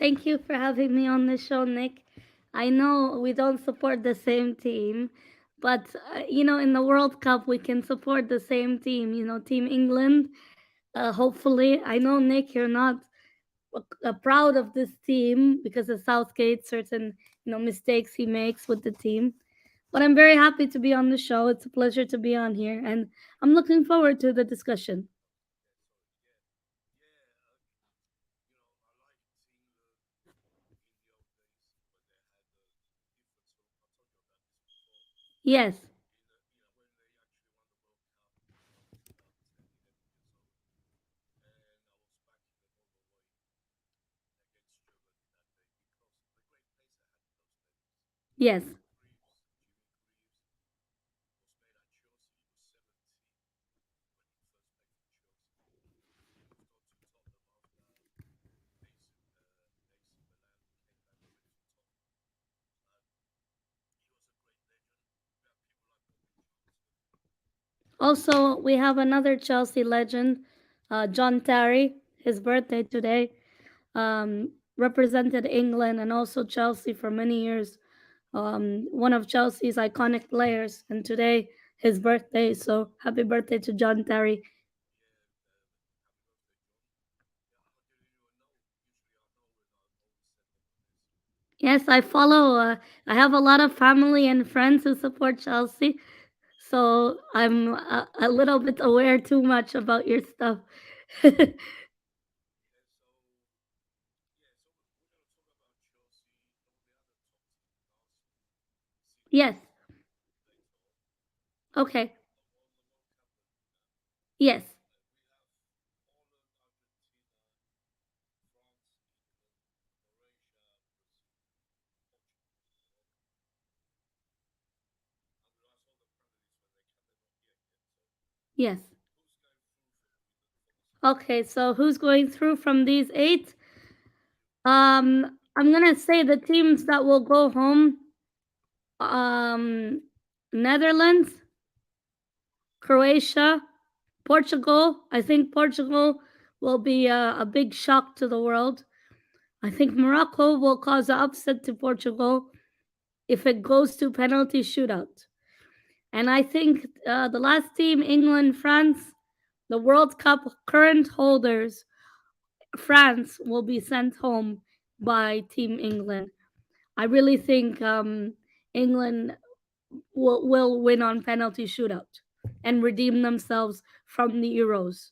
Thank you for having me on the show, Nick. I know we don't support the same team, but in the World Cup, we can support the same team, Team England. Hopefully, I know, Nick, you're not proud of this team because of Southgate, certain, mistakes he makes with the team. But I'm very happy to be on the show. It's a pleasure to be on here, and I'm looking forward to the discussion. Yes, yes. Also, we have another Chelsea legend, John Terry. His birthday today. Represented England and also Chelsea for many years. One of Chelsea's iconic players, and today his birthday. So happy birthday to John Terry. Yes, I follow. I have a lot of family and friends who support Chelsea, so I'm a little bit aware too much about your stuff. Yes. Okay. Yes. Yes. Okay. So who's going through from these eight? I'm gonna say the teams that will go home. Um, Netherlands, Croatia, Portugal. I think Portugal will be a big shock to the world. I think Morocco will cause an upset to Portugal if it goes to penalty shootout. And I think the last team, England, France, the World Cup current holders, France will be sent home by Team England. I really think England will win on penalty shootout and redeem themselves from the Euros.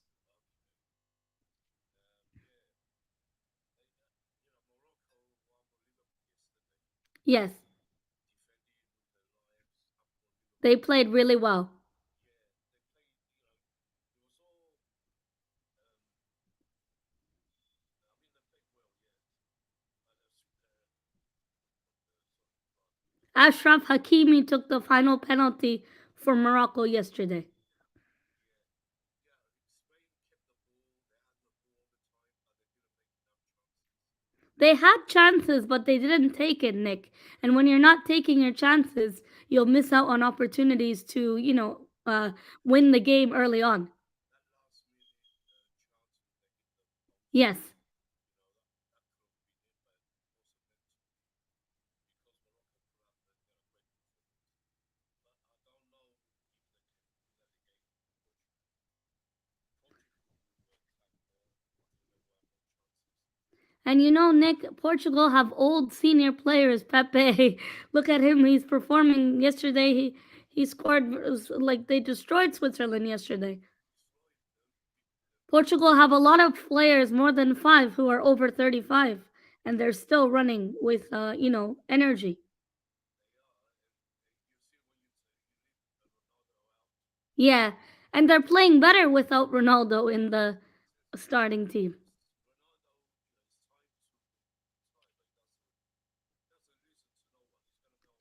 Yes, they played really well. Ashraf Hakimi took the final penalty for Morocco yesterday. They had chances, but they didn't take it, Nick. And when you're not taking your chances, you'll miss out on opportunities to, win the game early on. Yes. And Nick, Portugal have old senior players. Pepe, look at him. He's performing yesterday. He scored like they destroyed Switzerland yesterday. Portugal have a lot of players, more than five, who are over 35, and they're still running with, energy. Yeah, and they're playing better without Ronaldo in the starting team.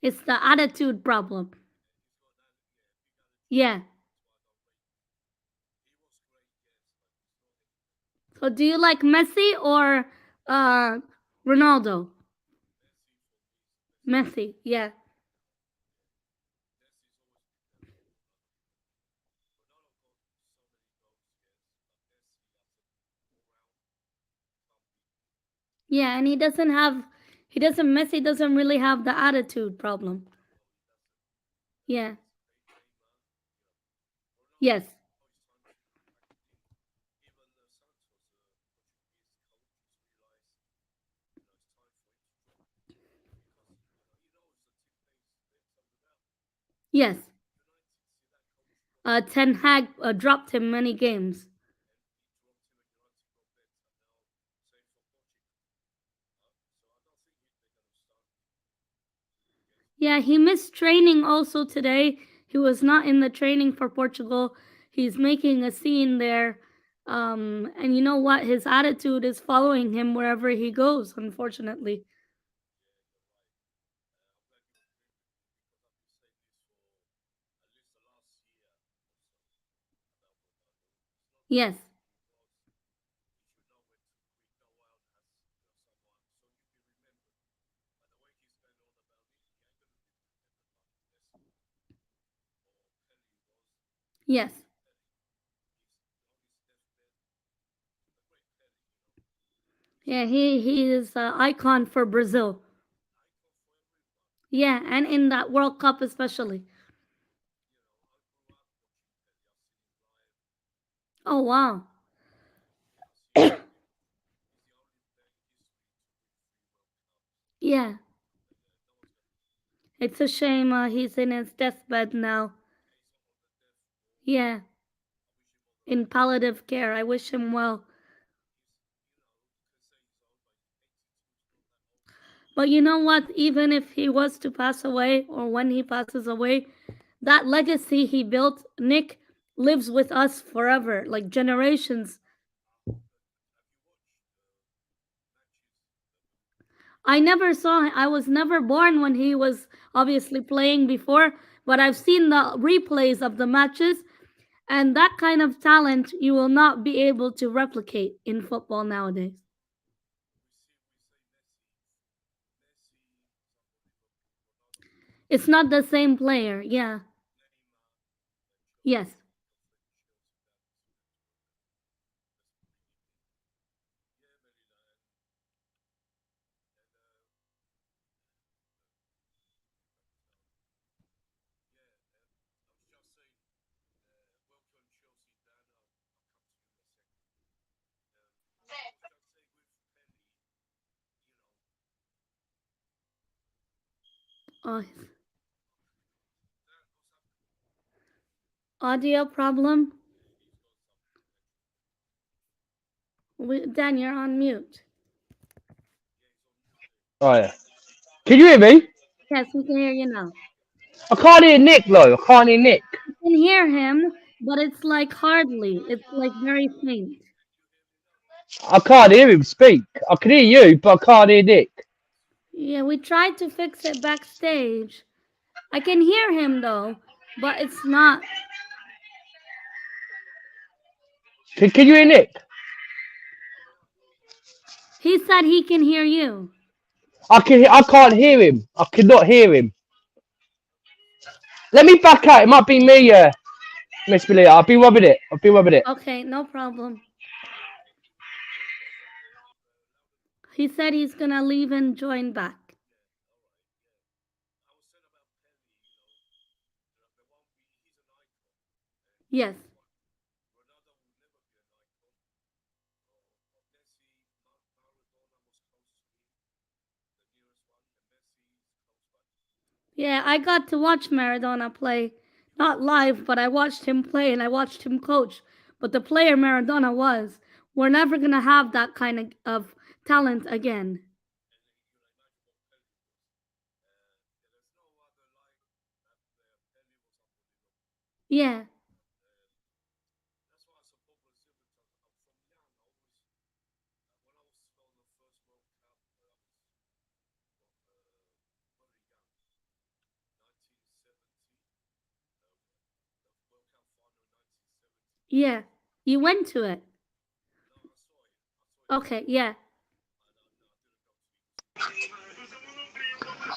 It's the attitude problem. Yeah. So do you like Messi or uh Ronaldo? Messi, yeah. Yeah, and Messi doesn't really have the attitude problem. Yeah. Yes. Yes. Ten Hag dropped him many games. Yeah, he missed training also today. He was not in the training for Portugal. He's making a scene there. And you know what? His attitude is following him wherever he goes, unfortunately. Yes. Yes. Yeah, he is an icon for Brazil. Yeah, and in that World Cup especially. Oh wow. Yeah. It's a shame he's in his deathbed now. Yeah, in palliative care. I wish him well. But you know what? Even if he was to pass away or when he passes away, that legacy he built, Nick, lives with us forever, like generations. I never saw I was never born when he was obviously playing before, but I've seen the replays of the matches, and that kind of talent you will not be able to replicate in football nowadays. It's not the same player. Yeah. Yes. Uh, audio problem. Dan, you're on mute. Oh yeah. Can you hear me? Yes, we can hear you now. I can't hear Nick though. I can't hear Nick. I can hear him, but it's like hardly. It's like very faint. I can't hear him speak. I can hear you, but I can't hear Nick. Yeah, we tried to fix it backstage. I can hear him though, but it's not. Can you hear Nick? He said he can hear you. I can. I can't hear him. I cannot hear him. Let me back out. It might be me. Miss Billy. I'll be one minute. I'll be one minute. Okay, no problem. He said he's gonna leave and join back. Yes. Yeah, I got to watch Maradona play. Not live, but I watched him play and I watched him coach. But the player Maradona was, we're never going to have that kind of talent again. Yeah, yeah. You went to it. Okay, yeah.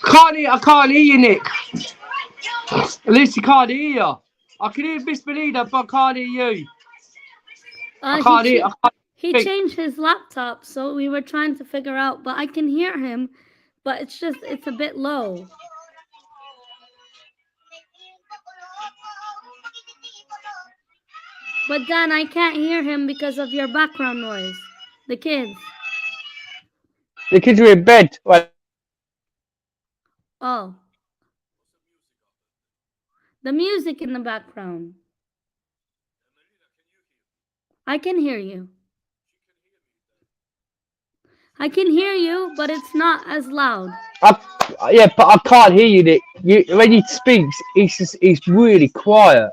Can't hear. I can't hear you, Nick. At least you can't hear you. I can hear Miss Belinda, but I can't hear you. I He can't hear. che- He changed his laptop, so we were trying to figure out, but I can hear him, but it's a bit low. But Dan, I can't hear him because of your background noise. The kids. The kids are in bed. Right. Oh. The music in the background. I can hear you. I can hear you, but it's not as loud. Yeah, but I can't hear you, Nick. When he speaks, he's really quiet.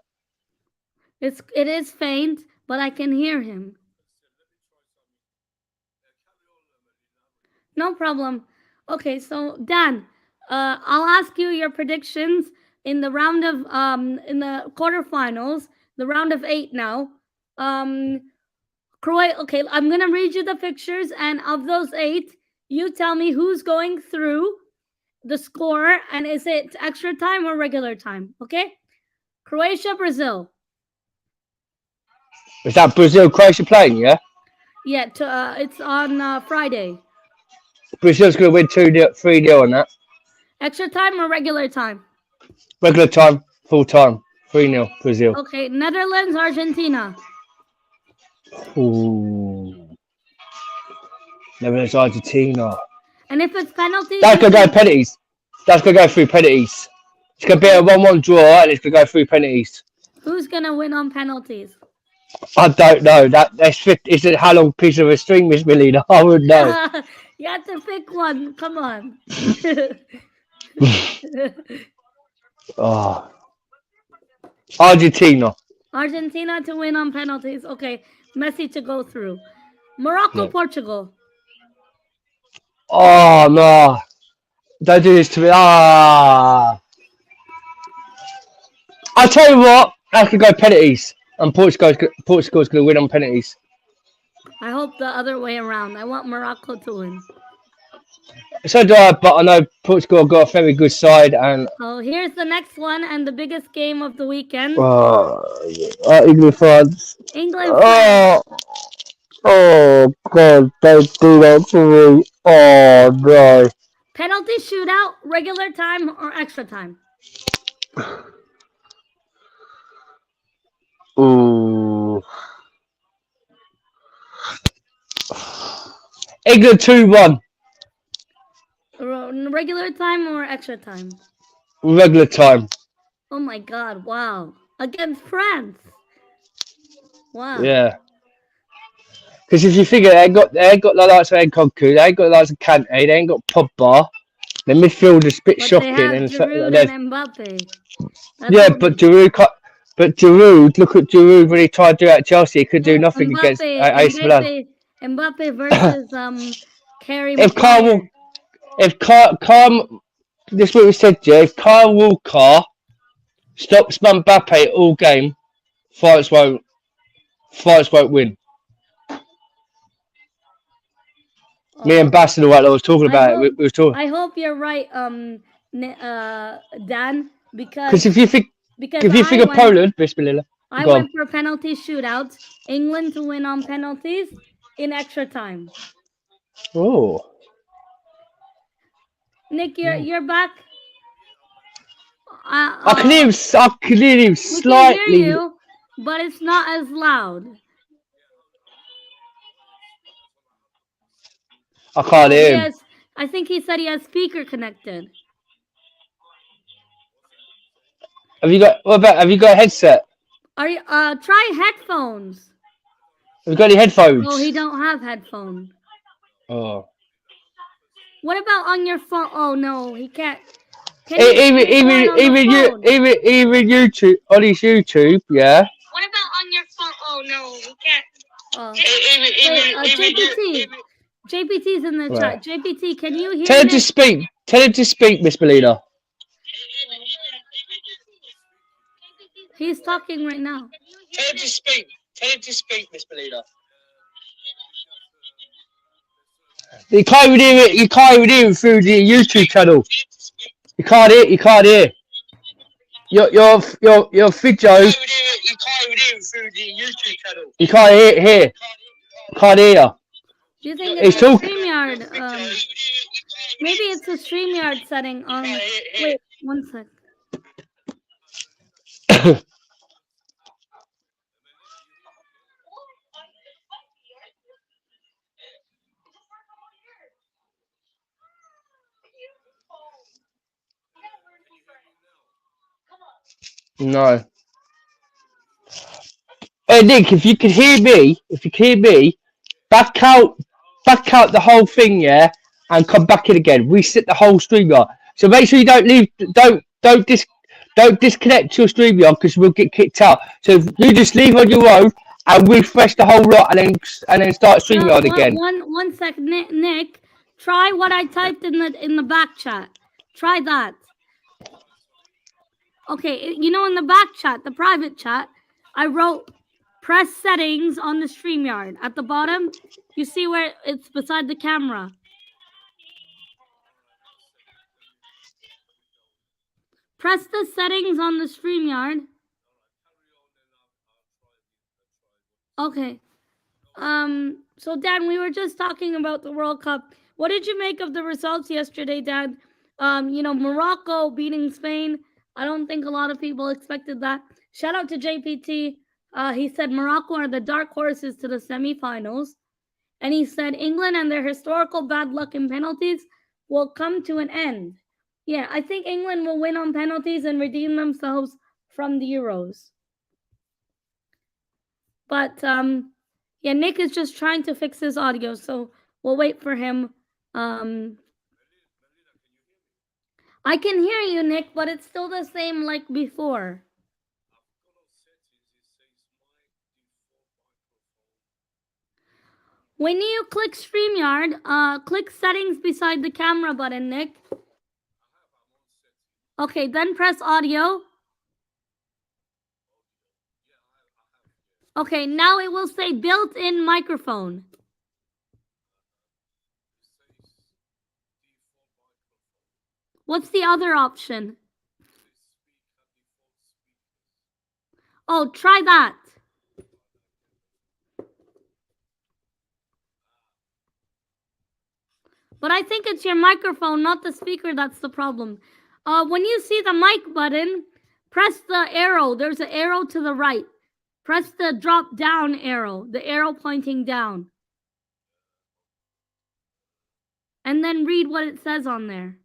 It is faint, but I can hear him. No problem. Okay, so Dan, I'll ask you your predictions in the round of in the quarterfinals, the round of 8 now. Croatia. Okay, I'm gonna read you the pictures, and of those 8, you tell me who's going through, the score, and is it extra time or regular time? Okay. Croatia, Brazil. Is that Brazil Croatia playing? Yeah. Yeah, it's on Friday. Brazil's gonna win 2-0, 3-0 on that. Extra time or regular time? Regular time, full time, 3-0 Brazil. Okay, Netherlands, Argentina. Ooh. Netherlands, Argentina. And if it's penalties, That's gonna go penalties. That's gonna go through penalties. It's gonna be a 1-1 draw, and it's gonna go through penalties. Who's gonna win on penalties? I don't know. That's 50. Is it how long piece of a string, Miss Melina? I would know. You have to pick one. Come on. Oh. Argentina. Argentina to win on penalties. Okay, Messi to go through. Morocco, Yeah. Portugal. Oh no! Don't do this to me. Ah! I tell you what. I could go penalties, and Portugal's gonna win on penalties. I hope the other way around. I want Morocco to win. So do I, but I know Portugal got a very good side, and Oh, here's the next one and the biggest game of the weekend. England, France. England, France. Oh God! Don't do that to me. Oh no! Penalty shootout, regular time or extra time? Ooh. England 2-1. Regular time or extra time? Regular time. Oh my God! Wow! Against France. Wow. Yeah. Because if you figure they ain't got the likes of Nkunku, they ain't got the likes of Kante, they ain't got Pogba. The midfield is a bit shocking. They have Giroud and Mbappe. Yeah, but Giroud, look at Giroud when he tried to do it at Chelsea. He could do nothing against AC Milan. Mbappe versus Harry If Maguire. this is what we said, Jay. If Kyle Walker stops Mbappe all game, France won't win. Me and Baston I was talking about it. We was talking. I hope you're right, Dan, Because if you think of Poland, Bismillah. I went for penalty shootouts. England to win on penalties in extra time. Oh. Nick, you're back. I can hear him slightly. We can hear you, but it's not as loud. I can't hear him. I think he said he has speaker connected. Have you got a headset? Are you try headphones? Have you got any headphones? Oh, he don't have headphones. Oh. What about on your phone? Oh no, he can't. Even YouTube on his YouTube, yeah. What about on your phone? Oh no, he can't. JPT's in the chat. JPT, can you hear? Tell him to speak. Tell him to speak, Miss Melina. He's talking right now. Tell him to speak. Tell him to speak, Miss Melina. You can't even hear it. You can't even hear it through the YouTube channel. You can't hear. You can't hear. Your video. You can't even hear it through the YouTube channel. You can't hear it here. Can't hear. Do you think it's It's the talk. StreamYard? Maybe it's a StreamYard setting on. Wait, one sec. No. Hey Nick, if you can hear me, back out, back out the whole thing, yeah, and come back in again. Reset the whole streamer. So make sure you don't leave, don't disconnect your streamer because we'll get kicked out. So if you just leave on your own and refresh the whole lot, and then start No, StreamYard again. one sec, Nick. Try what I typed in the back chat. Try that. Okay, you know in the back chat, the private chat, I wrote press settings on the StreamYard. At the bottom, you see where it's beside the camera. Press the settings on the StreamYard. Okay. So Dan, we were just talking about the World Cup. What did you make of the results yesterday, Dan? Morocco beating Spain. I don't think a lot of people expected that. Shout out to JPT. He said Morocco are the dark horses to the semifinals. And he said England and their historical bad luck in penalties will come to an end. Yeah, I think England will win on penalties and redeem themselves from the Euros. But yeah, Nick is just trying to fix his audio, so we'll wait for him. I can hear you, Nick, but it's still the same like before. When you click StreamYard, click settings beside the camera button, Nick. Okay, then press audio. Okay, now it will say built-in microphone. What's the other option? Oh, try that. But I think it's your microphone, not the speaker, that's the problem. When you see the mic button, press the arrow. There's an arrow to the right. Press the drop down arrow, the arrow pointing down. And then read what it says on there.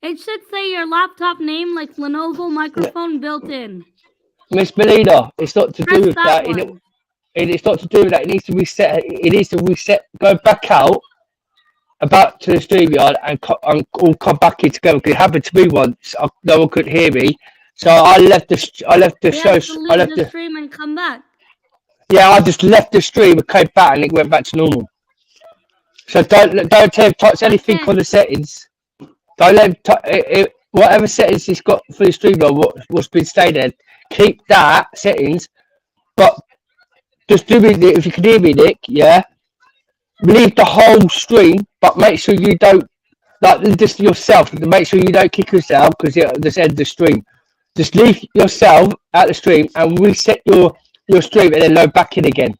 It should say your laptop name like Lenovo microphone built in. Miss Melina, it's not to Press do with that that. one. It's not to do with that. It needs to reset. It needs to reset. Go back out, about to the StreamYard, and all come back in together. Because it happened to me once. No one could hear me, so I left the. I left the You show. have to I leave left the the. stream and come back. Yeah, I just left the stream and came back, and it went back to normal. So don't touch anything on the settings. Don't let him whatever settings he's got for the StreamYard. What's been stated. Keep that settings, but just do me if you can hear me, Nick. Yeah, leave the whole stream, but make sure you don't like just yourself. Make sure you don't kick us out because it'll just end the stream. Just leave yourself out the stream and reset your stream and then load back in again.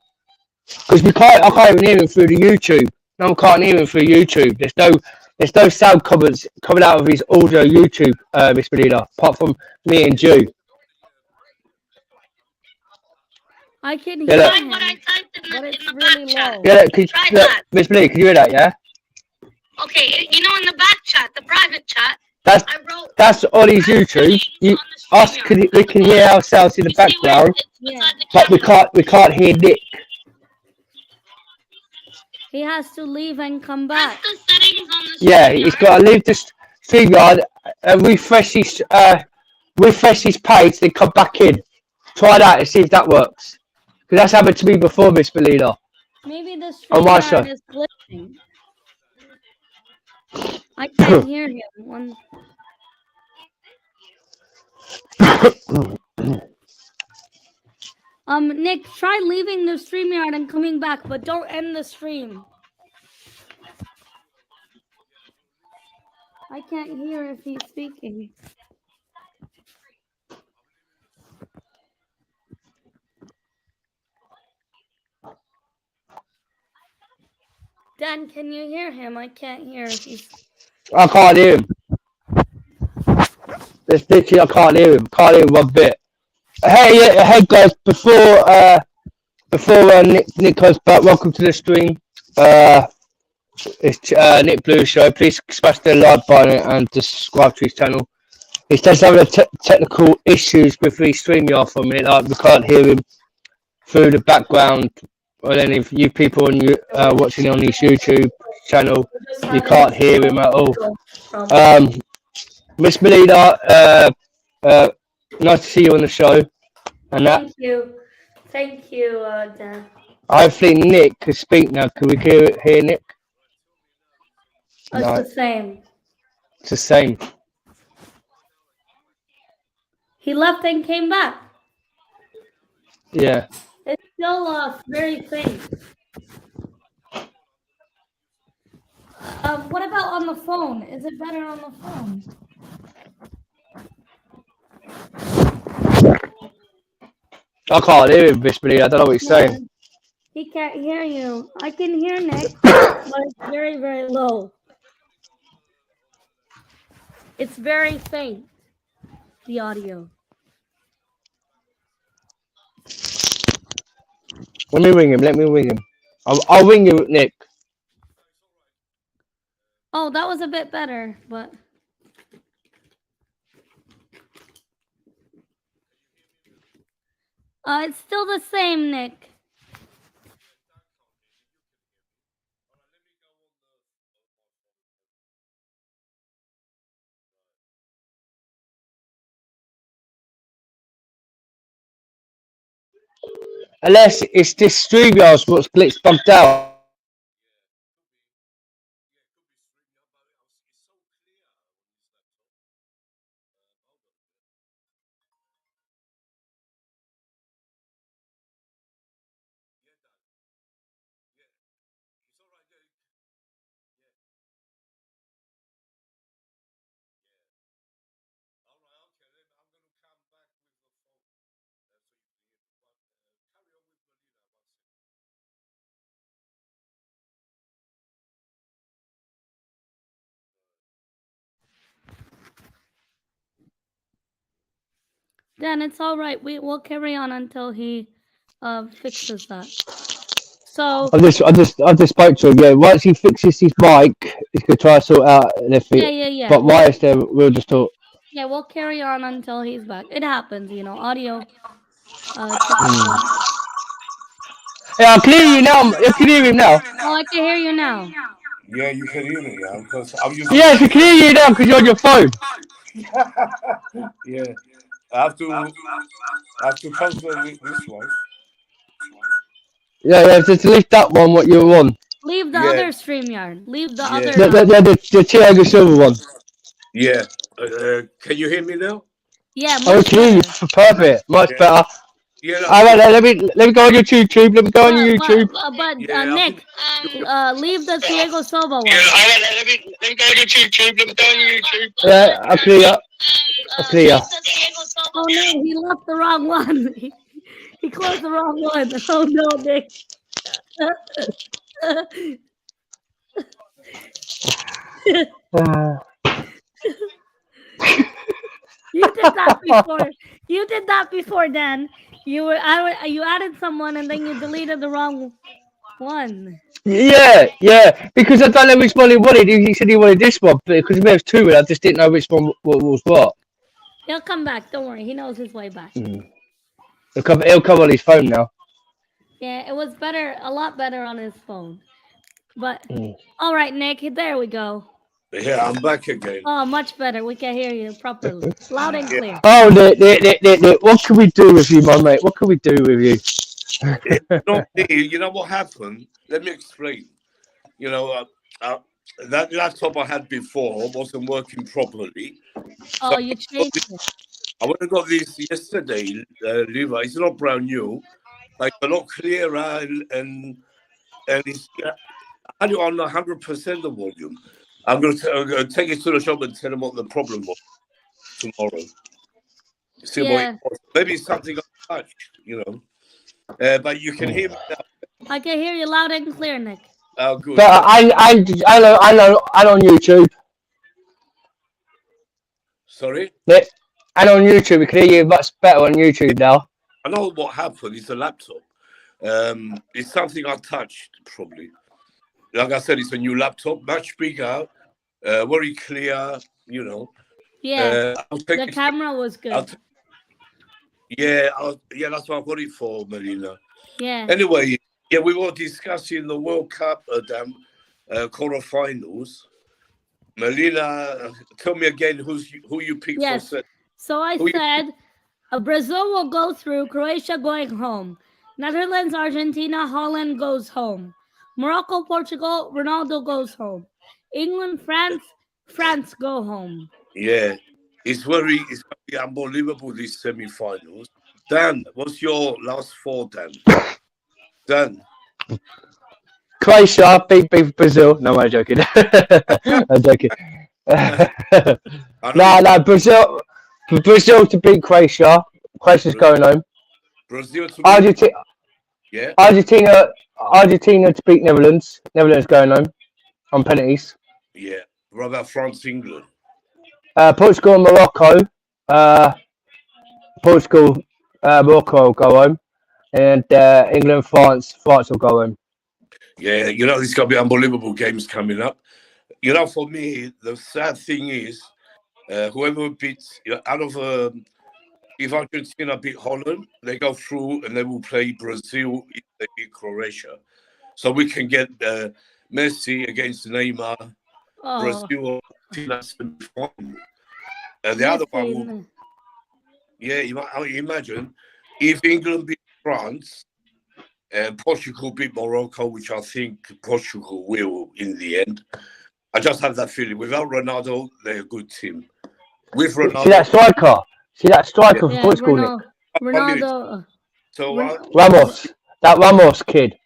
Because I can't even hear him through the YouTube. No one can't hear him through YouTube. There's no sound comments coming out of his audio YouTube, Miss Melina, apart from me and Jew. I can hear him, but it's really low. Yeah, Miss Melina, can you hear that? Yeah. Okay, you know in the back chat, the private chat, That's on his YouTube. We can hear ourselves in the background, but we can't hear Nick. He has to leave and come back. Yeah, he's got to leave the StreamYard and refresh his page, then come back in. Try that and see if that works. Because that's happened to me before, Miss Melina. Maybe the On my show. StreamYard is glitching. I can't hear him. Nick, try leaving the StreamYard and coming back, but don't end the stream. I can't hear if he's speaking. Dan, can you hear him? I can't hear if he's. I can't hear him. There's literally I can't hear him. Can't hear him one bit. Hey guys, before Nick comes back, welcome to the stream. It's Nick Blue Show. Please smash the like button and subscribe to his channel. He's just having technical issues with the StreamYard for a minute. Like we can't hear him through the background. Or any of you people on watching on his YouTube channel, you can't hear him at all. Miss Melina, nice to see you on the show. And Thank you, Dan. Hopefully Nick can speak now. Can we hear Nick? It's No, the same. it's the same. He left and came back. Yeah. It's still very faint. What about on the phone? Is it better on the phone? I can't hear him, Miss Melina. I don't know what he's saying. He can't hear you. I can hear Nick, but it's very, very low. It's very faint, the audio. Let me ring him. I'll ring you, Nick. Oh, that was a bit better, but... it's still the same, Nick. Unless it's this StreamYard's what's glitched bugged out. Dan, it's all right. We'll carry on until he fixes that. So I just spoke to him. Yeah, once he fixes his mic, he's gonna try to sort out everything. yeah. But while it's there, we'll just talk. Yeah, we'll carry on until he's back. It happens, audio. Yeah, I can hear you now. I can hear him now. Oh, I can hear you now. Yeah, you can hear me now because I'm using. Yes, I can hear you now because you're on your phone. Yeah, I have to cancel this one. Yeah, just leave that one. What you're on. Leave the other StreamYard. Leave the other. The Tiago Silver one. Yeah. Can you hear me now? Yeah, I can hear you. Perfect. Much better. Yeah. All right, let me go on your YouTube. Let me go on your YouTube. But Nick, leave the Diego Silva one. Let me go on your YouTube. Let me go on your YouTube. Yeah, I'll clear. Oh no, he left the wrong one. He closed the wrong one. Oh no, Nick. You did that before. You did that before, Dan. You added someone and then you deleted the wrong one. Yeah. Because I don't know which one he wanted. He said he wanted this one, but because there was two, and I just didn't know which one was what. He'll come back. Don't worry. He knows his way back. He'll come on his phone now. Yeah, it was a lot better on his phone. But all right, Nick. There we go. Yeah, I'm back again. Oh, much better. We can hear you properly, loud and clear. Oh, Nick, what can we do with you, my mate? What can we do with you? You know what happened? Let me explain. That laptop I had before wasn't working properly. Oh, so you changed it. I went and got this yesterday, Levi. It's not brand new, like a lot clearer and it's. I had it on 100% the volume. I'm going to take it to the shop and tell them what the problem was tomorrow. See what it was. Maybe it's something I touched, But you can hear me now. I can hear you loud and clear, Nick. Oh, good. But I know, and on YouTube. Sorry? Yeah, and on YouTube, we can hear you much better on YouTube now. I know what happened. It's a laptop. It's something I touched, probably. Like I said, it's a new laptop, much bigger, very clear, you know. Yeah, I'll take the it. camera was I'll good. yeah, yeah, that's what I got it for, Melina. Yeah. Anyway, yeah, we were discussing the World Cup, quarterfinals. Melina, tell me again who you picked for Yes. set. So I Who you, said Brazil will go through, Croatia going home. Netherlands, Argentina, Holland goes home. Morocco, Portugal, Ronaldo goes home. England, France, France go home. yeah, it's going to be unbelievable, these semi-finals. Dan, what's your last four, Dan? Dan. Croatia beat Brazil. No, I'm joking. I'm joking. No, Brazil to beat Croatia. Croatia's going home. Brazil to beat. Yeah. Argentina to beat Netherlands. Netherlands going home on penalties. Yeah. What about France, England? Portugal and Morocco. Morocco will go home, and England, France will go home. Yeah, there's going to be unbelievable games coming up. For me, the sad thing is, whoever beats, out of if Argentina beat Holland, they go through and they will play Brazil if they beat Croatia. So we can get Messi against Neymar, Brazil semi-final. And the other one will, imagine if England beat France and Portugal beat Morocco, which I think Portugal will in the end. I just have that feeling. Without Ronaldo, they're a good team. With Ronaldo, see that striker for Portugal. Ronaldo. So Ramos, that Ramos kid.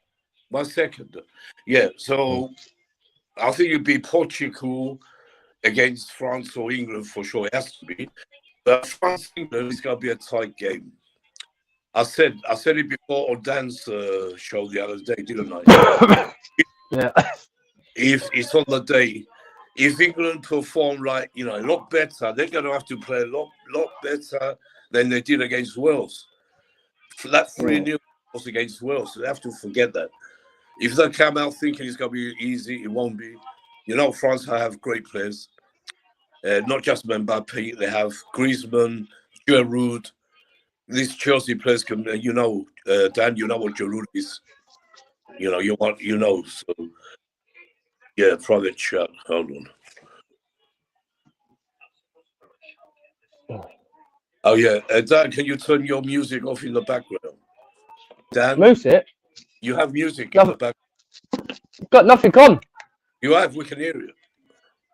1 second. Yeah. So I think it'd be Portugal against France or England for sure. It has to be. But France England is going to be a tight game. I said it before on Dan's show the other day, didn't I? Yeah. If it's on the day, if England perform a lot better, they're going to have to play a lot better than they did against Wales. That 3-0 was against Wales, so they have to forget that. If they come out thinking it's going to be easy, it won't be. France have great players, not just Mbappe. They have Griezmann, Giroud. These Chelsea players can, Dan, you know what Giroud is. So yeah, private chat. Hold on. Oh yeah, Dan, can you turn your music off in the background? Dan, music. You have music in the background. Got nothing on. You have. We can hear you.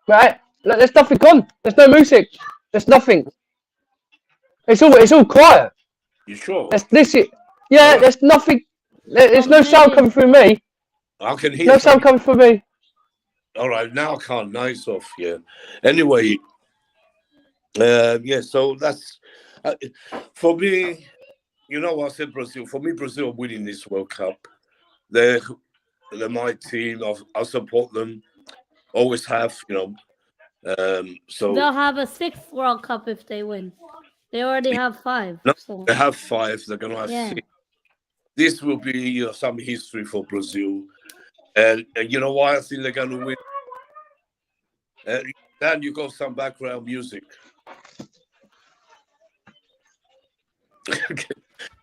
Right. There's nothing on. There's no music. There's nothing. It's all quiet. You sure? Yeah, there's nothing. There's no sound coming through me. I can hear. No sound coming through me. All right, now I can't. Now it's off. Yeah. Anyway, so that's for me. I said Brazil. For me, Brazil are winning this World Cup. They're my team. I support them. Always have. So they'll have a 6th World Cup if they win. They already have 5. No, so. They have 5. They're going to have 6. This will be some history for Brazil. And you know why I think they're going to win? Dan, you got some background music.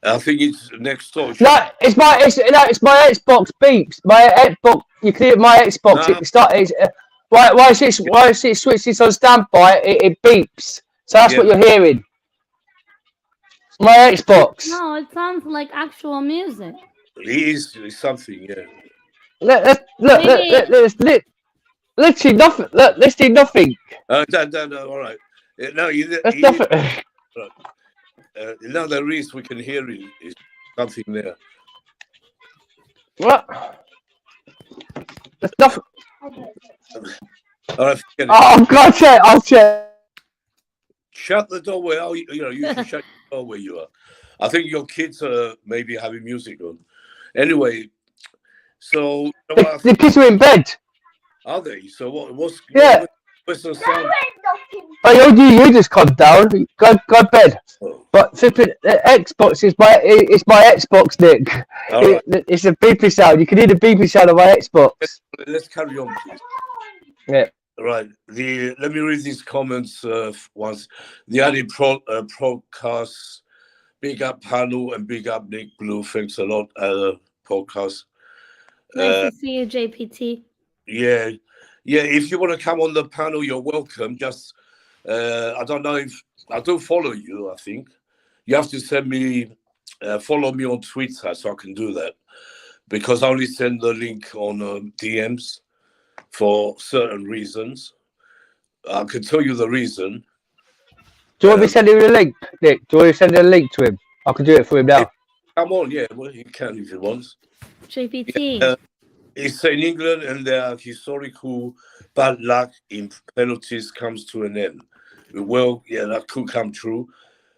I think it's next door. No, it's my Xbox beeps. My Xbox. You can hear my Xbox. No. Why is it switches on standby? It beeps. So that's what you're hearing. My Xbox. No, it sounds like actual music. It is. It's something. Yeah. Look. Literally nothing. Look, literally nothing. No, all right. No, that's nothing. Now there is. We can hear it. It's something there. What? There's nothing. All right. Oh God! I'll check. Shut the door where you should shut the door where you are. I think your kids are maybe having music on. Anyway, So you know what I The think, kids are in bed. are they? So what's Yeah. what's the sound? But you just calm down. Go bed. Oh, But flipping Xbox is my Xbox, Nick. all right. It's a beeping sound. You can hear the beeping sound of my Xbox. Let's carry on, please. Yeah. Right. Let me read these comments once. The added podcast. Big up panel and big up Nick Blue. Thanks a lot, podcast. Nice to see you, JPT. Yeah, yeah. If you want to come on the panel, you're welcome. Just I don't know if I do follow you. I think you have to send me follow me on Twitter so I can do that, because I only send the link on DMs for certain reasons. I can tell you the reason. Do you want me to send him a link, Nick? Do you want me to send a link to him? I can do it for him now. Come on, yeah. Well, you can if you want. JPT. Yeah, it's in England, and their historical bad luck in penalties comes to an end. Well, yeah, that could come true.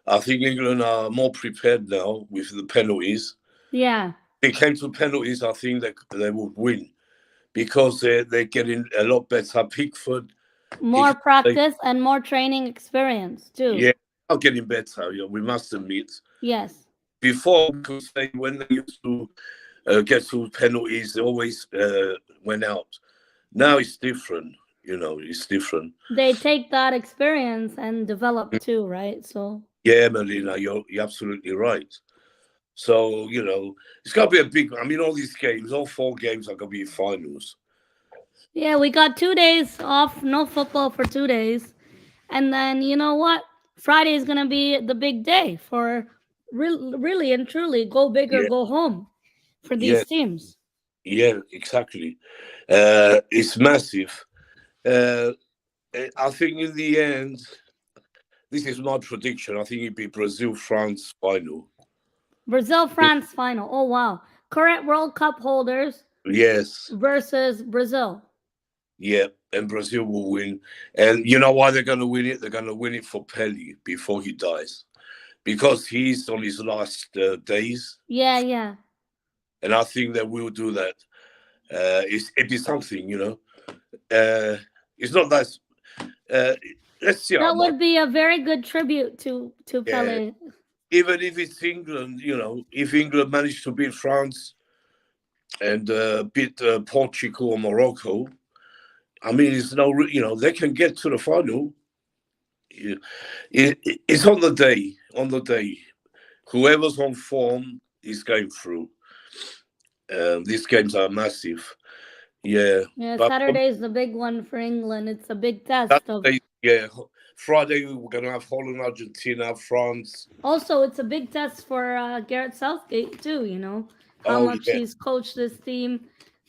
I think England are more prepared now with the penalties. Yeah. If it came to penalties, I think that they would win, because they're getting a lot better. Pickford, More practice and more training experience too. yeah, are getting better. Yeah, we must admit. Yes. Before, we could say when they used to get to penalties, they always went out. Now it's different. You know, it's different. They take that experience and develop too, right? So Yeah, Melina, you're absolutely right. So, you know, it's got to be a big, I mean, all these games, all 4 games are going to be finals. yeah, we got 2 days off, no football for 2 days. And then, you know what? Friday is going to be the big day for really and truly go big or Yeah. go home for these Yeah. teams. Yeah, exactly. It's massive. I think in the end, this is my prediction. I think it'd be Brazil-France final. Brazil-France final. Oh, wow. Current World Cup holders Yes. versus Brazil. Yeah, and Brazil will win. And you know why they're going to win it? They're going to win it for Pelé before he dies, because he's on his last days. Yeah, yeah. And I think that we'll do that. It'd be something, you know. It's not that. Let's see. That would be a very good tribute to Pelé. Even if it's England, you know, if England managed to beat France and beat Portugal or Morocco, I mean, it's no, you know, they can get to the final. It's on the day. On the day, whoever's on form is going through. These games are massive. Yeah. Yeah, Saturday is the big one for England. It's a big test. Yeah. Friday, we're going to have Holland, Argentina, France. Also, it's a big test for Gareth Southgate, too, you know, how much he's coached this team,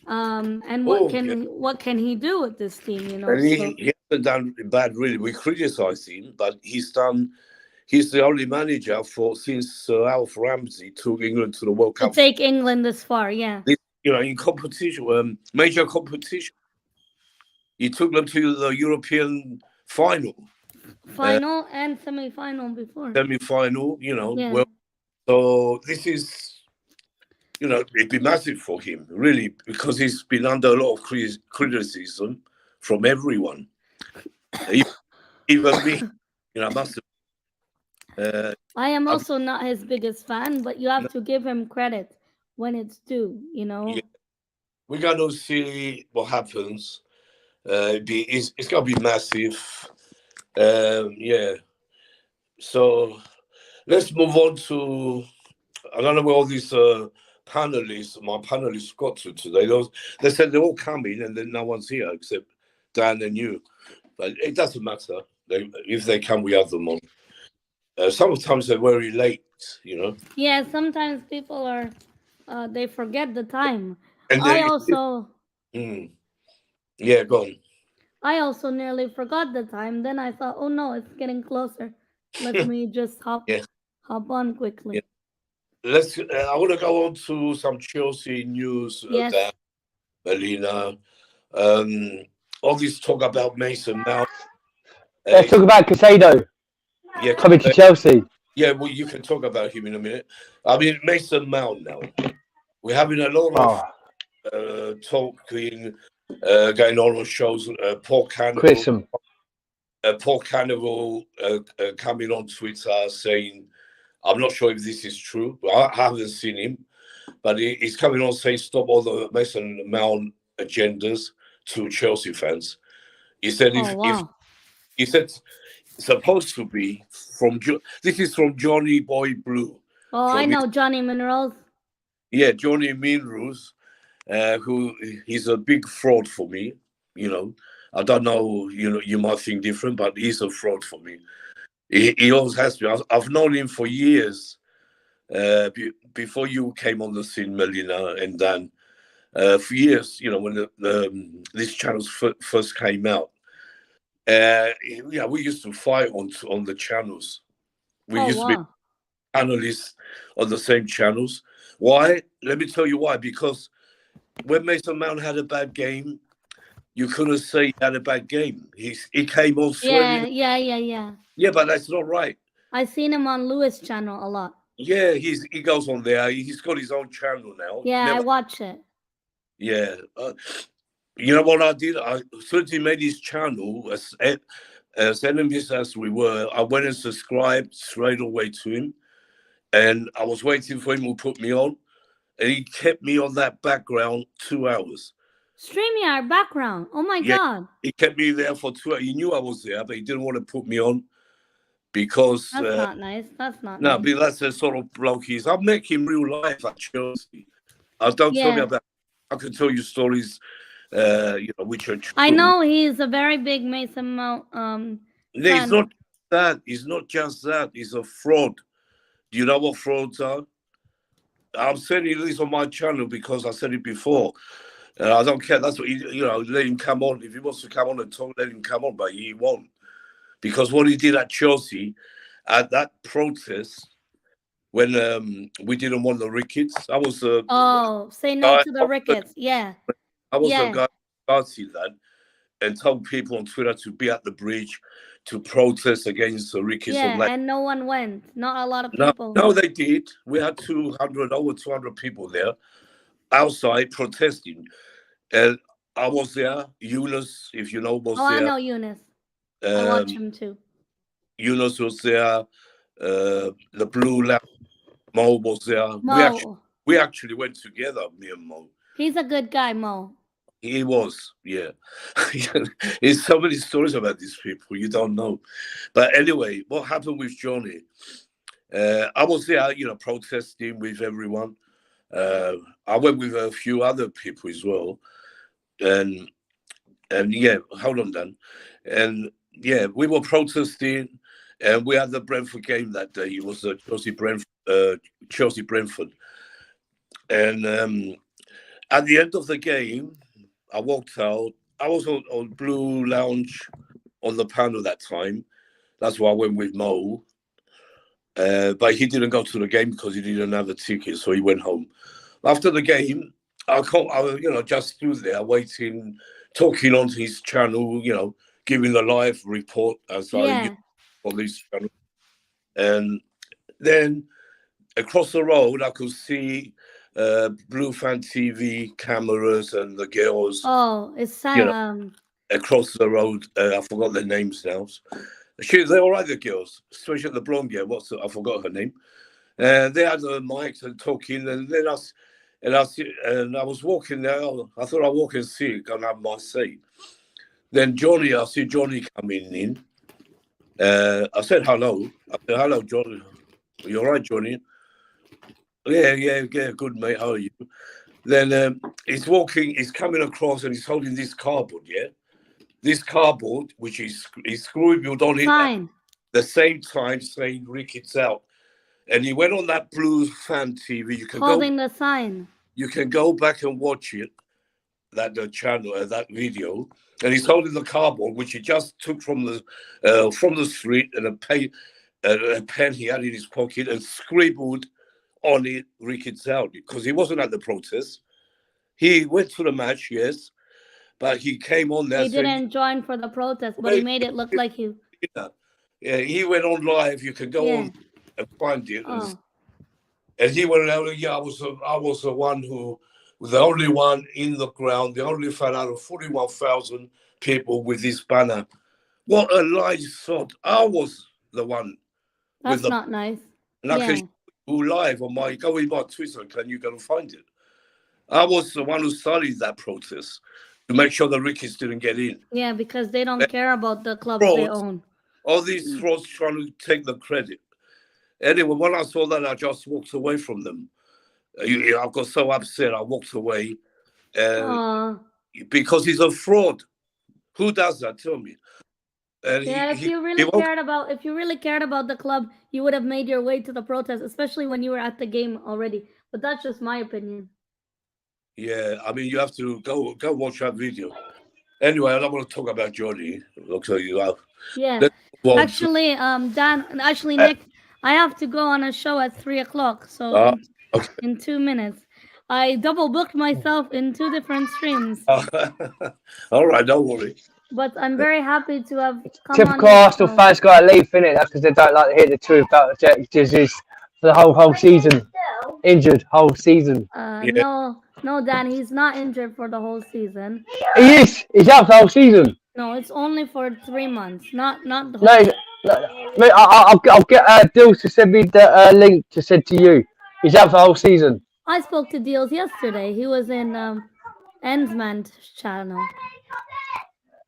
and what can he do with this team, you know. And he hasn't done bad, really. We criticize him, but he's the only manager since Sir Alf Ramsey took England to the World Cup. To take England this far, yeah. You know, in competition, major competition. He took them to the European final. Final and semi-final before. Semi-final, you know. Yeah. Well, so this is, you know, it'd be massive for him, really, because he's been under a lot of criticism from everyone. Even me, you know, I must have. I am also not his biggest fan, but you have to give him credit when it's due, you know. Yeah. We're going to see what happens. It's going to be massive. Yeah. So let's move on to, I don't know where all these my panelists got to today. They said they're all coming and then no one's here except Dan and you. But it doesn't matter. If they come, we have them on. Sometimes they're very late, you know. Yeah, sometimes people are, they forget the time. And I also... Yeah, go on. I also nearly forgot the time. Then I thought, oh no, it's getting closer. Let me just hop on quickly. Yeah. I want to go on to some Chelsea news. Yes. Melina. All this talk about Mason Mount. Let's talk about Casado. Yeah, coming to Chelsea. Yeah, well, you can talk about him in a minute. I mean, Mason Mount now. We're having a lot talking, going on shows. Paul Chrism. Cannibal coming on Twitter saying, I'm not sure if this is true, but I haven't seen him. But he's coming on saying, stop all the Mason Mount agendas to Chelsea fans. He said, Oh, wow. he said, supposed to be this is from Johnny Boy Blue. Oh, I know Johnny Minerals. Yeah, Johnny Minerals, who he's a big fraud for me. You know, I don't know. You know, you might think different, but he's a fraud for me. He always has been. I've known him for years. Before you came on the scene, Melina and Dan, for years, you know, when these channels first came out, yeah, we used to fight on the channels. We used to be analysts on the same channels. Why? Let me tell you why. Because when Mason Mount had a bad game, you couldn't say he had a bad game. He came on swearing. Yeah. Yeah, but that's not right. I seen him on Lewis' channel a lot. Yeah, he goes on there. He's got his own channel now. Yeah, I watch it. Yeah. You know what I did? As soon as he made his channel, as enemies as we were, I went and subscribed straight away to him. And I was waiting for him to put me on. And he kept me on that background 2 hours. StreamYard background. Oh my God. He kept me there for 2 hours. He knew I was there, but he didn't want to put me on because... That's not nice. That's not nice. No, but that's the sort of bloke he is. I'll make him real life at Chelsea. Don't tell me about... I can tell you stories, you know, which are true. I know he's a very big Mason Mount No, he's not that. He's not just that. He's a fraud. Do you know what frauds are? I'm saying this on my channel because I said it before. I don't care. That's what you know. Let him come on. If he wants to come on and talk, let him come on. But he won't, because what he did at Chelsea, at that protest, when we didn't want the Ricketts, I was say no to the Ricketts. Yeah, I was the guy who started that and told people on Twitter to be at the bridge to protest against the Ricketts. Yeah, and no one went. Not a lot of people. No, they did. We had over 200 people there outside protesting. And I was there. Eunice, if you know, was there. I know Eunice. I watch him too. Eunice was there. The Blue Lamp, Mo was there. We actually went together, me and Mo. He's a good guy, Mo. He was, yeah. There's so many stories about these people you don't know. But anyway, what happened with Johnny? I was there, you know, protesting with everyone. I went with a few other people as well. And yeah, hold on, Dan. And yeah, we were protesting, and we had the Brentford game that day. It was Chelsea Brentford. And at the end of the game, I walked out. I was on Blue Lounge on the panel that time. That's why I went with Mo. But he didn't go to the game because he didn't have a ticket, so he went home. After the game, I just stood there waiting, talking on his channel, you know, giving the live report as I on this channel. And then across the road, I could see Blue Fan TV cameras and the girls. Oh, it's sad. You know, across the road. I forgot their names now. They're all right, the girls, especially the blonde girl. I forgot her name. And they had the mics and talking, and then I was walking there. I thought I'd walk and see, and have my seat. Then I see Johnny coming in. I said hello. I said, hello, Johnny. You all right, Johnny? Yeah, good, mate. How are you? Then he's coming across and he's holding this cardboard, this cardboard, which is scribbled on it at the same time saying Ricketts out. And he went on that Blue Fan TV. You can holding the sign. You can go back and watch it, that channel, that video. And he's holding the cardboard, which he just took from the street, and a pen he had in his pocket, and scribbled on it Ricketts out, because he wasn't at the protest. He went to the match, yes, but he came on there. He didn't join for the protest, but he made it look like you. Yeah, he went on live. You can go on and find it. And he went out. Yeah, I was the one who the only one in the ground, the only fan out of 41,000 people with this banner. What a live shot. I was the one with That's the not nice. and I can Yeah. show you live on my go in my Twitter, can you go and find it? I was the one who started that protest to make sure the Rickies didn't get in. Yeah, because they don't And care about the clubs they frauds, own. all these frauds trying to take the credit. Anyway, when I saw that, I just walked away from them. I got so upset, I walked away because he's a fraud. Who does that? Tell me. And Yeah, if you really cared about the club, you would have made your way to the protest, especially when you were at the game already. But that's just my opinion. yeah, I mean, you have to go watch that video. Anyway, I don't want to talk about Johnny. I'll tell you how. Yeah. Let's move on to- Actually, Nick, I have to go on a show at 3 o'clock. So okay. in 2 minutes, I double booked myself in 2 different streams. All right, don't worry. But I'm very happy to have come Typical on. Arsenal fans got to leave, innit? That's because they don't like to hear the truth about Jesus for the whole season. Injured whole season. Yeah. No, Dan, he's not injured for the whole season. He is. He's out for the whole season. No, it's only for 3 months, not the whole. No. Mate, I'll get Dills to send me the link to send to you. He's out for the whole season. I spoke to Deals yesterday. He was in Endsman's channel.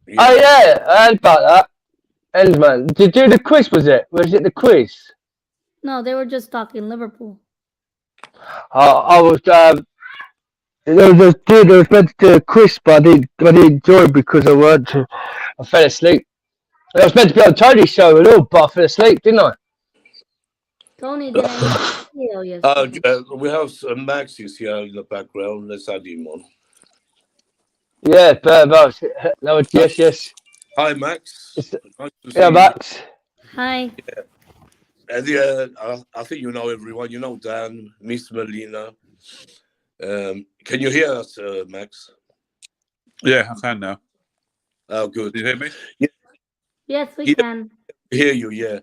Yeah. Oh yeah, I heard about that. Endsman. Did you do the quiz? Was it the quiz? No, they were just talking Liverpool. I was they were meant to do a quiz, but I didn't join because I fell asleep. I was meant to be on Tony's show and all, but I fell asleep, didn't I? Tony didn't feel yesterday. We have Max is here in the background. Let's add him on. Yeah, no, yes. Hi, Max. Nice to see Yeah, you. Max. Hi. Yeah. And I think you know everyone. You know Dan, Miss Melina. Can you hear us, Max? Yeah, I can now. Oh, good. Do you hear me? Yeah. Yes, we can. Hear you, yeah.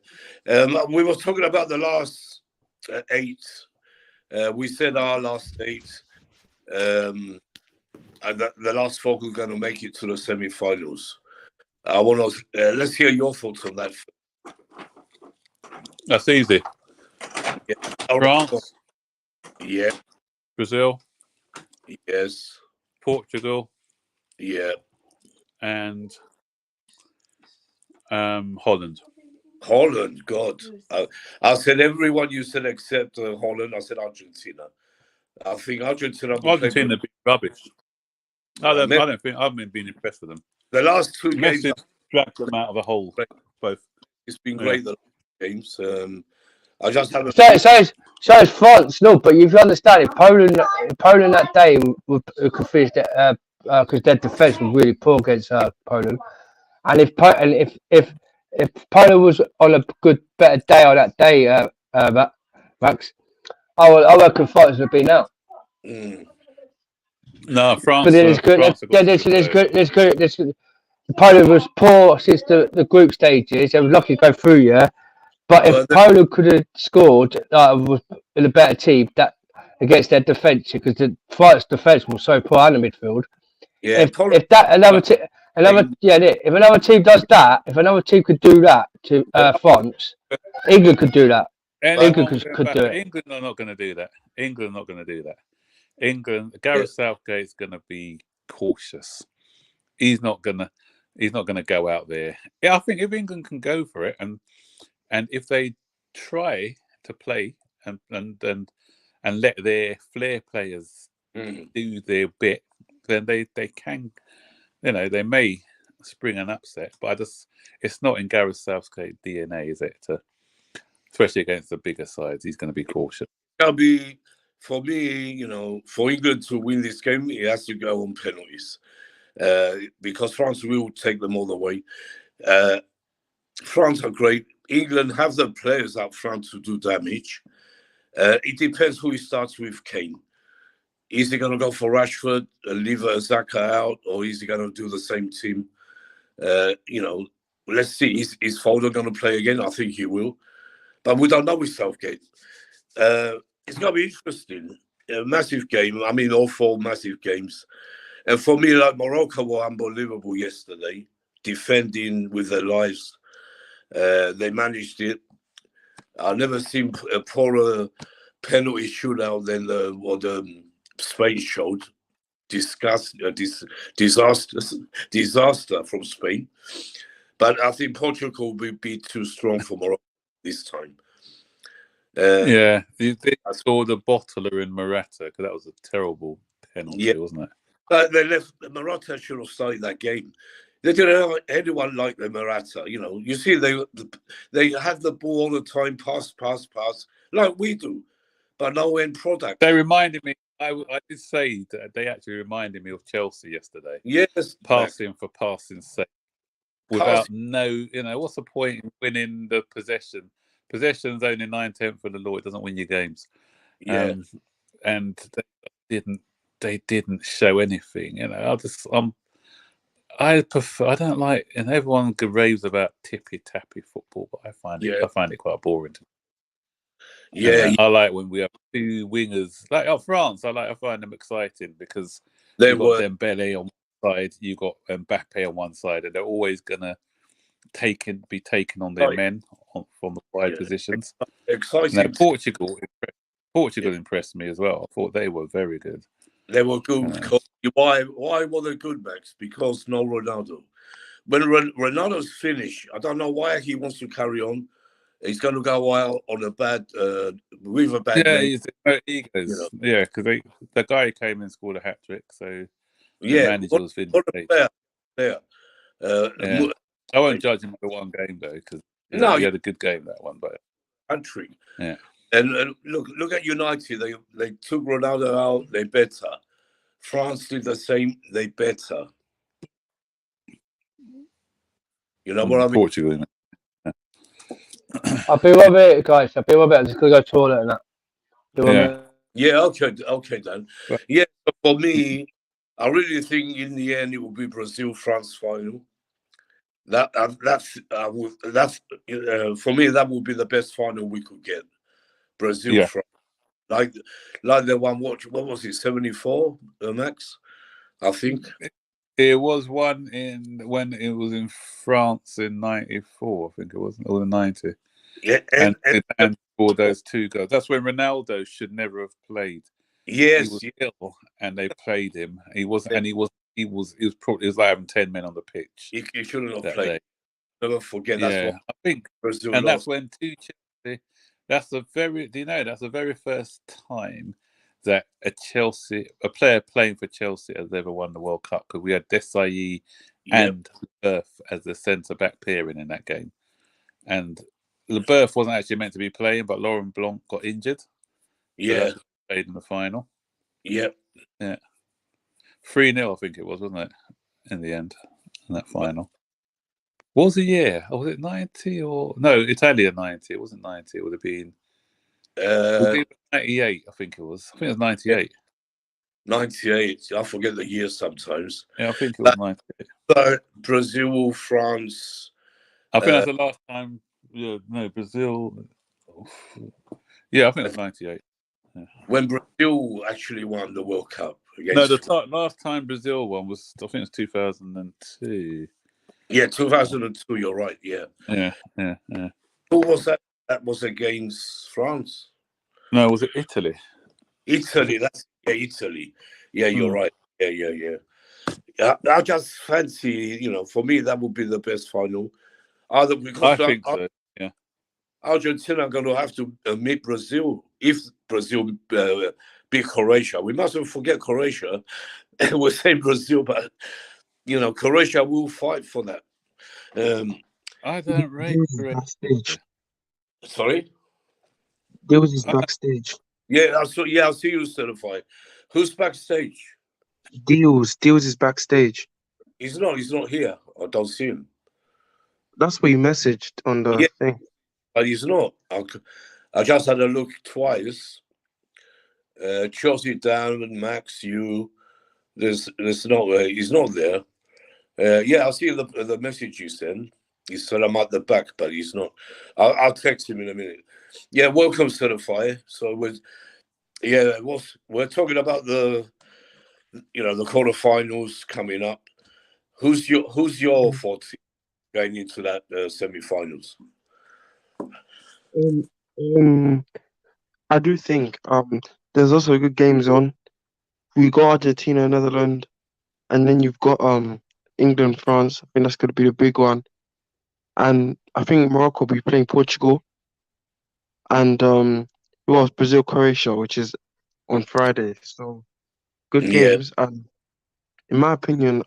We were talking about the last 8. We said our last 8. And the last 4 are going to make it to the semi-finals. I want to let's hear your thoughts on that. That's easy. Yeah. France. Yeah. Brazil. Yes. Portugal. Yeah. And Holland. Holland, God. I said everyone you said except Holland. I said Argentina. I think Argentina be rubbish. I haven't been impressed with them. The last 2 games dragged them out of a hole. Both. It's been great the games. I just haven't. So is France, no, but you understand if Poland that day could finish because their defence was really poor against Poland, and if Poland was on a better day on that day, Max, I reckon France would be now. No, France. But there's good. Poland was poor since the group stages. They were lucky to go through, yeah. But if Poland could have scored with a better team that against their defence, because the France defence was so poor in the midfield. Yeah. If another team does that, if another team could do that to France, England could do that. England could do it. England are not going to do that. Gareth Southgate's going to be cautious. He's not going to go out there. Yeah, I think if England can go for it and if they try to play and let their flair players do their bit, then they can, they may spring an upset. But it's not in Gareth Southgate's DNA, is it? Especially against the bigger sides, he's going to be cautious. That'll be, for me, for England to win this game, it has to go on penalties. Because France will take them all the way. France are great. England have the players up front to do damage. It depends who he starts with. Kane. Is he going to go for Rashford, leave Xhaka out, or is he going to do the same team? Let's see. Is Foden going to play again? I think he will. But we don't know with Southgate. It's going to be interesting. a massive game. I mean, all 4 massive games. And for me, like Morocco were unbelievable yesterday, defending with their lives. They managed it. I've never seen a poorer penalty shootout than what Spain showed. Disaster from Spain. But I think Portugal will be too strong for Morocco this time. Yeah, they saw the bottler in Morata because that was a terrible penalty, wasn't it? They left. Morata should have started that game. They didn't have anyone like the Morata. You know, you see, they have the ball all the time, pass, like we do, but no end product. They reminded me. I did say that they actually reminded me of Chelsea yesterday. Yes, passing for passing's sake, without what's the point in winning the possession? Possession's only 9/10 of the law. It doesn't win your games. Yeah, and they didn't show anything. You know, I prefer. I don't like, and everyone raves about tippy tappy football, but I find it quite boring. I like when we have 2 wingers like France. I find them exciting because you've got Dembele on one side, you got Mbappe on one side, and they're always gonna be taken on their men from the wide positions. Exciting. Now, Portugal impressed me as well. I thought they were very good. They were good. Why were they good, Max? Because no Ronaldo. When Ronaldo's finished, I don't know why he wants to carry on. He's going to go out on a bad, with a bad name. He's egos. You know? Yeah, because the guy who came in and scored a hat trick, so the manager was vindicated. I won't judge him for one game though, because he had a good game that one, but country. Yeah. And look at United. They took Ronaldo out. They better. France did the same. They better. You know what I mean? Portugal. I'll be right back, guys. I'll be right back. I'm just gonna go to the toilet and that. Yeah. Okay, Dan. But for me, I really think in the end it will be Brazil-France final. That's for me. That would be the best final we could get. Brazil-France, like the one. What was it? 74, Max? I think it was one when it was in France in '94. I think it was, or 90. Yeah, and for those 2 goals. That's when Ronaldo should never have played. Yes, he was ill, and they played him. He wasn't, and he was like having 10 men on the pitch. He shouldn't have played. Never forget. That's what I think. Brazil and lost. That's when Chelsea. That's the very first time that a player playing for Chelsea has ever won the World Cup, because we had Desailly and Leboeuf as the centre back pairing in that game, and Leboeuf wasn't actually meant to be playing, but Laurent Blanc got injured. So played in the final. Yeah. 3-0, I think it was, wasn't it? In the end, in that final. What was the year? Was it 90 or no? Italian 90. It wasn't 90. It would have been 98. I think it was. I think it was 98. 98. I forget the year sometimes. Yeah, I think it was 98. But Brazil, France. I think that's the last time. Yeah, no, Brazil. Yeah, I think it was 98. Yeah. When Brazil actually won the World Cup. Last time Brazil won was, I think it was 2002. Yeah, 2002. You're right. Yeah. Who was that? That was against France. No, was it Italy? Italy. Italy. Yeah, you're right. Yeah. I just fancy, for me, that would be the best final. Either because I think so. Yeah. Argentina are going to have to meet Brazil if Brazil beat Croatia. We mustn't forget Croatia. We're saying Brazil, but Croatia will fight for that. I don't rate backstage. Sorry? There was his backstage. Yeah, I'll see you certified. Who's backstage? Deals is backstage. He's not here. I don't see him. That's what you messaged on the thing. But he's not. I just had a look twice. Chelsea down and Max, there's not. He's not there. I see the message you sent. He said I'm at the back, but he's not. I'll text him in a minute. Yeah, welcome, certified. So Yeah, we're talking about the quarterfinals coming up. Who's your thought going into that semi-finals? Um, um, I do think there's also good games on. We got Argentina, Netherlands, and then you've got England, France. I think that's going to be the big one. And I think Morocco will be playing Portugal, and who else? Brazil, Croatia, which is on Friday. So good Yeah, games. And in my opinion,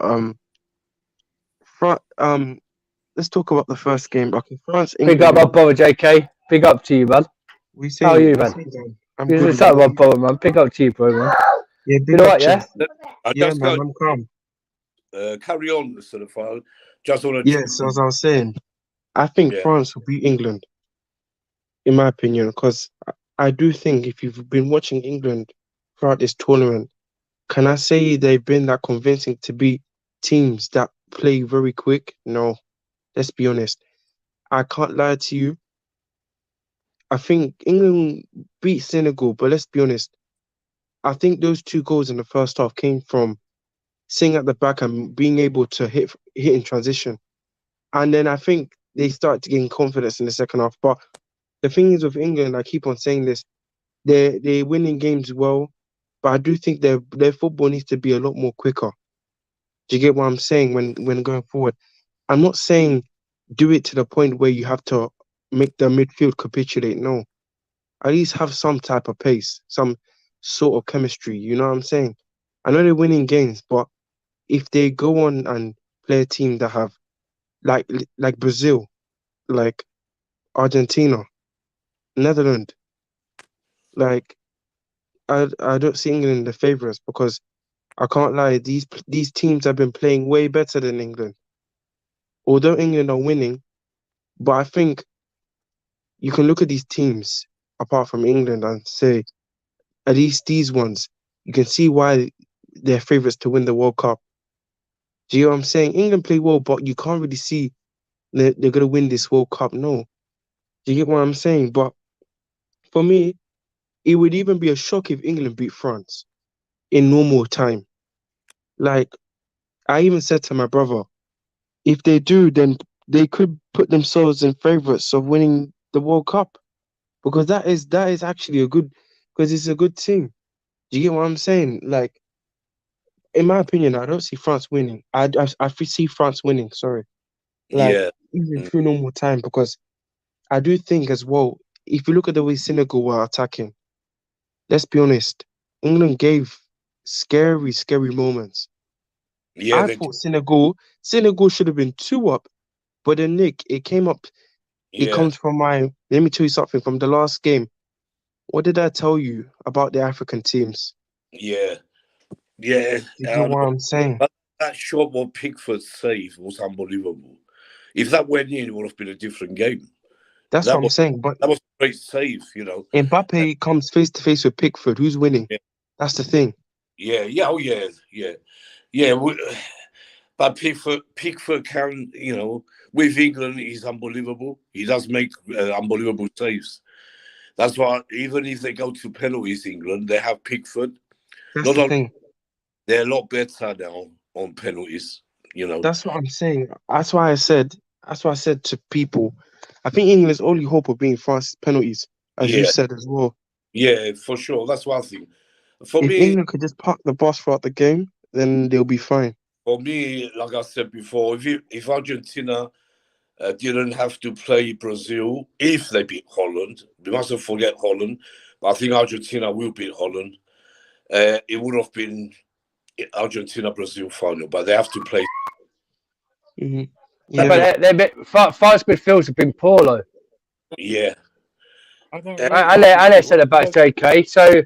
let's talk about the first game. Okay, France, Big up England. my brother, JK. Big up to you, man. How are you, We man? saying, Dan? I'm You're good. just What out about my you? brother, man. Big up to you, bro, man. Yeah, You big know up, what, yeah? Chess. I Yeah, just man, got I'm calm. carry on, Mr. File. Just want to, Yes, as I was saying, I think yeah, France will beat England, in my opinion, because I do think if you've been watching England throughout this tournament, can I say they've been that convincing to beat teams that play very quick? No, let's be honest. I can't lie to you. I think England beat Senegal, but let's be honest. I think those two goals in the first half came from sitting at the back and being able to hit in transition. And then I think they start to gain confidence in the second half. But the thing is with England, I keep on saying this, they're winning games well, but I do think their football needs to be a lot more quicker. Do you get what I'm saying when going forward? I'm not saying do it to the point where you have to make the midfield capitulate. No. At least have some type of pace, some sort of chemistry. You know what I'm saying? I know they're winning games, but if they go on and play a team that have like like Brazil, like Argentina, Netherlands, like I don't see England the favourites because I can't lie, these teams have been playing way better than England. Although England are winning, but I think you can look at these teams apart from England and say at least these ones you can see why they're favourites to win the World Cup. Do you know what I'm saying? England play well, but you can't really see they're gonna win this World Cup. No. Do you get what I'm saying? But for me, it would even be a shock if England beat France in normal time. Like I even said to my brother, if they do, then they could put themselves in favourites of winning the World Cup because that is actually a good because it's a good team. Do you get what I'm saying? Like in my opinion, I don't see France winning. I see France winning. Sorry, like yeah, even mm, through normal time because I do think as well. If you look at the way Senegal were attacking, let's be honest, England gave scary, scary moments. yeah, I thought Senegal should have been two up, but then Nick, it came up. It yeah, comes from my. Let me tell you something from the last game. What did I tell you about the African teams? yeah, yeah. Do you I get what know. I'm saying? But that shot what Pickford saved was unbelievable. If that went in, it would have been a different game. That's what That I'm was saying. But that was a great save. Uh, Mbappe comes face to face with Pickford. Who's winning? yeah, That's the thing. yeah, oh yeah, yeah, yeah. But Pickford can, with England, he's unbelievable. He does make unbelievable saves. That's why even if they go to penalties, England, they have Pickford. That's Not the only thing. they're a lot better now on penalties. You know. That's what I'm saying. That's why I said. That's why I said to people. I think England's only hope of being fast penalties, as you Yeah, said as well. yeah, for sure. That's one thing. For If me, England could just park the bus throughout the game, then they'll be fine. like I said before, if Argentina didn't have to play Brazil, if they beat Holland, we mustn't forget Holland. But I think Argentina will beat Holland. It would have been Argentina Brazil final, but they have to play. Hmm. That Yeah, makes But France midfields have been poor, though. yeah, I don't uh, rate I said about what, JK. So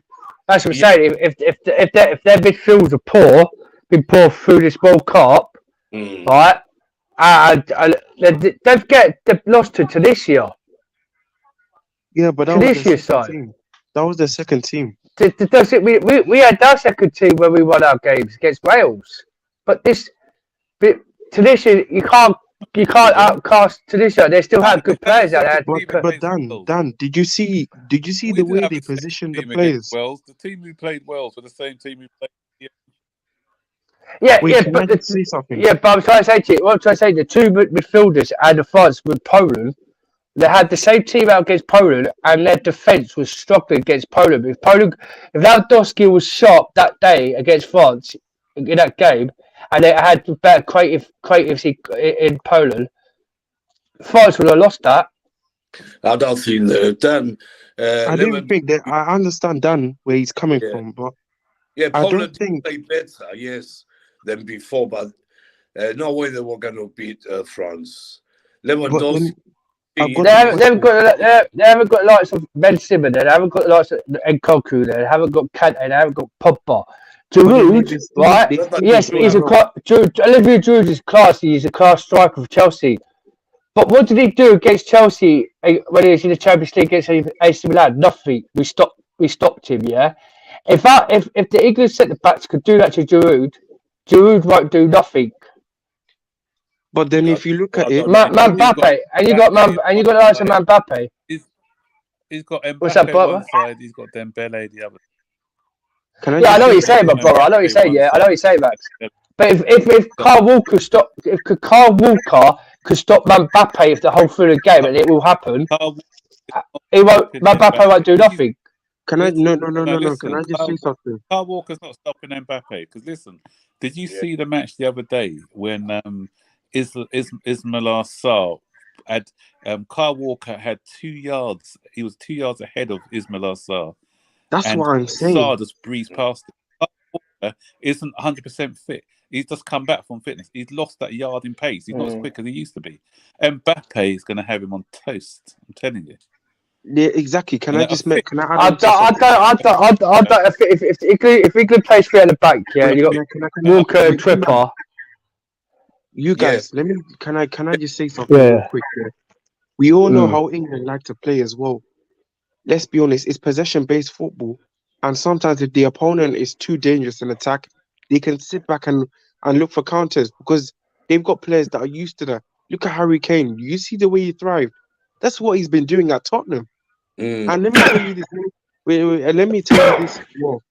that's what I'm yeah, saying. If their midfields are poor, been poor through this World Cup, mm, right? They've lost to Tunisia. yeah, but that was their Tunisia second side. team. That was their second team. We had our second team when we won our games against Wales, but this but Tunisia you can't you can't outcast Tunisia. They still have good players out there. But Dan, did you see We the didn't way have they the same positioned the team against players? Wales. The team who played Wales were the same team who played. Yeah, Wait, yeah, can I just say something? yeah, but I'm trying to say to you, what I'm trying to say, the two midfielders and the France with Poland, they had the same team out against Poland, and their defence was struggling against Poland. If Lewandowski was sharp that day against France in that game, and they had better creativity in Poland, France would have lost that. I don't think Dan. I don't Lewandowski, think that I understand Dan where he's coming yeah, from, but yeah, I don't Poland think. played better, yes, than before, but no way they were going to beat France. But Lewandowski. then I've got They a haven't question. got they haven't got lots of Ben Simmons. They haven't got lots of Nkoku. They haven't got Kante. They haven't got Pogba. But then Giroud, right? they've Remember, still been Yes, playing he's a well. Olivier Giroud is classy. He's a class striker for Chelsea. But what did he do against Chelsea when he was in the Champions League against AC Milan? Nothing. We stopped him. Yeah. If the England centre backs could do that to Giroud, Giroud won't do nothing. But then I, if you look I at it, don't know. Mbappe, and you got the likes of Mbappe. He's got What's that, Mbappe brother? one side. He's got Dembele the other. can I Yeah, I just know what say you're saying, something? my brother. I know what you're saying. Yeah, I know what you're saying, Max. But if Carl Walker Carl Walker could stop Mbappe if the whole through the game, and it will happen, Carl he won't. Walker, Mbappe won't do nothing. Can I? Listen, No. Can listen. I just say something? Carl Walker's not stopping Mbappe because listen, did you Yeah. see the match the other day when Ismail Sarr had Carl Walker had 2 yards. He was 2 yards ahead of Ismail Sarr, That's and what I'm saying. Sarr just breezed past him. Carl Walker isn't 100% fit. He's just come back from fitness. He's lost that yard in pace. He's not as quick as he used to be. Mbappe is going to have him on toast. I'm telling you. Yeah, exactly. Can And I a just fit- Can I add I on to something? don't. If England plays three at the back, yeah, Wait, you can got I, Walker and wait, Tripper. you Yeah. guys, let me. Can I just say something real Yeah. quick? Yeah? We all know Mm. how England like to play as well. Let's be honest, it's possession-based football, and sometimes if the opponent is too dangerous in attack, they can sit back and look for counters because they've got players that are used to that. Look at Harry Kane. You see the way he thrived. That's what he's been doing at Tottenham. Mm. And let me tell you this. And let me tell you this. Well,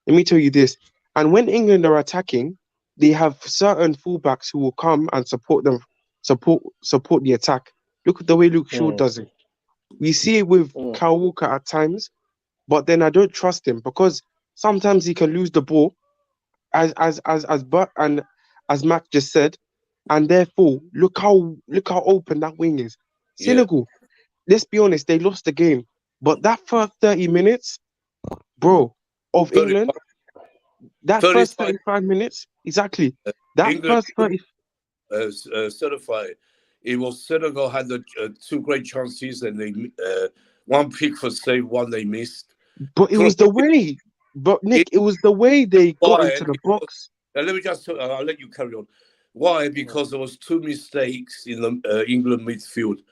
let me tell you this. And when England are attacking, they have certain fullbacks who will come and support them, support the attack. Look at the way Luke Shaw does it. We see it with Kyle Walker at times, but then I don't trust him because sometimes he can lose the ball, and as Mac just said, and therefore look how open that wing is. Yeah. Senegal, let's be honest, they lost the game, but that first 30 minutes, bro, of 35. England, that 35. first 35 minutes, exactly, that England first 30. certified. It was Senegal had the 2 great chances and they one pick for save, one they missed. But it was the way. But Nick, it was the way they got Why? into the box. Now, let me just. I'll let you carry on. Why? Because there was 2 mistakes in the England midfield.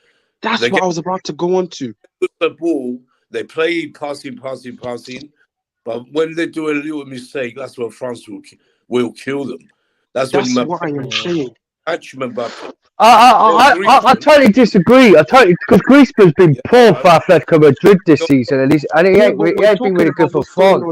That's They what get I was about to go on to. the ball. They play passing. But when they do a little mistake, that's when France will kill them. That's when What I am saying. Mbappe. I totally disagree. Because Griezmann's been poor for Atletico Madrid this season, and he ain't been really good for France.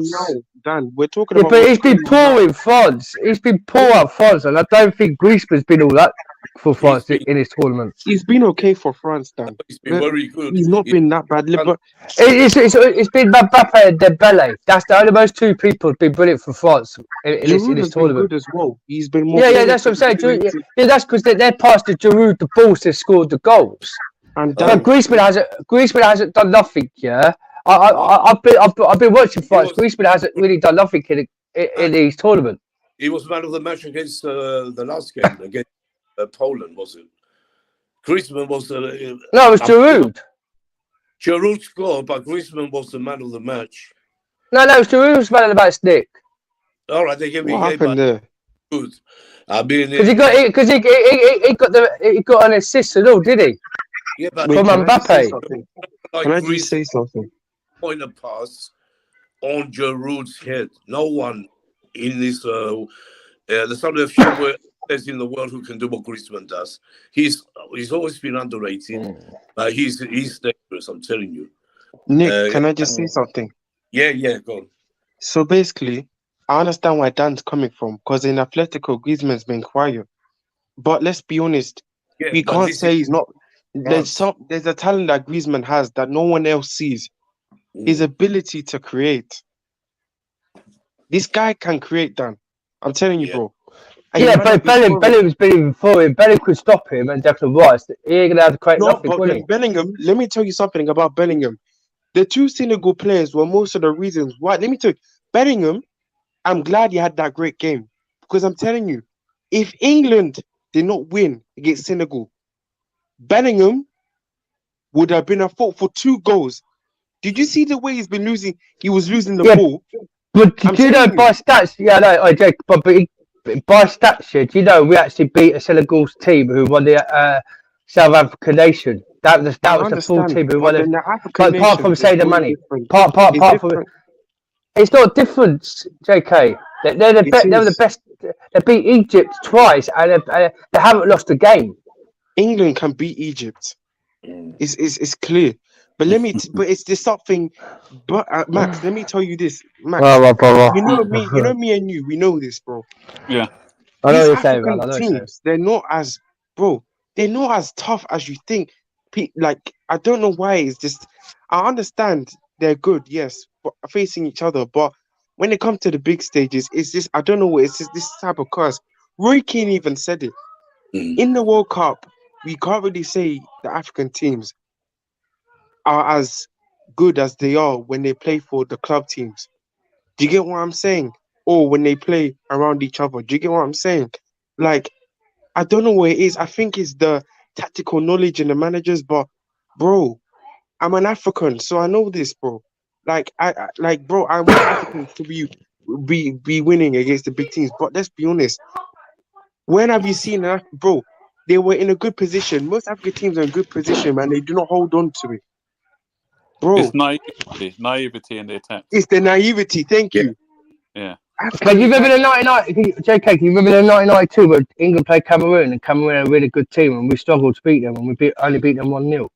Dan, we're talking Yeah, about. but he's been poor in France. He's been poor at France, and I don't think Griezmann's been all that for France in this tournament. He's been okay for France, Dan. He's been very good. He's not been that bad. But It's been Mbappe and Dembele. That's the only most 2 people who've been brilliant for France in this Giroud has been tournament. good as well. He's been more. Yeah, that's what I'm saying. That's because they're passed to Giroud the balls to score the goals. And But Griezmann hasn't done nothing. Yeah, I've been watching France. Griezmann hasn't really done nothing in these tournament. He was man of the match against the last game against Poland, was it? Griezmann was No, it was Giroud. Giroud scored, but Griezmann was the man of the match. No, it was Giroud was man of the match, Nick. All right, they gave me what happened there? good. I mean, Because he got an assist and all, did he? yeah, but From Can I just say Mbappe. something? like Can I just Griezmann say something? point a pass on Giroud's head. No one in this. There's only a few where players in the world who can do what Griezmann does. He's always been underrated. He's dangerous, I'm telling you. Nick, can I just say something? Yeah, go on. So basically, I understand where Dan's coming from because in Atletico, Griezmann's been quiet. But let's be honest, Yeah, we but can't this say is he's not. France. There's a talent that Griezmann has that no one else sees. His ability to create. This guy can create, Dan. I'm telling you, Yeah. bro. And he Yeah, might but not be scoring. Bellingham's been even for him. Bellingham could stop him and Declan Rice. He ain't gonna have to create No, nothing, but will he? Bellingham, let me tell you something about Bellingham. The two Senegal players were most of the reasons why. Let me tell you, Bellingham, I'm glad he had that great game. Because I'm telling you, if England did not win against Senegal, Bellingham would have been a fault for 2 goals. Did you see the way he's been losing? He was losing the Yeah, ball. but I'm do you know telling by you. stats? Yeah, no, Jake, but by stats, yeah, do you know we actually beat a Senegal's team who won the South African nation? That was I the full understand, team who but won it. then the African But apart from nations is say the way money, different. It's apart from different. it's not different, JK. It They're the is. best. They beat Egypt twice and they haven't lost a game. England can beat Egypt. It's clear. But but it's just something. But Max, let me tell you this, Oh, Max. my brother. You know me and you. We know this, bro. Yeah. I know These what you're saying, man. African I know what you're saying. teams, bro. They're not as tough as you think. Like I don't know why. It's just I understand they're good, yes, but facing each other. But when it comes to the big stages, it's just I don't know what it's just this type of curse. Roy Keane even said it in the World Cup. We can't really say the African teams are as good as they are when they play for the club teams. Do you get what I'm saying? Or when they play around each other. Do you get what I'm saying? Like, I don't know what it is. I think it's the tactical knowledge in the managers, but bro, I'm an African, so I know this, bro. Like, bro, I want Africans to be winning against the big teams. But let's be honest, when have you seen that, bro? They were in a good position. Most African teams are in good position, man. They do not hold on to it, It's bro. naivety in their tactics. It's the naivety. Thank Yeah. you. Yeah. Can you Africans, remember like, the 1990? JK, can you remember the 1992 when England played Cameroon and Cameroon are a really good team and we struggled to beat them and we only beat them 1-0?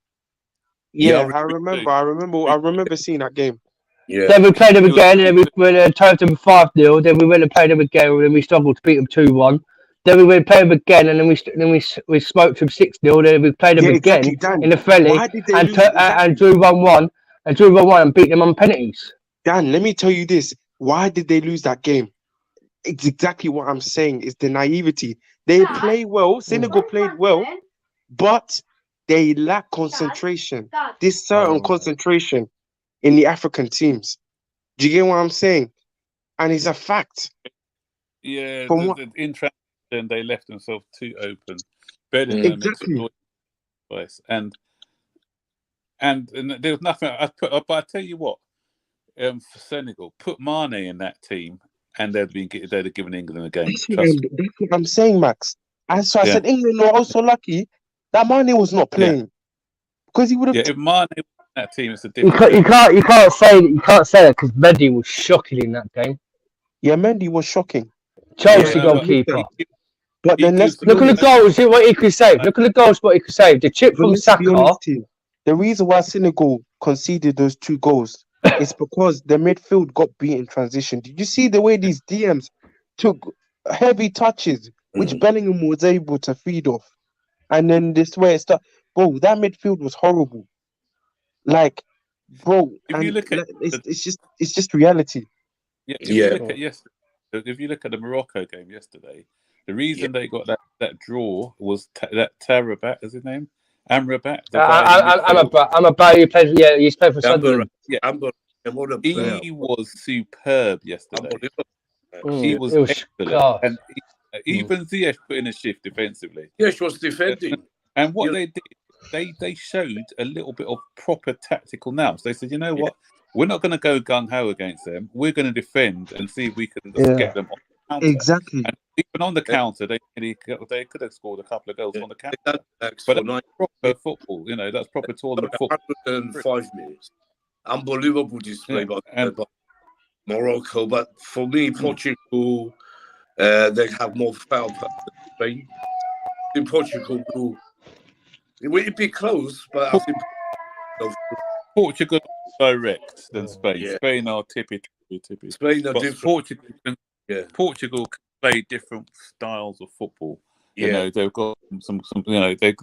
yeah, I I remember seeing that game. Yeah. Then we played them It was again and then we tied them 5-0. Then we went and played them again and then we struggled to beat them 2-1. Then we went and played them again and then we smoked them 6-0. Then we played them Yeah, again exactly, Dan. in the friendly Why did they and lose? and Exactly. drew 1-1 and beat them on penalties. Dan, let me tell you this. Why did they lose that game? It's exactly what I'm saying. It's the naivety. They play well. Senegal played well, but they lack concentration. This certain concentration in the African teams. Do you get what I'm saying? And it's a fact. Yeah, From what in transition they left themselves too open. Bellingham exactly? exploited twice, and there was nothing. But I tell you what, for Senegal, put Mane in that team, and they'd have given England a game. Trust me. That's what I'm saying, Max. And so I Yeah, said England were also lucky that Mane was not yeah, playing because he would have. yeah. If Mane was in that team, it's a You different game. can't say that because Mendy was shocking in that game. Yeah, Mendy was shocking. Chelsea Yeah, but goalkeeper. But he then let's gives be them. Look at the honest. goals. What he could save. Look at the goals. What he could save. The chip But from let's be Saka. honest here. The reason why Senegal conceded those 2 goals is because the midfield got beat in transition. Did you see the way these DMs took heavy touches, which Bellingham was able to feed off? And then this way it started. Bro, that midfield was horrible. Like, bro, If you and look at it's just reality. if you Yeah. look at yesterday, if you look at the Morocco game yesterday, the reason they got that draw was that Tarabat, is his name? Amrabat, the guy in midfield. I'm a Barry. He's played for Amber, Sunderland. Yeah, Amber, what a player. he was superb yesterday. Unbelievable. He Yeah. was It was excellent, God. and even Ziyech put in a shift defensively. Yeah, she was defending. And what You know, they did, they showed a little bit of proper tactical nous. They said, you know what, we're not going to go gung ho against them. We're going to defend and see if we can just Yeah. get them on the counter. Exactly. And even on the they, counter, they could have scored a couple of goals on the they counter. done backs But for that's 90 proper football, that's proper tournament football. 105 minutes. Unbelievable display Yeah, by Morocco. But for me, Portugal, They have more firepower than Spain. In Portugal, it'd be close, but I think Portugal direct than Spain. Yeah. Spain are tippy. Spain are But different. Portugal can play different styles of football. Yeah. You know, they've got some you know, they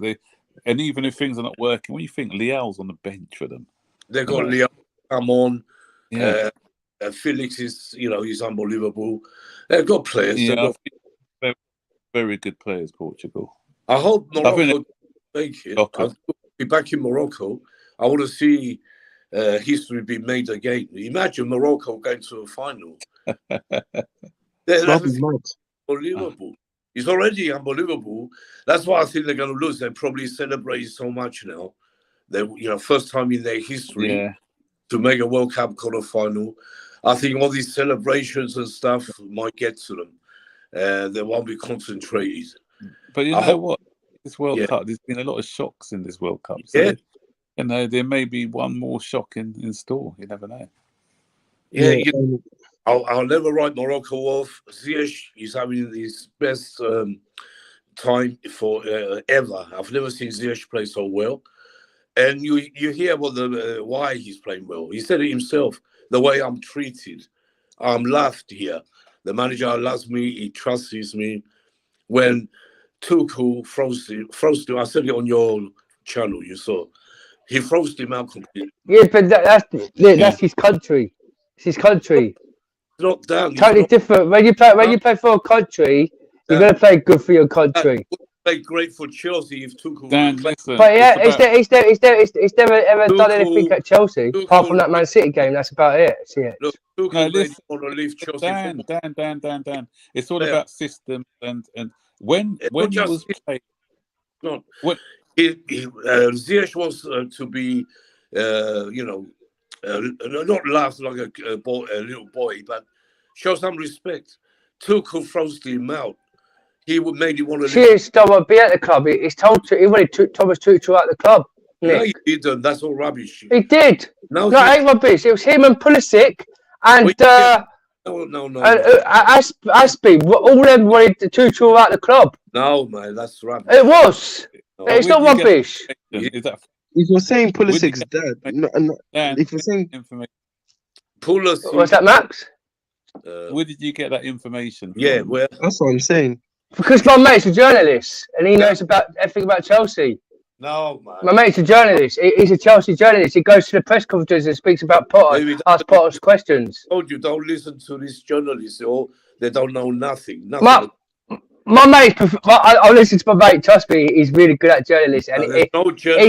and even if things are not working, what do you think? Leal's on the bench for them. They got Leo come on. Yeah. Felix is, he's unbelievable. They've got players. Yeah, they're very good players, Portugal. I hope Morocco make it. Okay. I'll be back in Morocco. I want to see history be made again. Imagine Morocco going to a final. That's unbelievable. It's already unbelievable. That's why I think they're going to lose. They probably celebrate so much now. They, first time in their history to make a World Cup quarter-final. I think all these celebrations and stuff might get to them. They won't be concentrated. But you know what? This World Cup, there's been a lot of shocks in this World Cup. So there may be one more shock in store. You never know. I'll never write Morocco off. Ziyech is having his best time for ever. I've never seen Ziyech play so well. And you hear why he's playing well. He said it himself. The way I'm treated, I'm loved here. The manager loves me. He trusts me. When Tuchel froze him, I said it on your channel. You saw he froze him out completely. Yeah, but that's his country. It's his country. It's not down. Totally different. When you play for a country, you're gonna play good for your country. Played great for Chelsea if Tuchel. But it's never ever done anything at Chelsea apart from that Man City game. That's about it. Look, Tuchel want to leave Chelsea. Dan. It's all about systems and when he was playing. Ziyech wants to be, not laugh like a little boy, but show some respect. Tuchel froze him out. He would maybe want to. Ziyech don't want to be at the club. He's told to. He wanted Thomas Tuchel out the club. No, he didn't. That's all rubbish. He did. No, it ain't rubbish. It was him and Pulisic and no. Aspie. All of them wanted Tuchel out the club. No, man, that's rubbish. It was. No, it's not rubbish. Is that? If you're saying Pulisic's dead, if you're saying Pulisic, what's that, Max? Where did you get that information? Yeah, where? That's what I'm saying. Because my mate's a journalist and he knows everything about Chelsea. No, man. My mate's a journalist. He's a Chelsea journalist. He goes to the press conferences and speaks about Potter, asks Potter's questions. I told you, don't listen to these journalists, or they don't know nothing. My mate, I listen to my mate. Trust me, he's really good at journalists, and he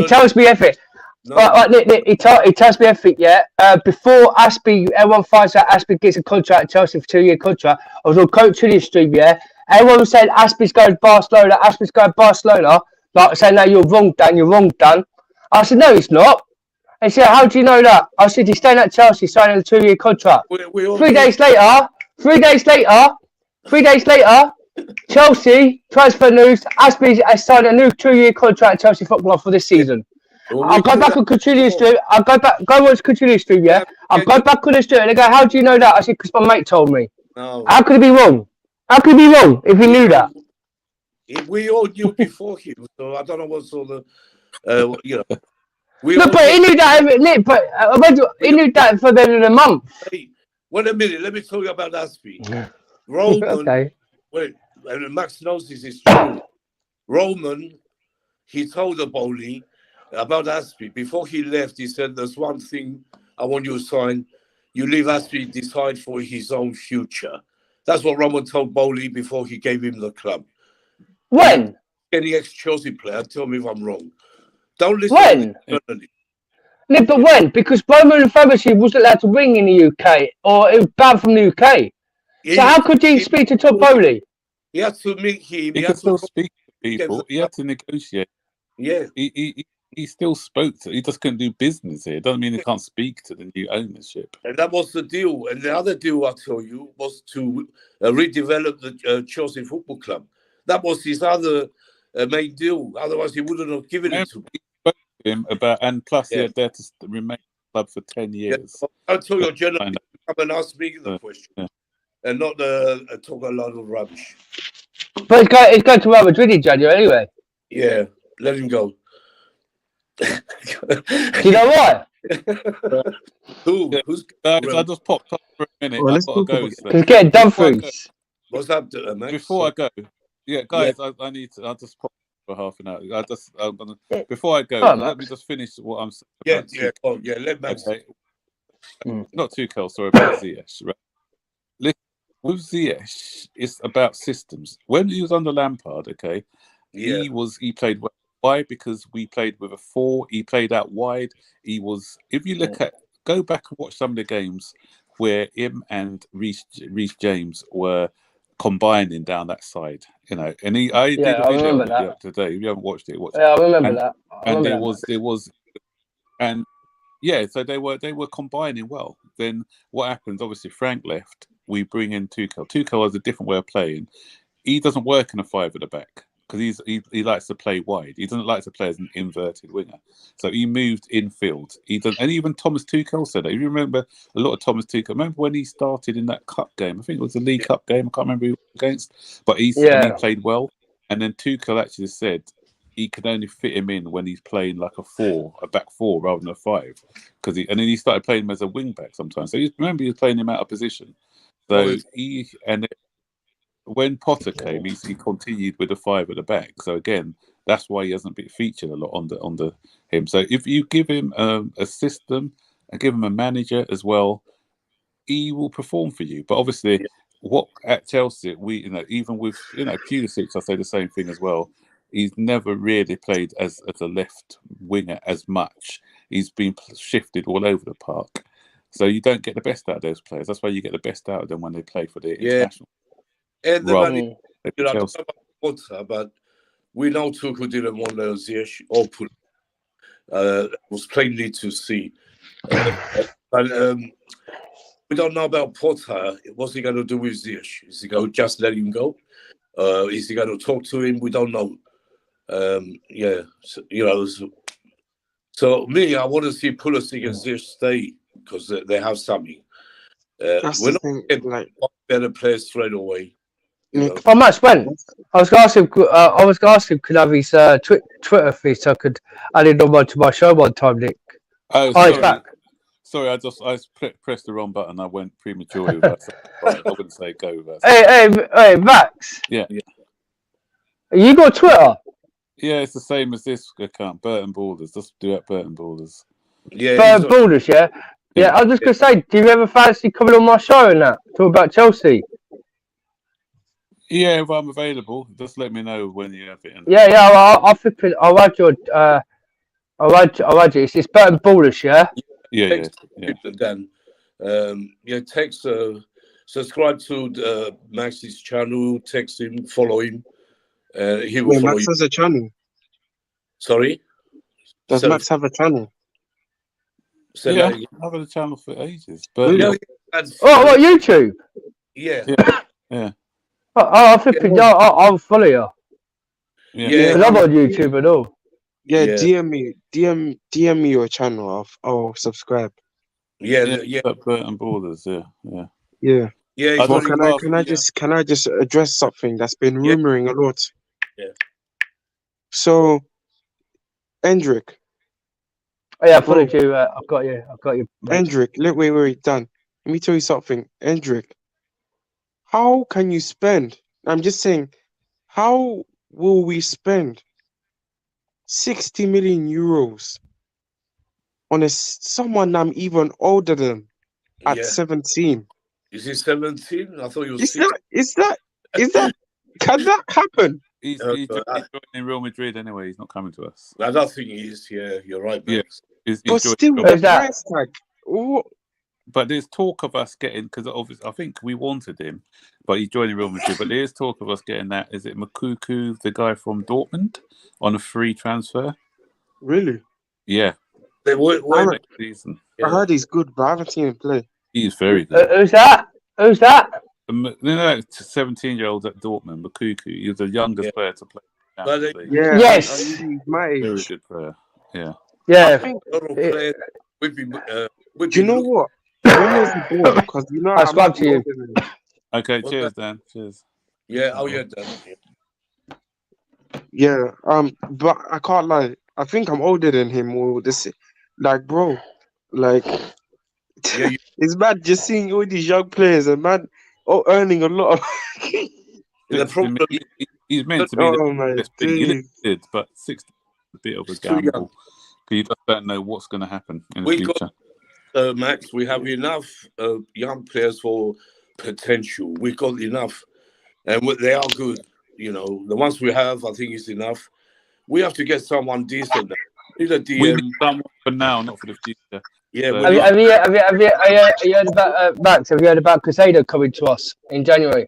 tells me everything. He tells me everything. Yeah. Before Aspie, everyone finds out Aspie gets a contract at Chelsea for 2-year contract. I was on Coach Chilli's stream. Yeah. Everyone was saying Aspie's going to Barcelona. Aspie's going to Barcelona. Like saying, "No, you're wrong, Dan. You're wrong, Dan." I said, "No, he's not." They said, "How do you know that?" I said, "He's staying at Chelsea, signing a 2-year contract." 3 days later. Chelsea transfer news. Aspie has signed a new 2-year contract at Chelsea Football Club for this season. I'll go back on Coutinho's stream. I'll go watch Coutinho's stream. Yeah, I'll go back on the stream and they go, "How do you know that?" I said, "Because my mate told me." No. How could he be wrong? How could he be wrong if he knew that? We all knew before him, so I don't know what sort of, No, but he knew that. Nick, but he knew that for the end of the month. Hey, wait a minute. Let me tell you about Aspie. Roman. Okay. Wait, and Max knows this is true. Roman, he told the Bowley about Aspie. Before he left, he said, "There's one thing I want you to sign. You leave Aspie decide for his own future." That's what Roman told Bowley before he gave him the club. When? Any ex-Chelsea player, tell me if I'm wrong. Don't listen when? To me. No, but when? Because Roman Abramovich wasn't allowed to ring in the UK, or it was banned from the UK. So how could he speak to Todd Bowley? He had to meet him. He could still speak to people. He had to negotiate. Yeah. He still spoke to. He just couldn't do business here. It doesn't mean he can't speak to the new ownership. And that was the deal. And the other deal, I tell you, was to redevelop the Chelsea Football Club. That was his other main deal. Otherwise, he wouldn't have given it to him about, and plus he had there to remain in the club for 10 years. Yeah. I'll tell your journalist come and ask me the question. and not talk a lot of rubbish. But it's going to Real Madrid in January anyway. Yeah, let him go. Do you know why? Who's Guys, I just popped up for a minute. Well, I've let's got to talk go. about So Because getting done before I through. go, what's up, Max? before I go, yeah, guys, I need to. I just pop for half an hour. I'm gonna. Before I go, Oh, let me Max. just finish what I'm saying Yeah, about yeah, Tuchel. yeah. Let Max. Okay, Mm. not Tuchel. Sorry about Ziyech. Right. Listen, with Ziyech, it's about systems. When he was under Lampard, okay, Yeah, he played well. Why? Because we played with a 4. He played out wide. He was. If you go back and watch some of the games where him and Reece James were combining down that side, and I did Yeah, a I video remember of it that. today. If you haven't watched it, watch it. Yeah, I remember And that. I and remember there that. was and yeah, so they were combining well. Then what happens? Obviously, Frank left. We bring in Tuchel. Tuchel has a different way of playing. He doesn't work in a 5 at the back because he likes to play wide. He doesn't like to play as an inverted winger. So he moved infield. He doesn't, and even Thomas Tuchel said that. If you remember a lot of Thomas Tuchel, remember when he started in that cup game? I think it was the League Cup game. I can't remember who he was against, but he Yeah. played well. And then Tuchel actually said he could only fit him in when he's playing like a back 4 rather than a 5, and then he started playing him as a wing back sometimes. So remember he was playing him out of position. So when Potter came, he continued with a 5 at the back. So again, that's why he hasn't been featured a lot under him. So if you give him a system and give him a manager as well, he will perform for you. But obviously, what at Chelsea, even with Pulisic, I say the same thing as well. He's never really played as a left winger as much. He's been shifted all over the park. So you don't get the best out of those players. That's why you get the best out of them when they play for the international. and the Rather money. I don't know about Potter, but we know Tuchel didn't want Ziyech or put. Was plainly to see. But we don't know about Potter. What's he going to do with Ziyech? Is he going to just let him go? Is he going to talk to him? We don't know. So me, I want to see Pulisic and Ziyech stay because they have something. That's We're the not thing. getting Like, better players straight away. Nick, Oh, Max, when? I was going to ask him, could I have his Twitter feed so I could add it on to my show one time, Nick. Oh, He's back. Sorry, I pressed the wrong button. I went prematurely with that. I wouldn't say go with that. Hey, Max. Yeah. You got Twitter? Yeah, it's the same as this account, Burton Borders. Just do it, Burton Borders. Yeah, Burton Borders, yeah? Yeah, I was just going to say, do you ever fancy coming on my show and that? Talk about Chelsea? Yeah, if I'm available, just let me know when you have it. Yeah, I'll flip it. I'll add your, I'll add you. It's Burton Borders, yeah? Yeah. Dan, text, subscribe to Max's channel, text him, follow him. He will follow Max you. has a channel. Sorry? Does Max have a channel? Yeah, I've had a channel for ages. But Really? What, YouTube? Yeah. I'll flip it. I'll follow you. Yeah. Because I'm on YouTube and all. Yeah, DM me your channel. I'll subscribe. Yeah. Burton Borders, yeah. Yeah. Well, can I just address something that's been rumoring a lot? Yeah. So, Endrick. Oh, yeah, I followed you. I've got you. Mate. Endrick, wait, done. Let me tell you something. Endrick, how can you spend? I'm just saying, how will we spend 60 million euros on someone I'm even older than at 17? Is he 17? I thought he was Is that can that happen? He's joining Real Madrid anyway. He's not coming to us. I don't think he is. Yeah, you're right, Max. But still, the price tag. But there's talk of us getting, because obviously I think we wanted him, but he's joining Real Madrid. But there's talk of us getting that. Is it Makuku, the guy from Dortmund, on a free transfer? Really? Yeah. I heard he's good, but I haven't seen him play. He's very good. Who's that? You know that 17-year-old at Dortmund, Makuku. He was the youngest player to play. Yes. He's my age. Very good player. Yeah. Yeah. Do you know what? When was he born? Because you know I subscribe to you. Okay, What's cheers, Dan. Cheers. Yeah, oh yeah, Dan. Yeah, but I can't lie. I think I'm older than him. Or this, like, bro, like, Yeah, you, it's bad just seeing all these young players and man, earning a lot of. the 60 problem million. He's meant to be the Oh my best thing. He days. did, but 60 is a bit of a is too young. gamble. Because you just don't know what's going to happen in the We future. got Max. We have enough young players for potential. We got enough, and they are good. You know, the ones we have, I think, is enough. We have to get someone decent. We need a We DM. need someone for now, not for the future. Yeah, So- we need. Have you heard about Max? Have you heard about Casado coming to us in January?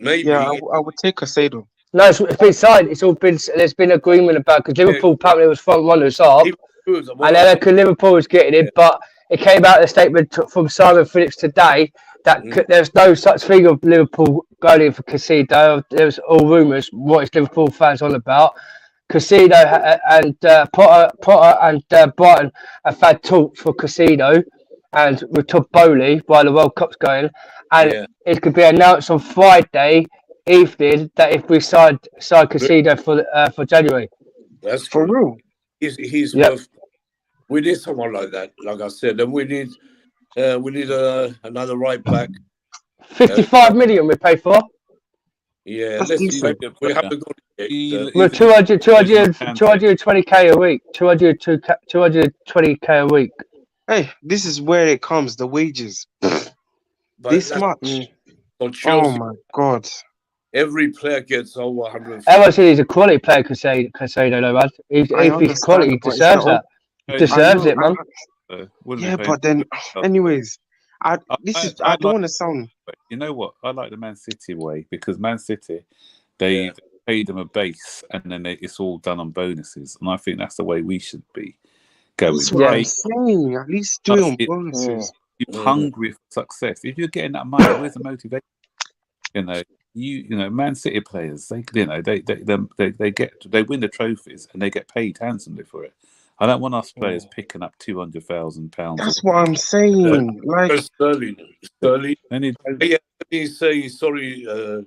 Maybe. Yeah, I would take Casado. No, it's been signed. It's all been. There's been agreement about because Liverpool apparently was front runners up, He was good. and then Liverpool was getting it, but it came out a statement from Simon Phillips today that there's no such thing of Liverpool going in for Casado. There's all rumours. What is Liverpool fans on about? Casado and Potter and Brighton have had talks for Casado and with Todd Bowley while the World Cup's going, and it could be announced on Friday evening that if we sign Casado for January. That's For true. real. He's Yep. worth. We need someone like that. Like I said, and we need another right back. 55 million we pay for. Yeah, That's let's see. decent. We haven't got it yet. We're 220k a week. 220k a week. Hey, this is where it comes. The wages. But This that's much. on Oh Chelsea. my god. Every player gets over 150. Everyone said he's a quality player, Casado, though, man. If he's understand, quality, he but it's deserves not- that. He deserves it, man. Yeah, but then, anyways, I don't want to sound. You know what? I like the Man City way because Man City, they pay them a base and then it's all done on bonuses, and I think that's the way we should be going. That's what I'm saying. At least do it on bonuses. You're hungry for success. If you're getting that money, where's the motivation? You know, Man City players, they win the trophies and they get paid handsomely for it. I don't want us players picking up £200,000. That's what I'm saying. Like Sterling. Any, He say sorry to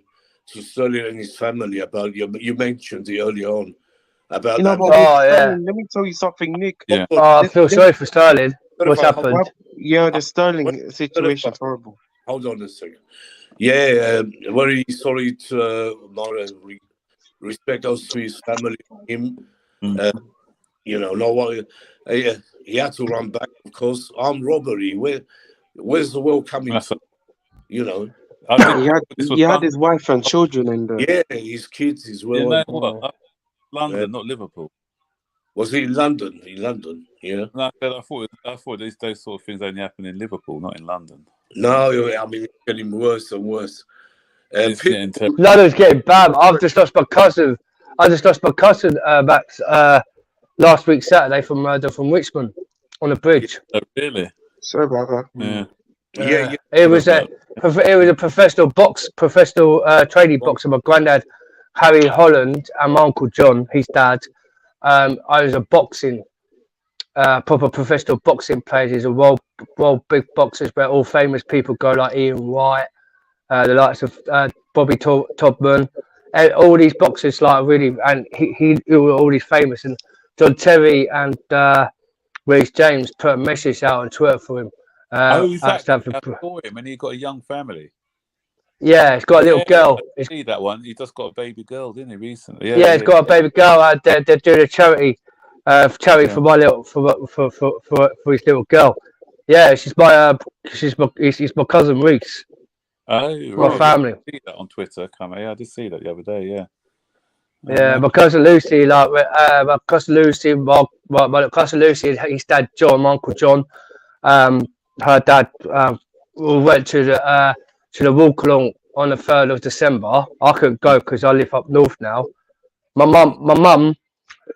Sterling and his family about you mentioned it earlier on about you know, that. but Sterling, let me tell you something, Nick. Yeah. Oh, I feel sorry for Sterling. What's happened? Yeah, the Sterling situation's horrible. Hold on a second. Yeah, very sorry to respect us to his family, him. You know, no one. He had to run back, of course. Armed robbery. Where's the world coming from? You know. He had his wife and children in there. Yeah, his kids as well. You know what? London, not Liverpool. Was he in London? In London, yeah. No, I thought those sort of things only happen in Liverpool, not in London. No, I mean it's getting worse and worse. London's getting bad. I've just lost my cousin. Max last week Saturday from Richmond on a bridge. Oh, really? Sorry about that. Yeah. It was a professional training boxer. My granddad Harry Holland and my uncle John, his dad. I was a boxing, proper professional boxing players. He's a world big boxers where all famous people go, like Ian Wright, the likes of Bobby Todman, all these boxers, like really, and he all these famous. And John Terry and Reece James put a message out on Twitter for him. Exactly. I saw him, and he got a young family. Yeah, he's got a little girl. I see that one. He just got a baby girl, didn't he, recently? Yeah, he's got a baby girl. They're doing a charity for my little for his little girl. Yeah, she's my cousin Reece. Oh, my family. I see that on Twitter. I did see that the other day. Yeah. Yeah, my cousin Lucy, my cousin Lucy, my cousin Lucy, his dad John, my uncle John, her dad went to the walk along on the 3rd of December. I couldn't go because I live up north now. My mum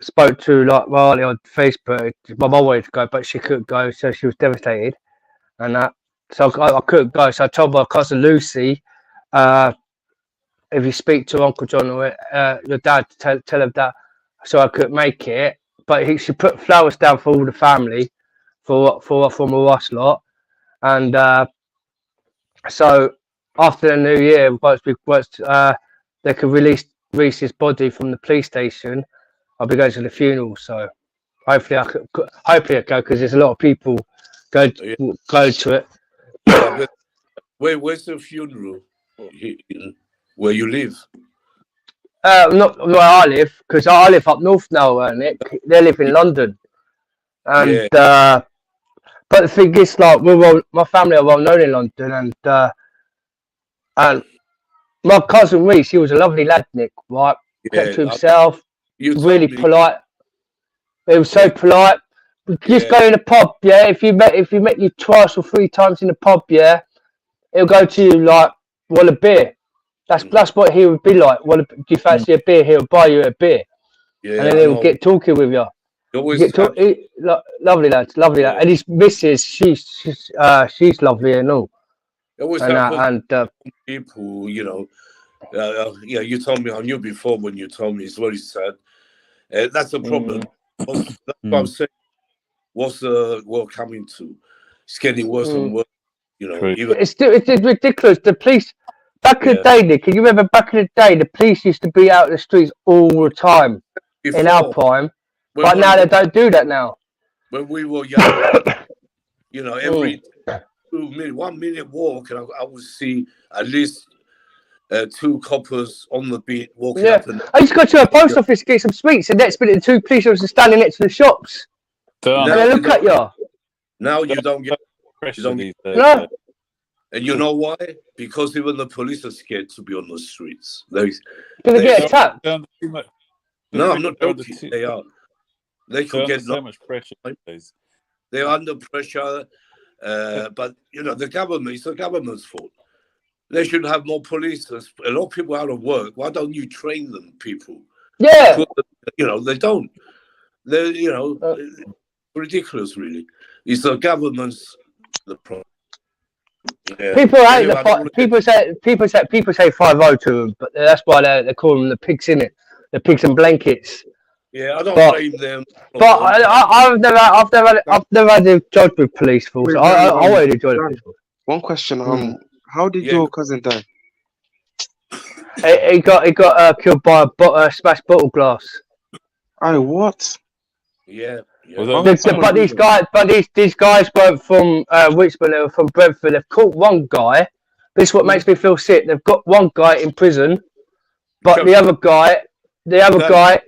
spoke to Riley on Facebook. My mum wanted to go, but she couldn't go, so she was devastated, and that. So I couldn't go. So I told my cousin Lucy, if you speak to Uncle John or your dad, tell him that. So I couldn't make it, but she put flowers down for all the family, from us lot, and so after the New Year, once they could release Reese's body from the police station, I'll be going to the funeral. So hopefully I go because there's a lot of people go to it. Yeah, but where's the funeral? Where you live? Not where I live, because I live up north now, Nick. They live in London, and but the thing is, like, my family are well known in London, and my cousin Reese, he was a lovely lad, Nick. Right, kept to himself, really polite. He was so polite. Just go in the pub, yeah. If you met you twice or three times in the pub, yeah, he'll go to you like, well, a beer. That's what he would be like. Well, do you fancy a beer? He'll buy you a beer, and then he'll get talking with you. Lovely lad, and his missus, she's lovely and all. People, you know, you told me, I knew before when you told me, it's very sad. That's the problem. That's what I'm saying. What's the world coming to? It's getting worse and worse. You know, it's ridiculous. The police back in the day, Nick. Can you remember back in the day? The police used to be out in the streets all the time in our prime, but now they don't do that now. When we were young, you know, every 1 minute walk, and I would see at least 2 coppers on the beat walking up. I used to go to a post office to get some sweets, and next minute 2 police officers standing next to the shops. And they look at you. Now you don't get pressure. No. And you know why? Because even the police are scared to be on the streets. They get attacked. No, I'm not joking. They are. They could get so much pressure. They're under pressure. But, you know, it's the government's fault. They should have more police. A lot of people out of work. Why don't you train them, people? Yeah. You know, they don't. They're, you know, ridiculous, really. It's the government's the problem. Yeah. People hate people say 5-0 to them, but that's why they call them the pigs, innit? The pigs and blankets. Yeah, I don't blame them. But I've never had a job with police force. I always enjoyed the police force. One question, how did your cousin die? He got killed by a smashed bottle glass. Oh, what? Yeah. But these guys weren't from Richmond. They were from Brentford. They've caught one guy. This is what makes me feel sick. They've got one guy in prison, but the other guy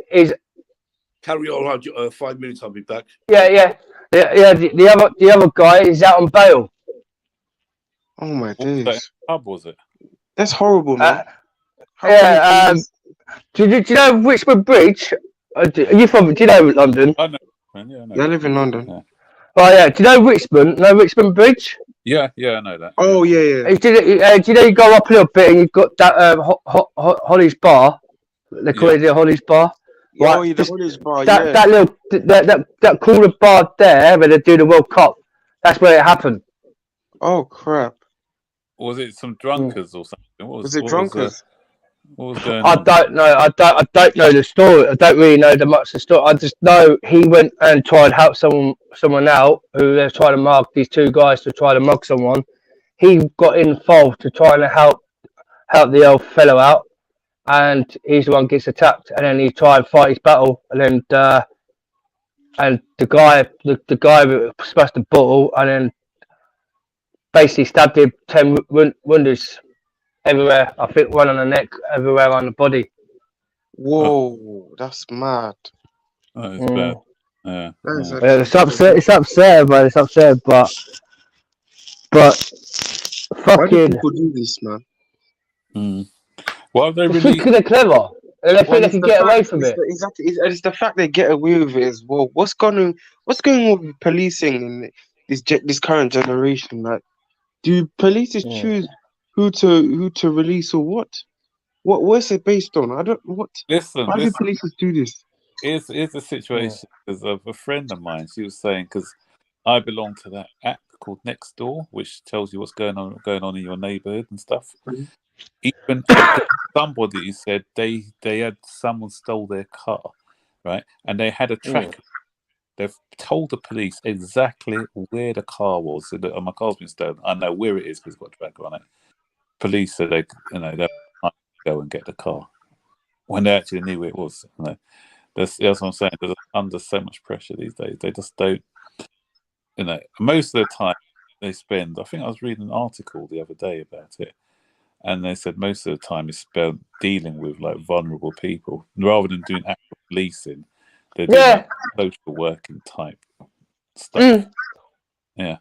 is. Carry on. 5 minutes. I'll be back. Yeah. The other guy is out on bail. Oh my days! What was it? That's horrible, man. Do you know Richmond Bridge? Do you know London? I know. I live in London. Yeah. Oh yeah. Do you know Richmond? No Richmond Bridge? Yeah, I know that. Oh yeah. Do you know you go up a little bit and you've got that Holly's Bar? They call it the Holly's Bar. Right. Oh, the Holly's Bar. That corner bar there where they do the World Cup. That's where it happened. Oh crap! Was it some drunkards or something? Was it drunkards? What was going on? I don't know. I don't know the story. I don't really know much of the story. I just know he went and tried to help someone out who they're trying to mug. These 2 guys to try to mug someone. He got involved to try and help the old fellow out, and he's the one gets attacked. And then he tried and fight his battle, and then the guy smashed the bottle, and then basically stabbed him 10 wounds. Everywhere, I think 1 on the neck, everywhere on the body. Whoa, that's mad. Oh, it's bad. Yeah. It's upset, but why do people do this, man? Why are they really? They're clever. And they think they can get away from it. Exactly. It's the fact they get away with it as well. What's going on with policing in this current generation? Like, do police choose who to release or what? What's it based on? I don't. What? Listen. Why do police do this? It's a situation because of a friend of mine. She was saying, because I belong to that app called Nextdoor, which tells you what's going on in your neighborhood and stuff. Mm-hmm. Even somebody said they had someone stole their car, right? And they had a tracker. They've told the police exactly where the car was. So my car's been stolen. I know where it is because it's got a tracker on it. police said they go and get the car when they actually knew where it was. That's what I'm saying. They're under so much pressure these days. They just don't. Most of the time they spend. I think I was reading an article the other day about it, and they said most of the time is spent dealing with like vulnerable people rather than doing actual policing. They're doing like social working type stuff. Yeah,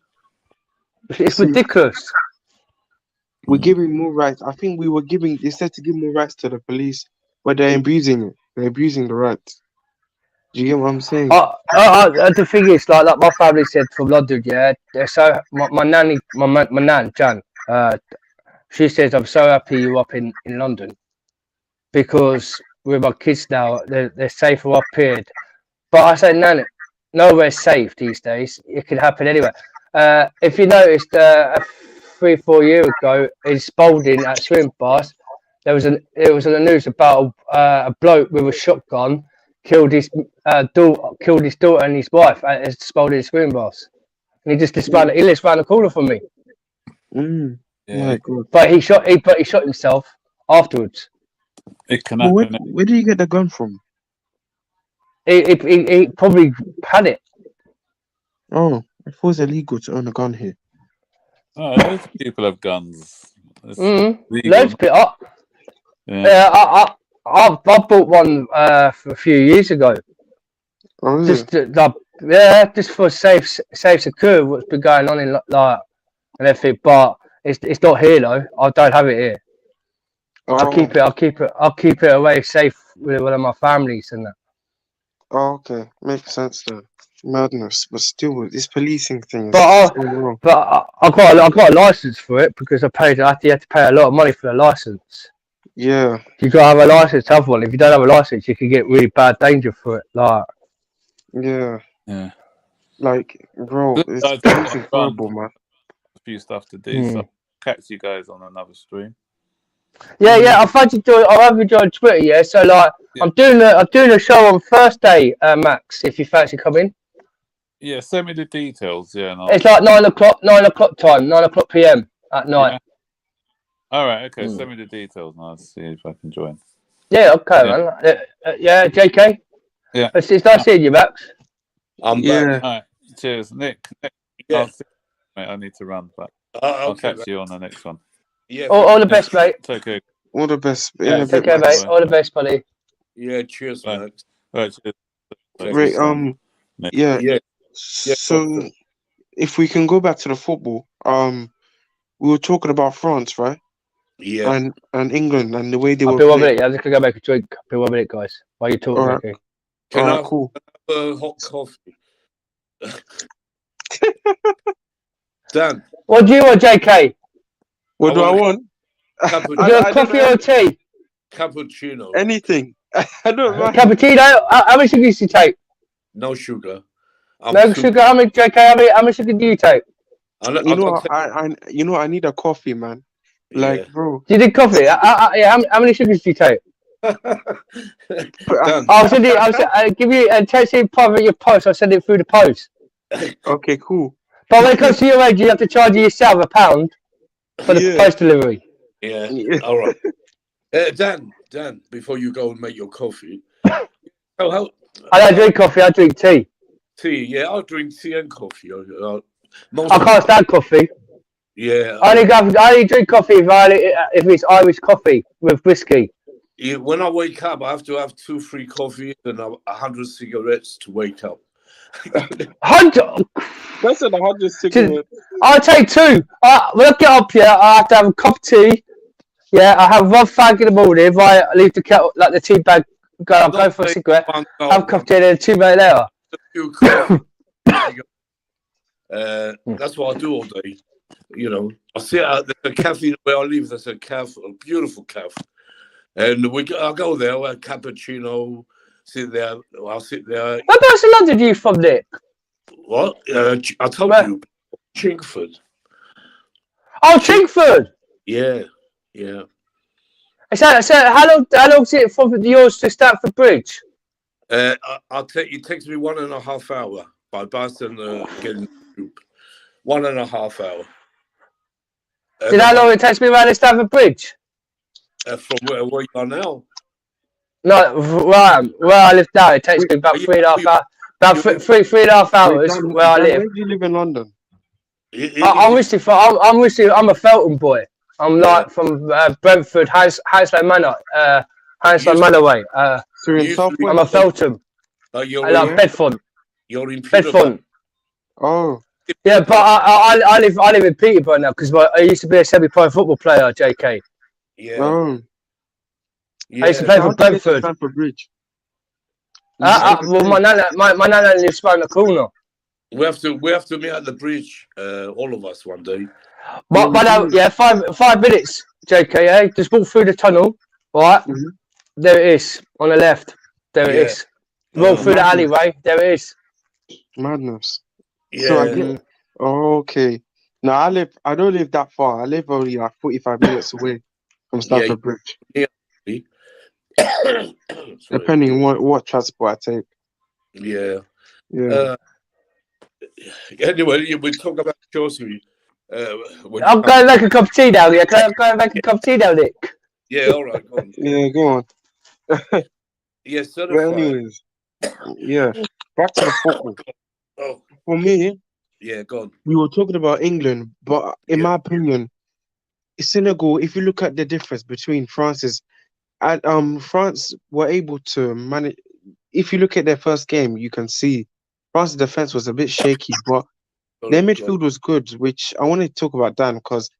it's ridiculous. We're giving more rights. I think they said to give more rights to the police, but they're abusing it. They're abusing the rights. Do you get what I'm saying? The thing is, like my family said from London, yeah. So my nan, Jan, she says, I'm so happy you're up in London because with my kids now, they're safer up here. But I say, Nan, nowhere's safe these days. It could happen anywhere. If you noticed, 3-4 years ago in Spalding at Swim Bars, it was on the news about a bloke with a shotgun killed his daughter and his wife at Spalding Swim Bars. And he lives round the corner from me. My God. But he shot himself afterwards. it can happen. Where did you get the gun from? He probably had it. Oh, I thought it was illegal to own a gun here. Oh, loads of people have guns. Loads of people. Yeah. I bought one for a few years ago. Oh, Just just for safe secure what's been going on in like and everything. But it's not here though. I don't have it here. I'll keep it away safe with one of my families and that. Oh, okay. Makes sense then. Madness, but still, this policing thing is But so wrong. I got a license for it because I had to pay a lot of money for the license. Yeah. You got to have a license to have one. If you don't have a license, you can get really bad danger for it. Like, Yeah. Yeah. Like, bro, it's I've policing got horrible, man. a few stuff to do, so I'll catch you guys on another stream. Yeah. I've had to join Twitter. Yeah, so like, I'm doing a show on Thursday, Max. If you fancy coming. Yeah, send me the details. Yeah, and It's like 9 o'clock time, 9 o'clock PM at night. Yeah. All right, okay. Send me the details, and I'll see if I can join. Yeah, okay, man. JK. Yeah, It's nice seeing you, Max. I'm Yeah. back. all right. Cheers, Nick. Yeah. I need to run, but I'll I'll catch you on the next one. Yeah. All the best, mate. Take care. All the best. Yeah, In a Take bit, care, Max. mate. All the best, buddy. Yeah. Cheers, Bye. Max. All right, cheers. Great. Yeah. Yeah. So, if we can go back to the football, we were talking about France, right? Yeah. And England and the way they I'll were be 1 playing. minute. I'm just gonna go make a drink. I'll be 1 minute, guys. While you talking, All right. okay? Can All I right, cool. have a hot coffee? Dan, What do you want, JK? What do I want want? Do you want coffee or tea? cappuccino. Anything. I don't mind. Cappuccino? How much sugar do you take? No sugar. No sugar. How much, JK? How much sugar do you take? You know, I need a coffee, man. Like, Yeah. bro. Do you drink coffee? How many sugars do you take? Dan, I'll send it. I'll give you and text you private your post. I'll send it through the post. Okay, cool. But when it comes to your age, you have to charge yourself £1 for the post delivery. yeah. All right. Dan, before you go and make your coffee. I don't drink coffee. I drink tea. Tea. Yeah, I'll drink tea and coffee. I can't stand coffee. Yeah. I only drink coffee if it's Irish coffee with whiskey. Yeah, when I wake up, I have to have 2-3 coffees and 100 cigarettes to wake up. 100. That's 100 cigarettes. I'll take 2. When I get up here, I have to have a cup of tea. Yeah, I have 1 fag in the morning. If I leave the kettle, like the tea bag, I'll go for a cigarette. Have a cup of tea and then 2 minutes later. That's what I do all day. You know, I sit out there's a cafe where I live. There's a cafe, a beautiful cafe, and I go there. I have cappuccino. Sit there. I'll sit there. What parts of London are you from, Nick? What? I told you, Chingford. Oh, Chingford. Yeah. So how long is it from yours to Stamford Bridge? It takes me 1.5 hours by bus and getting the tube. 1.5 hours. Do you know how long it takes me around the Stamford Bridge? From where you are now? No, where I live now, it takes me about Yeah, 3.5 hours. About you- three and a half Wait, hours Dan, where I Dan, live. where do you live in London? I'm Wishy, I'm a Felton boy. I'm Yeah. like from Brentford, Hounslow Manor, Hounslow You- Manor way. So you're in you used to live- I'm a Southwest? Felton. you're I like Yeah. Bedfont. You're in Peterborough. Bedfont. Oh, Yeah, but I live in Peterborough now because I used to be a semi-pro football player, JK. Yeah. oh. Yeah. I used to So play how for do you get to Brentford. Stamford Bridge? You just take a Well, train? my nana lives round the corner. We have to meet at the bridge, all of us one day. But yeah, 5 minutes, JK. Yeah, just walk through the tunnel, right? Mhm. There it is on the left. There it Yeah. is. Walk through the Madness. alleyway. There it is. Madness. Yeah. So I get. Oh, okay. No, I don't live that far. I live only like 45 minutes away from Stamford Bridge, Sorry. depending on what transport I take. Yeah. Yeah. Anyway, we talk about Chelsea. I'm going to make a cup of tea down here. Can I go and make a cup of tea down, Nick? Yeah, all right, go on. Yeah, go on. Yeah, But certified. anyways, yeah. Back to the football. Oh, For me, yeah, go on. we were talking about England, but in Yeah. my opinion, Senegal, if you look at the difference between France were able to manage. If you look at their first game, you can see France's defense was a bit shaky, but their Sorry, go on. midfield was good, which I wanted to talk about Dan because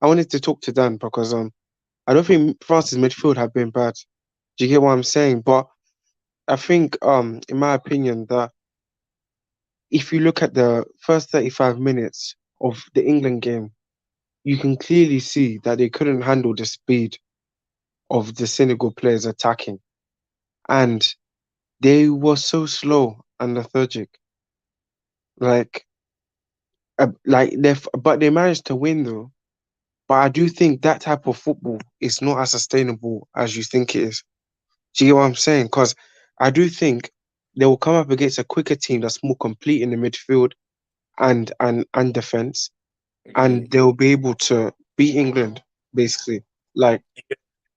I wanted to talk to Dan because I don't think France's midfield have been bad. Do you get what I'm saying? But I think in my opinion that if you look at the first 35 minutes of the England game, you can clearly see that they couldn't handle the speed of the Senegal players attacking. And they were so slow and lethargic. But they managed to win though. But I do think that type of football is not as sustainable as you think it is. Do you get what I'm saying? Because I do think they will come up against a quicker team that's more complete in the midfield and defense, and they'll be able to beat England basically. Like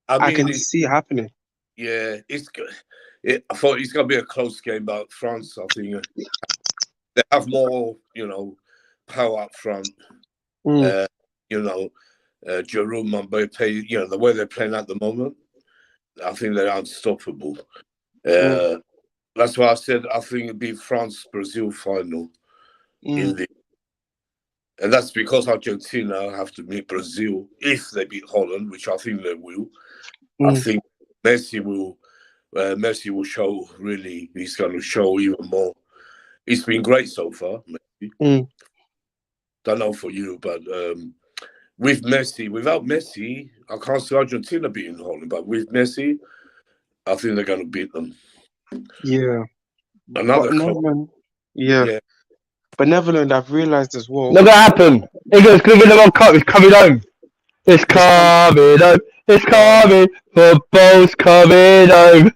I I mean, can see it happening. yeah, it's good. I thought it's gonna be a close game, but France, I think they have more, power up front. Mm, Jerome and Mbappe, the way they're playing at the moment, I think they're unstoppable. mm, That's why I said I think it'd be France-Brazil final in mm, the, and that's because Argentina have to meet Brazil if they beat Holland, which I think they will. I mm, think Messi will show, really. He's going to show even more. It's been great so far. Messi. mm. Don't know for you, but without Messi, I can't see Argentina beating Holland. But with Messi, I think they're going to beat them. Yeah. Another But club, Netherlands, yeah. yeah. But Netherlands, I've realized as well. Not gonna happen. England's gonna win the World Cup. It's coming home. It's coming home. It's coming. Football's coming home.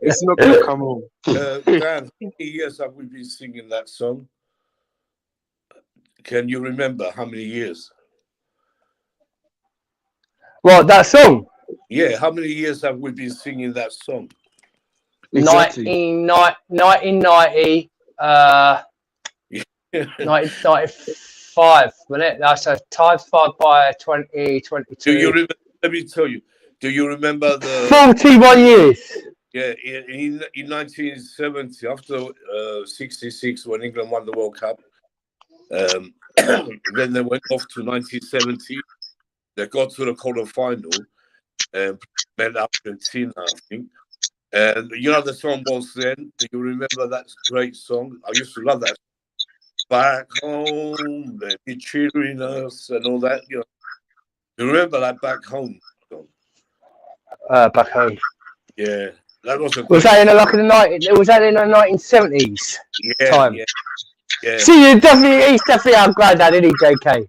It's not gonna come home. Dan, how many years have we been singing that song? Can you remember how many years? What, that song? Yeah, how many years have we been singing that song? Exactly. 1990, 1995, wasn't it? That's a times 5 by 2022. Do you remember? Let me tell you. Do you remember 41 years. Yeah, in 1970, after 66, when England won the World Cup, then they went off to 1970. They got to the quarterfinal and met Argentina, I think. And the song was then. Do you remember that great song? I used to love that. Back home, they be cheering us and all that. You remember that Back Home song? Back home. Yeah, that was a great. Was that in like in the 90s? Was that in the 1970s time? Yeah. See, he's definitely our granddad, isn't he, JK?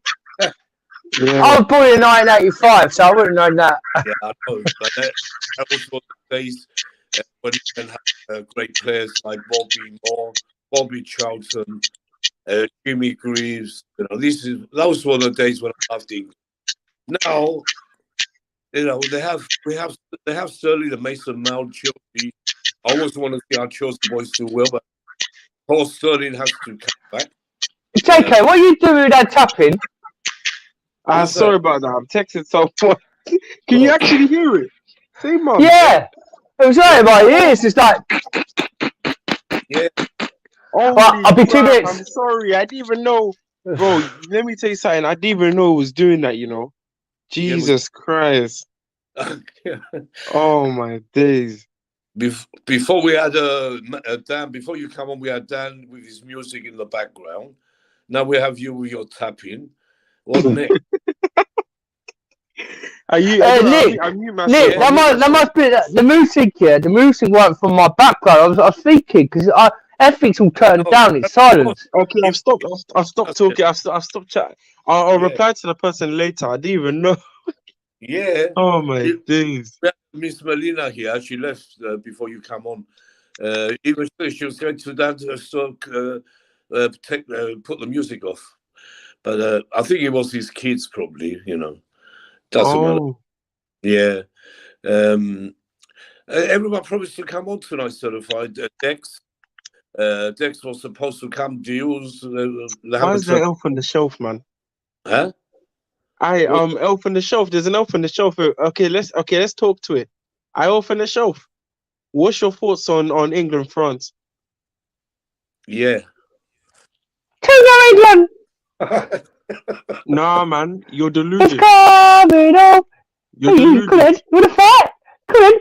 Yeah. I was born in 1985, so I wouldn't have known that. Yeah, I know. But that was one of the days when you can have great players like Bobby Moore, Bobby Charlton, Jimmy Greaves. That was one of the days when I loved England. now, you know, they have Sterling, the Mason Mount, Chelsea. I always want to see our Chelsea boys do well, but Paul Sterling has to come back. JK, what are you doing with that tapping? Who's Sorry that? about that. I'm texting someone. Can you actually hear it? Say, mum. Yeah. It was right in my ears. It's like, Yeah. Holy I'll be 2 crap, minutes. I'm sorry. I didn't even know. Bro, let me tell you something. I didn't even know it was doing that, you know. Jesus Christ. Yeah. Oh, my days. Before we had Dan, before you come on, we had Dan with his music in the background. Now we have you with your tapping. What next? Are you? Nick, I mute myself. Nick, that must be the music. Yeah, the music went from my background. I was thinking because everything's all turned down. It's silent. Okay, I've stopped. I've stopped talking. I've stopped chatting. I'll reply to the person later. I didn't even know. Yeah. Oh my days. Miss Melina here. She left before you come on. Even she was going to that put the music off, but I think it was his kids probably. You know, doesn't matter. Yeah. Everyone promised to come on tonight. Certified Dex. Dex was supposed to come. Deals. Why is there elf on the shelf, man? Huh? Elf on the shelf. There's an elf on the shelf. Okay, let's talk to it. Elf on the shelf. What's your thoughts on England, France? Yeah. To England. Nah, man, you're deluded. It's coming up. You're deluded. Come in with a fight. Come in.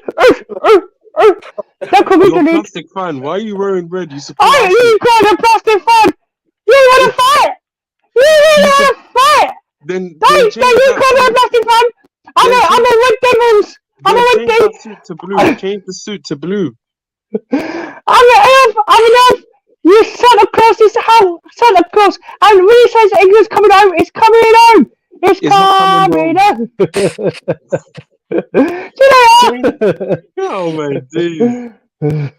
Don't call me You're a deluded. plastic fan. Why are you wearing red? You support. Oh, you called a plastic fan. You want to fight? You really want to fight? Then you call me a plastic fan. I'm a Red Devils. I'm a Red Devils. Suit to blue. Change the suit to blue. I'm an elf. I'm an elf. You Santa Claus is how Santa Claus. And when he says England's coming home, it's coming home. It's coming home. Oh my days.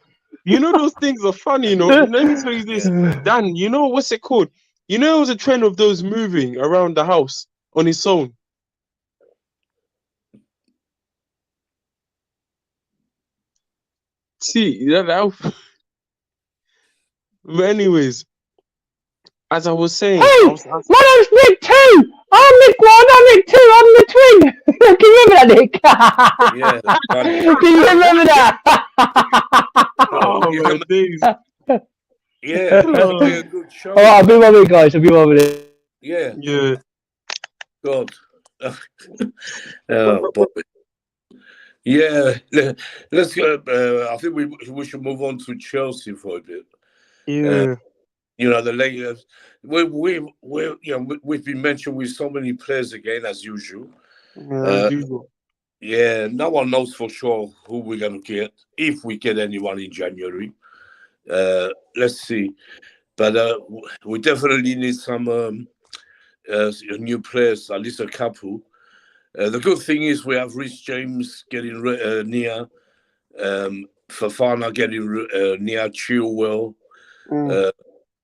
You know those things are funny, you know. Let me tell you this, Dan. You know what's it called? You know, it was a trend of those moving around the house on his own. See that. But anyways, as I was saying, hey, my name's Nick 2. I'm Nick 1. I'm Nick 2. I'm the twin. Can you remember that, Nick? Yeah. Can you remember that? Oh my days. Yeah. That'll be a good show. All right, I'll be 1 minute, guys. I'll be 1 minute. Yeah. Yeah. God. Oh, boy. Yeah. Let's go. I think we should move on to Chelsea for a bit. Yeah. You know, the Lakers. We've been mentioned with so many players again as usual. Yeah, no one knows for sure who we're going to get, if we get anyone in January. Let's see. But we definitely need some new players, at least a couple. The good thing is we have Rhys James getting near, Fafana getting near Chilwell.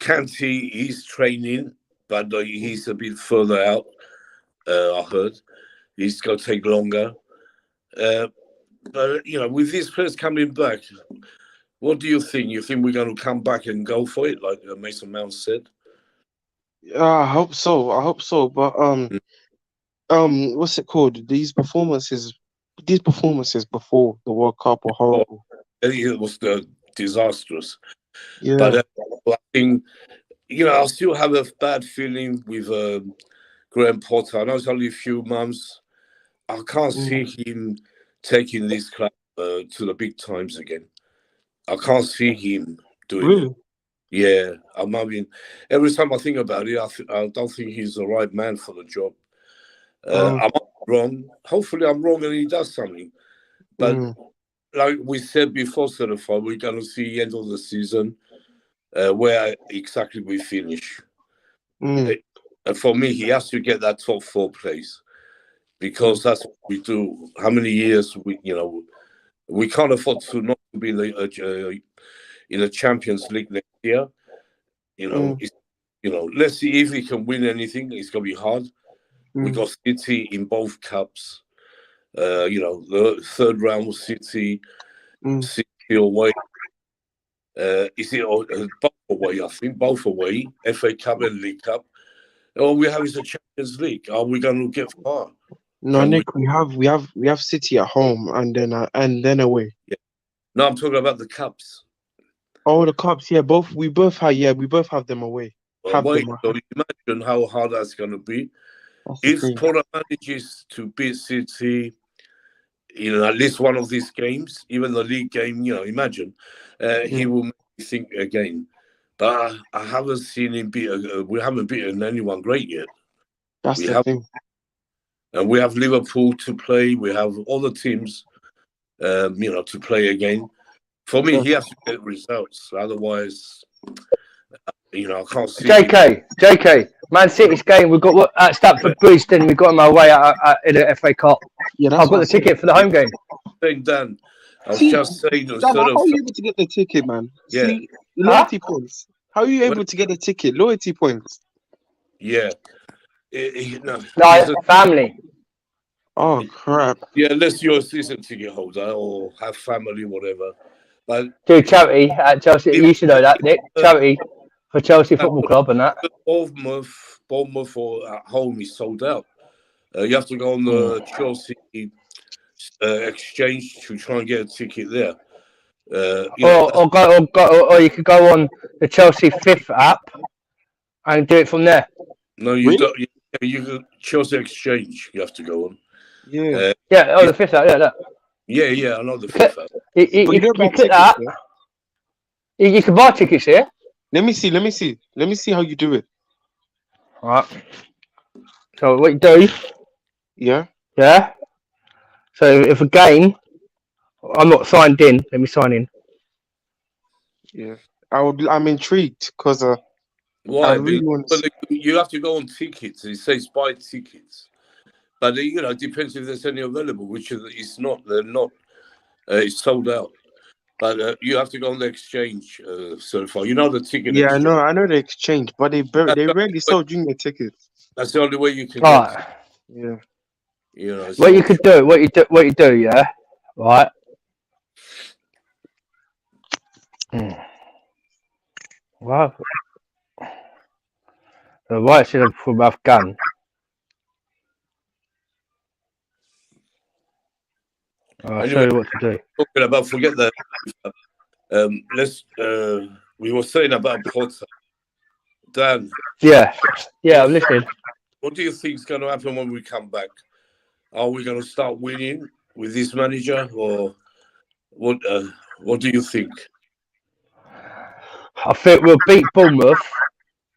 Kante, he's training, but he's a bit further out, I heard. He's going to take longer. But, you know, with these players coming back, what do you think? You think we're going to come back and go for it, like Mason Mount said? I hope so. But what's it called? These performances before the World Cup were horrible. It was disastrous. Yeah. But I think, you know, I still have a bad feeling with Graham Potter. I know it's only a few months. I can't see him taking this club to the big times again. I can't see him doing it. Yeah, I mean, every time I think about it, I don't think he's the right man for the job. I'm wrong. Hopefully, I'm wrong and he does something. But like we said before, Certified, we're going to see the end of the season where exactly we finish. And for me, he has to get that top 4 place because that's what we do. How many years we can't afford to not be in the Champions League next year. Let's see if he can win anything. It's going to be hard. We got City in both cups. The third round was City away. Is it both away? I think both away. FA Cup and League Cup. All we have is a Champions League. Are we going to get far? No, Nick, we have City at home and then away. Yeah. No, I'm talking about the cups. Oh, the cups. Yeah, we both have them away. So imagine how hard that's going to be. If Porter manages to beat City, at least one of these games, even the league game, imagine, he will make me think again. But I haven't seen him beat. We haven't beaten anyone great yet. That's the thing. And we have Liverpool to play. We have all the teams, to play again. For me, he has to get results. Otherwise, I can't see. JK, Man City's game. We've got at Stamford Bridge. Then we've got them away in the FA Cup. Yeah, I've got the ticket for the home game. Dan, I was just saying. Dan, how are you able to get the ticket, man? Yeah. See, loyalty points. How are you able to get the ticket? Loyalty points. Yeah. Family. Oh crap! Yeah, unless you're a season ticket holder or have family, whatever. But charity at Chelsea. You should know that, Nick. Charity for Chelsea Football Club and that. Bournemouth or at home is sold out. You have to go on the Chelsea exchange to try and get a ticket there. Or you could go on the Chelsea Fifth app and do it from there. No, you don't. You Chelsea exchange. You have to go on. Yeah. The Fifth app. Yeah. I know the Fifth app. You click that. Yeah? You can buy tickets here. Let me see how you do it. All right. So what you do? Yeah. Yeah. So if a game, I'm not signed in. Let me sign in. Yeah. I'm intrigued because why? You have to go on tickets. It says buy tickets, but it depends if there's any available. Which is not. They're not. It's sold out. But you have to go on the exchange so far. You know the ticket. Yeah, exchange. I know the exchange, but they rarely sell junior tickets. That's the only way you can. Get yeah. What you could do, what you do, yeah, right. Wow. The right side from Afghan. I'll show you what to do. Talking about, forget that. We were saying about Potter. Dan. Yeah, I'm listening. What do you think is going to happen when we come back? Are we going to start winning with this manager, or what? What do you think? I think we'll beat Bournemouth.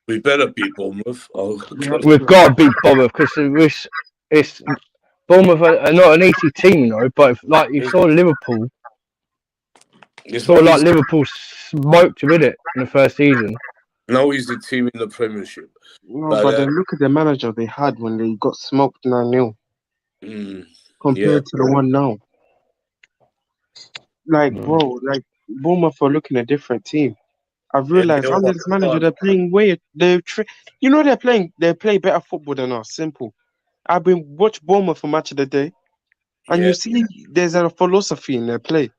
We better beat Bournemouth. We've got to beat Bournemouth because it's Bournemouth are not an easy team, but like you saw Liverpool. Liverpool smoked them in it in the first season. No easy team in the Premiership. No, but then look at the manager they had when they got smoked 9-0 compared to the one now. Bro, Bournemouth are looking a different team. I've realized under this manager they're playing they play better football than us. Simple. I've been watch Bournemouth for match of the day, and you see there's a philosophy in their play.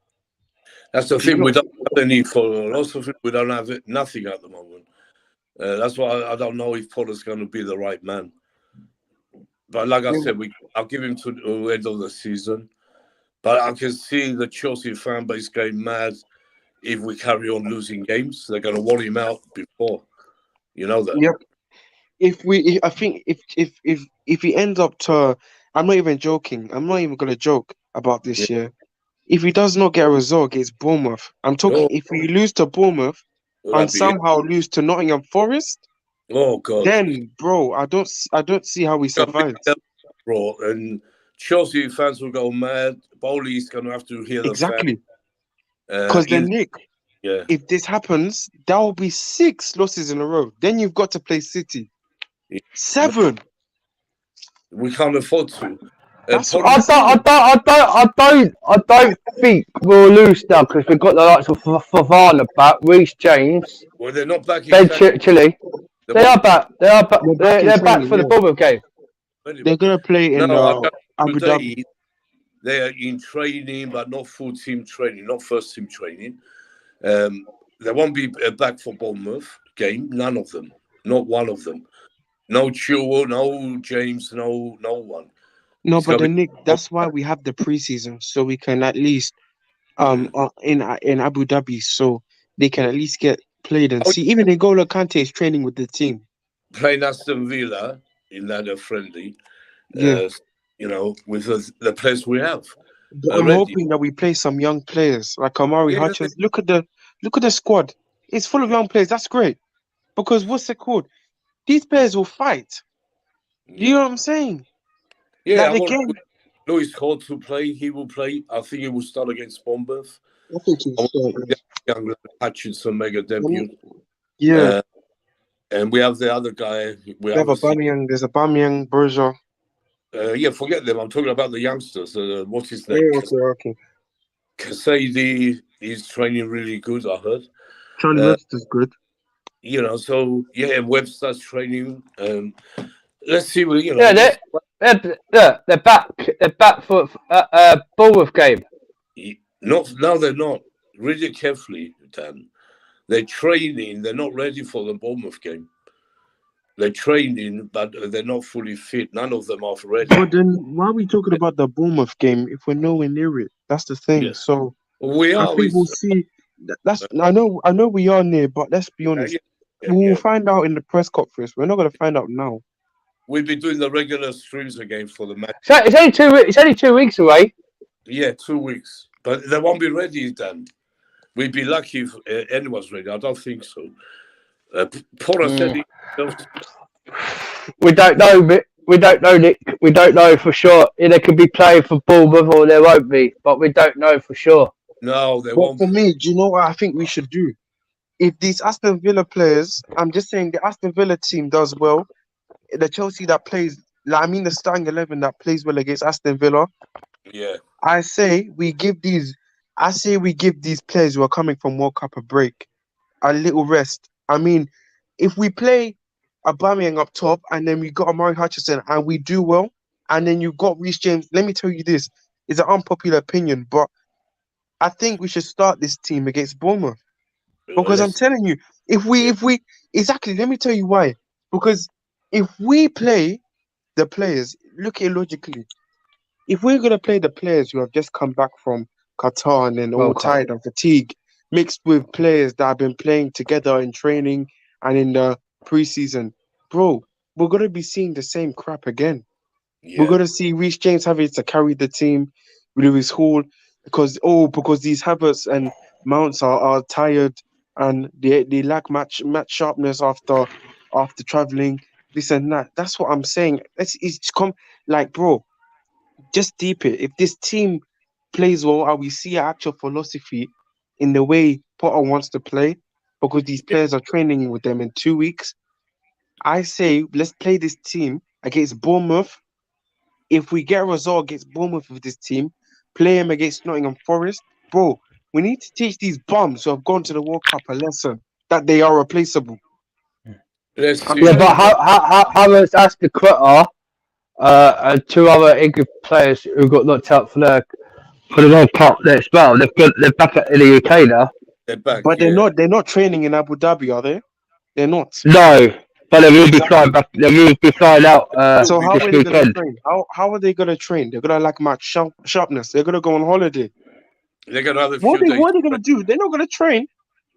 That's the thing. We don't have any philosophy. We don't have nothing at the moment. That's why I don't know if Potter's going to be the right man. But like I said, I'll give him to the end of the season. But I can see the Chelsea fan base going mad if we carry on losing games. They're going to want him out before. You know that. Yep. I think if he ends up to, I'm not even joking. I'm not even going to joke about this year. If he does not get a result against Bournemouth, I'm talking. If we lose to Bournemouth and somehow lose to Nottingham Forest, oh god, then bro, I don't see how we survive. Bro, and Chelsea fans will go mad. Bowley's going to have to hear the exactly. Because then Nick, if this happens, that will be 6 losses in a row. Then you've got to play City. 7. We can't afford to. I don't think we'll lose now because we've got the likes of Fofana back, Reece James. Well, they're not back. Chile. They are back. They're back for the Bournemouth game. They're gonna play in No, I got Abu Dhabi. today. They are in training, but not full team training, not first team training. They won't be back for Bournemouth game. None of them. Not one of them. No Chilwell, no James, no one. No, It's but gonna then be. Nick, that's why we have the preseason, so we can at least in Abu Dhabi, so they can at least get played and Oh, see. Even N'Golo Kante is training with the team. playing Aston Villa in that friendly. Yeah, With the players we have but I'm already. hoping that we play some young players like Amari Yeah, Hutchins. Look at the squad. It's full of young players. That's great because what's it called? These players will fight. You know what I'm saying? Yeah. Like I the want game. Lewis Hall to play. He will play. I think he will start against Bournemouth. I think he's I want starting. young Hutchinson mega debut. Yeah, And we have the other guy. We they have haven't seen. Aubameyang. There's Aubameyang, Berger. Forget them. I'm talking about the youngsters. What's his name? Yeah, okay. Kasedi is training really good, I heard. Charlie Webster's good. And Webster's training. Let's see. Yeah, they're back. They're back for Bournemouth game. They're not. Read it carefully, Dan. They're training. They're not ready for the Bournemouth game. They're training, but they're not fully fit. None of them are ready. But then, why are we talking about the Bournemouth game if we're nowhere near it? That's the thing. Yeah. So We I are. think we'll see. I know we are near, but let's be honest. We'll find out in the press conference. We're not going to find out now. We'll be doing the regular streams again for the match. So it's only 2 weeks away. Yeah, 2 weeks, but they won't be ready then. We'd be lucky if anyone's ready. I don't think so. Porter said he. We don't know, Nick. We don't know for sure. They could be playing for Bournemouth or they won't be, but we don't know for sure. No, they But won't. for me, do you know what I think we should do? If these Aston Villa players, I'm just saying the Aston Villa team does well, the Chelsea that plays, the starting 11 that plays well against Aston Villa, Yeah. I say we give these players who are coming from World Cup a break, a little rest. If we play Aubameyang up top and then we got Amari Hutchinson and we do well, and then you've got Reece James, let me tell you this, it's an unpopular opinion, but I think we should start this team against Bournemouth. Because I'm telling you, if we exactly, let me tell you why. Because if we play the players, look at it logically. If we're gonna play the players who have just come back from Qatar and then all tired and fatigued, mixed with players that have been playing together in training and in the preseason, bro, we're gonna be seeing the same crap again. Yeah. We're gonna see Reece James having to carry the team, Lewis Hall, because these Havertz and Mounts are tired and they lack match sharpness after traveling, this and that. That's what I'm saying. Bro, just deep it. If this team plays well and we see an actual philosophy in the way Potter wants to play, because these players are training with them in 2 weeks, I say let's play this team against Bournemouth. If we get a result against Bournemouth with this team, play him against Nottingham Forest, bro, we need to teach these bums who have gone to the World Cup a lesson that they are replaceable. Let's see. Yeah, but how much Aspilicueta and 2 other English players who got knocked out for the World Cup as well. They're back in the UK now. They're back, but they're not training in Abu Dhabi, are they? They're not. No, but they will be flying back. They will be flying out So how this are they going to weekend. train? How are they going to train? They're going to lack match sharpness. They're going to go on holiday. They're going to have a What few days. are they going to do? They're not going to train.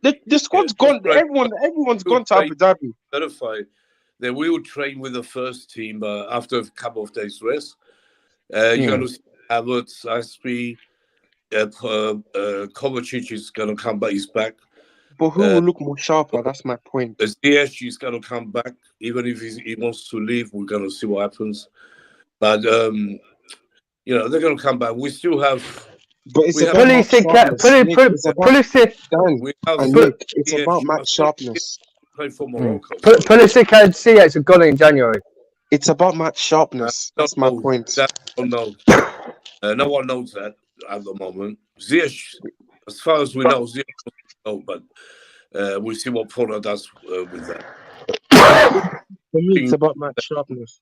The squad's gone. Everyone's gone to Abu Dhabi. Certified. They will train with the first team after a couple of days rest. You're going to see Havertz, Aspi, Kovacic is going to come back. He's back. But who will look more sharper? That's my point. Ziyech is going to come back. Even if he wants to leave, we're going to see what happens. But, they're going to come back. We still have... But it's about match sharpness. It's about match sharpness. Play for Morocco. Pulisic and Ziyech have gone in January. It's about match sharpness. That's my point. No one knows that at the moment. Ziyech, as far as we know, Ziyech doesn't know, but we'll see what Porter does with that. For me, it's about match sharpness.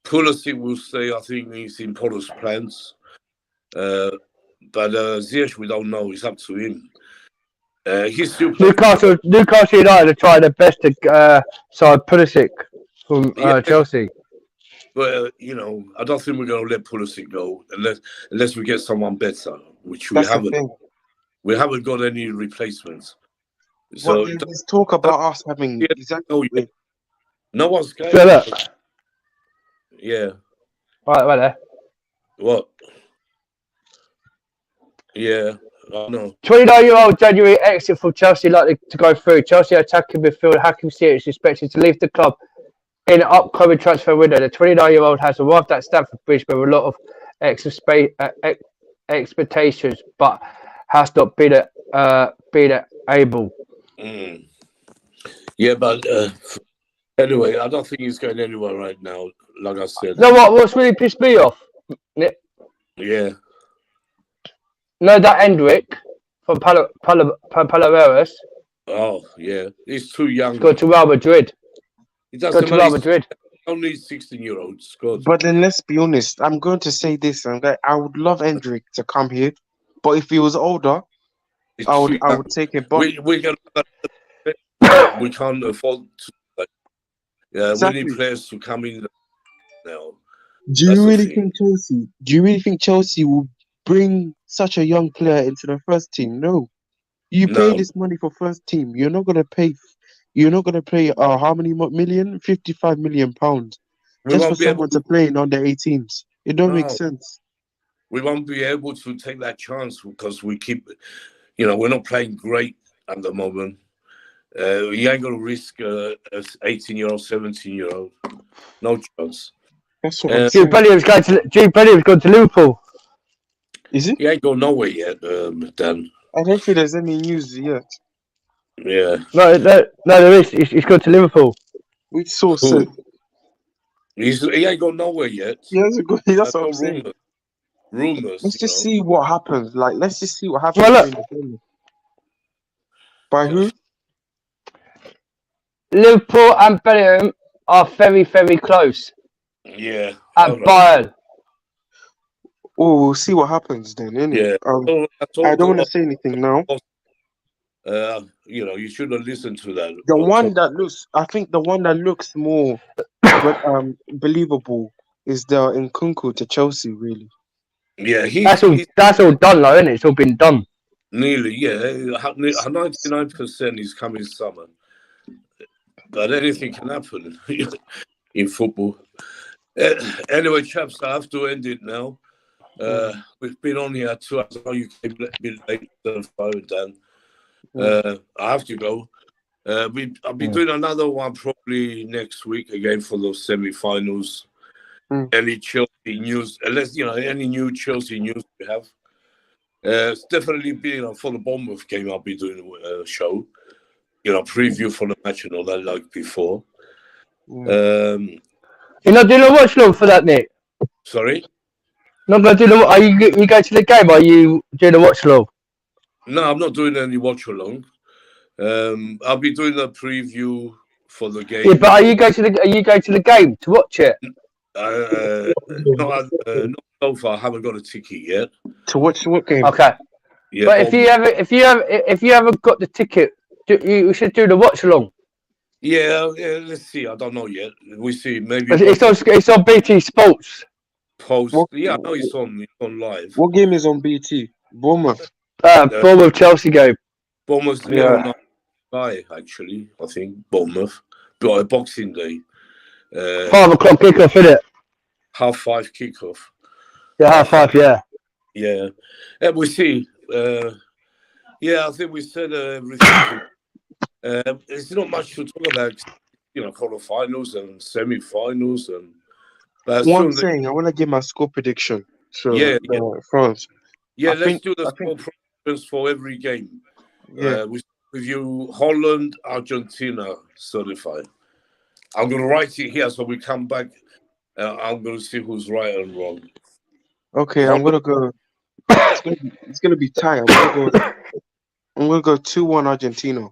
Pulisic will stay. I think he's in Porto's plans. But Ziyech, we don't know. It's up to him. He's still playing. Newcastle United are trying their best to sign Pulisic from Chelsea. But I don't think we're going to let Pulisic go unless we get someone better, which we haven't. We haven't got any replacements. So there's talk about us having exactly. No one's going. So look. Yeah. Right there. What? Yeah. I know. 29-year-old January exit for Chelsea likely to go through. Chelsea attacking midfielder Hakim Ziyech is expected to leave the club in the upcoming transfer window. The 29-year-old has arrived at Stamford Bridge with a lot of expectations, but has not been able. Mm. Yeah, but anyway, I don't think he's going anywhere right now. Like I said. No, what's really pissed me off? Yeah. No, that Hendrick from Palmeiras. Oh, yeah. He's too young. He's gone to Real Madrid. He doesn't Real Madrid. Only 16-year-olds. But then let's be honest. I'm going to say this. I would love Hendrick to come here, but if he was older, I would take him. But we can't afford to. We need players to come in now. Do you really think Chelsea will bring such a young player into the first team? No. You pay this money for first team. You're not gonna pay. You're not gonna pay. How many million? 55 million pounds just for someone to play in under 18s. It don't make sense. We won't be able to take that chance because we keep. We're not playing great at the moment. You ain't gonna risk an 18-year-old, 17-year-old. No chance. That's what I'm saying. Jude Bellingham's gone to Liverpool. Is it? He ain't going nowhere yet, Dan. I don't think there's any news yet. Yeah. No, there is. He's gone to Liverpool. Which source said? He ain't going nowhere yet. He hasn't got. That's what I'm saying. Rumors. Let's just see what happens. Let's just see what happens. Well, look. By who? Liverpool and Bellingham are very, very close. Yeah. At Bayern. Oh, we'll see what happens then, innit? Yeah. I don't want to say anything now. You shouldn't listen to that. I think the one that looks more believable is the Nkunku to Chelsea, really. Yeah, that's all done, though, isn't it? It's all been done. Nearly, yeah. 99% is coming summer. But anything can happen in football. Anyway, chaps, I have to end it now. We've been on here 2 hours. I know you came a bit late to the phone, Dan. I have to go. I'll be doing another one probably next week again for those semi-finals. Any Chelsea news, unless any new Chelsea news we have. It's definitely been for the Bournemouth game. I'll be doing a show, preview for the match and all that like before. You're not doing a watch long for that, Nick? Sorry. Not going to do are you going to the game? Or are you doing a watch long? No, I'm not doing any watch along. I'll be doing a preview for the game. Yeah, but are you going to the game to watch it? Not so far. I haven't got a ticket yet. To watch what game? Okay. Yeah, but if you haven't got the ticket, you should do the watch along. Yeah. Let's see. I don't know yet. We see. Maybe it's on BT Sports. Post. Yeah, I know it's on live. What game is on BT? Bournemouth. Bournemouth Chelsea game. Bournemouth. Yeah. Actually, I think Bournemouth. But Boxing Day. 5 o'clock kickoff, isn't it? 5:30 kickoff. Yeah, 5:30. Yeah. Yeah. And we see. I think we said everything. There's not much to talk about. Quarterfinals and semi-finals and. One thing I want to give my score prediction. So France. Yeah, let's do the score predictions for every game. Yeah. With you, Holland, Argentina certified. I'm going to write it here so we come back. I'm going to see who's right and wrong. Okay, I'm going to go. It's going to be tight. I'm going to go 2-1 Argentina.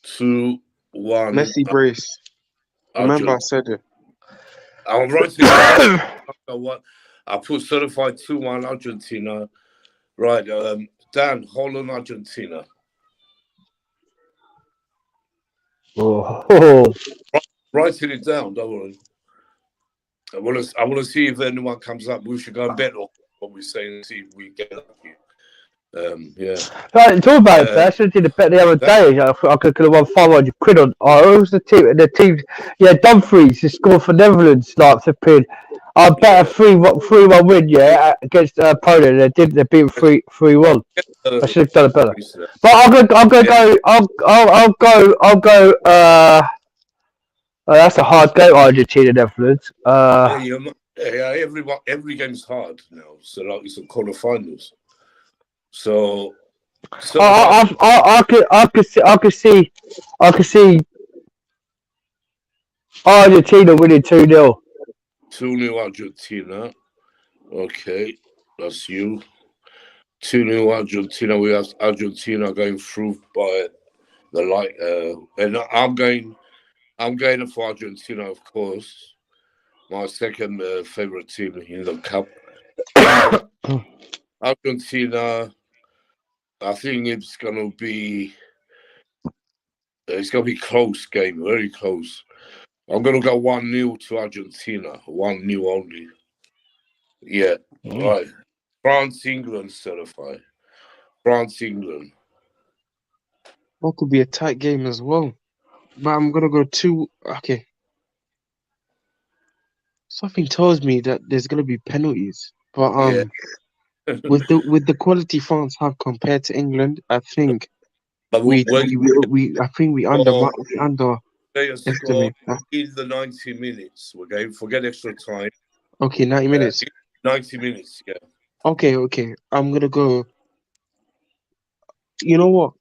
2-1. Messi brace. Remember I said it. I'm writing it down. What I put certified 2-1 Argentina. Right, Dan, Holland, Argentina. Oh. Writing it down, don't worry. I want to see if anyone comes up. We should go and bet on what we're saying. See if we get lucky. Yeah. Right, talk about it first. I did a bet the other day. I could have won 500 quid on. Oh, who was the team? The team, yeah, Dumfries to score for Netherlands. Like flipping. I bet a 3-1 win. Yeah, against Poland. They beat 3-1. I should have done it better. But I'm gonna go. I'll go. That's a hard game, Argentina, Netherlands. Every game's hard now. So like it's a quarterfinals. So I could see Argentina winning 2-0. 2-0 Argentina. Okay, that's you. 2-0 Argentina. We have Argentina going through by the light. And I'm going for Argentina, of course. My second favorite team in the cup. Argentina. I think it's gonna be close game, very close. I'm gonna go 1-0 to Argentina, 1-0 only. Yeah, right. France, England certified. France, England. That could be a tight game as well. But I'm gonna go 2. Okay. Something tells me that there's gonna be penalties. But Yeah. with the quality France have compared to England, I think But we underestimate that. In the 90 minutes, we're going forget extra time. Okay, 90 minutes. 90 minutes, yeah. Okay. I'm gonna go. You know what?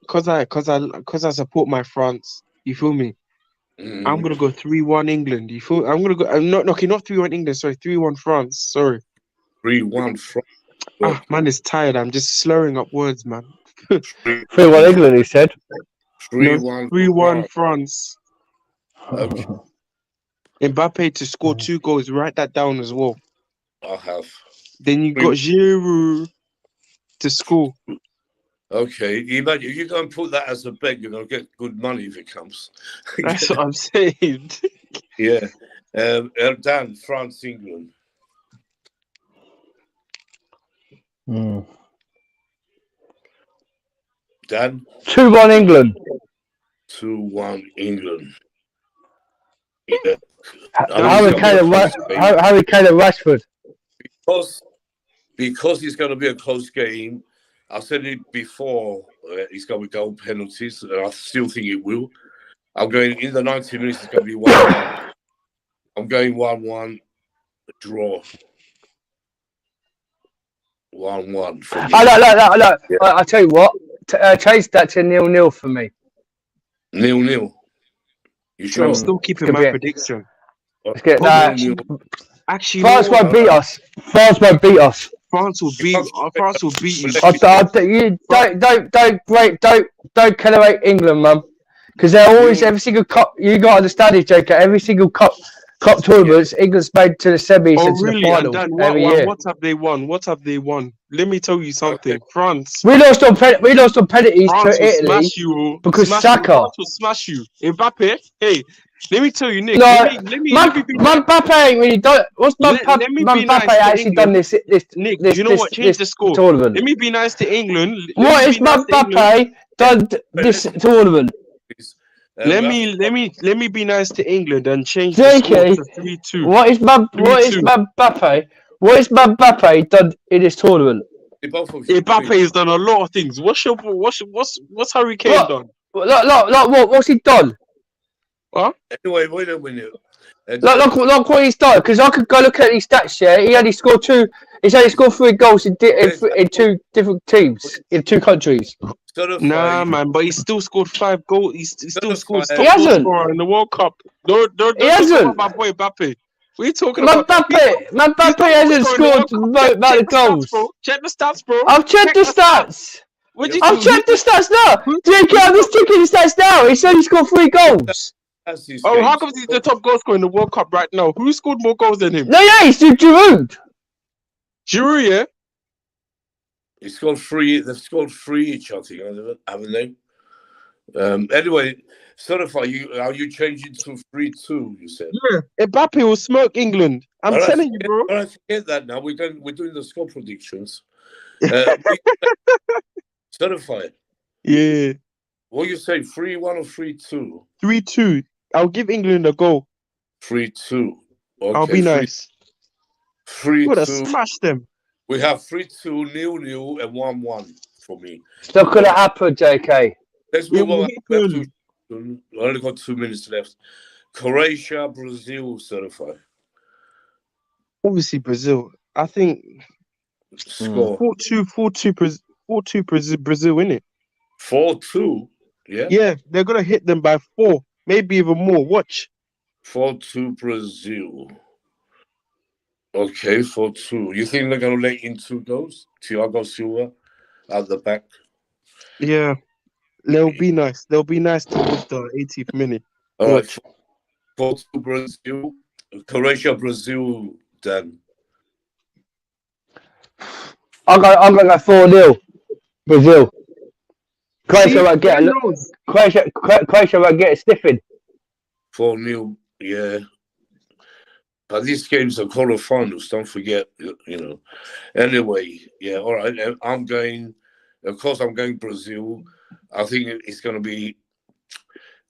Cause I support my France. You feel me? I'm gonna go 3-1 England. You feel? I'm gonna go. I'm not 3-1 England. Sorry, 3-1 France. Sorry. 3-1 France. Man is tired. I'm just slurring up words, man. 3-1 England, he said. 3-1 France. Okay. Mbappe to score 2 goals. Write that down as well. I have. Then you got Giroud to score. Okay, imagine if you go and put that as a bet, you're gonna get good money if it comes. That's what I'm saying. Yeah. Dan, France, England. Dan? 2-1 England. 2-1 England. Yeah. Harry Kane and Rashford. Because it's going to be a close game. I said it before. It's going to be goal penalties, and I still think it will. I'm going in the 90 minutes. It's going to be 1-1. I'm going 1-1 draw. 1-1 for me. No. Yeah. I tell you what. Change that to 0-0 for me. 0-0. You sure? I'm still keeping my prediction. Let's get that. Actually, France won't beat us. France won't beat us. France will beat you. Don't celebrate England, man. Because they're always every single cup. You got to understand it, Joker. Every single cup tournaments, England's made to the semis and to the final every year. What have they won? Let me tell you something. France. We lost on penalties to Italy smash you, because Saka. France will smash you. Mbappe, hey, let me tell you, Nick. No, let me Mbappe ain't really done. What's Mbappe actually done this? Nick, you know what? Change the score. Tournament. Let me be nice to England. What has Mbappe done this tournament? Let me be nice to England and change the score to 3-2. What is Mbappe done in this tournament? Mbappe has done a lot of things. What's Harry Kane done? What's he done? What? Anyway, wait a minute. Look what he's done. Because I could go look at his stats. Yeah, he only scored 3 goals in 2 different teams in 2 countries. Nah, man, but he still scored 5 goals. He still scored. He hasn't in the World Cup. Don't he hasn't. My boy Mbappe. What are you talking about? Mbappe hasn't scored about the goals. Check the stats, bro. I've checked the stats. I've checked the stats now. JK, I'm just checking the stats now. He's only scored 3 goals. That's this Oh, game. how come he's the top goal scorer in the World Cup right now? Who scored more goals than him? No, yeah, it's Giroud. Giroud, yeah? He scored 3. They've scored 3 each, I think, haven't they? Anyway, Certify, are you changing to 3-2, you said? Yeah. Mbappe will smoke England. I'm telling you, bro. I forget that now. We're doing the score predictions. Certify. Yeah. What do you say, 3-1 or 3-2? 3-2. I'll give England a goal. 3-2. Okay, I'll be nice. 3-2. Smash them. We have 3-2, 0-0, and 1-1 for me. It's not going to happen, JK. Let's move on. I only got 2 minutes left. Croatia, Brazil, Certify. Obviously, Brazil. I think Score. 4-2 Brazil, innit? 4-2, yeah? Yeah, they're going to hit them by 4, maybe even more. Watch. 4-2 Brazil. Okay, 4-2. You think they're going to let in 2 goals? Thiago Silva at the back? Yeah. They'll be nice. They'll be nice towards the 80th minute. All Watch. right, 4-2 Brazil. Croatia, Brazil, Dan. I'm going to go 4-0. Brazil. Croatia won't get Croatia won't get a stiffing. 4-0, yeah. But these games are quarterfinals, don't forget, you know. Anyway, yeah, all right. I'm going Brazil. I think it's going to be,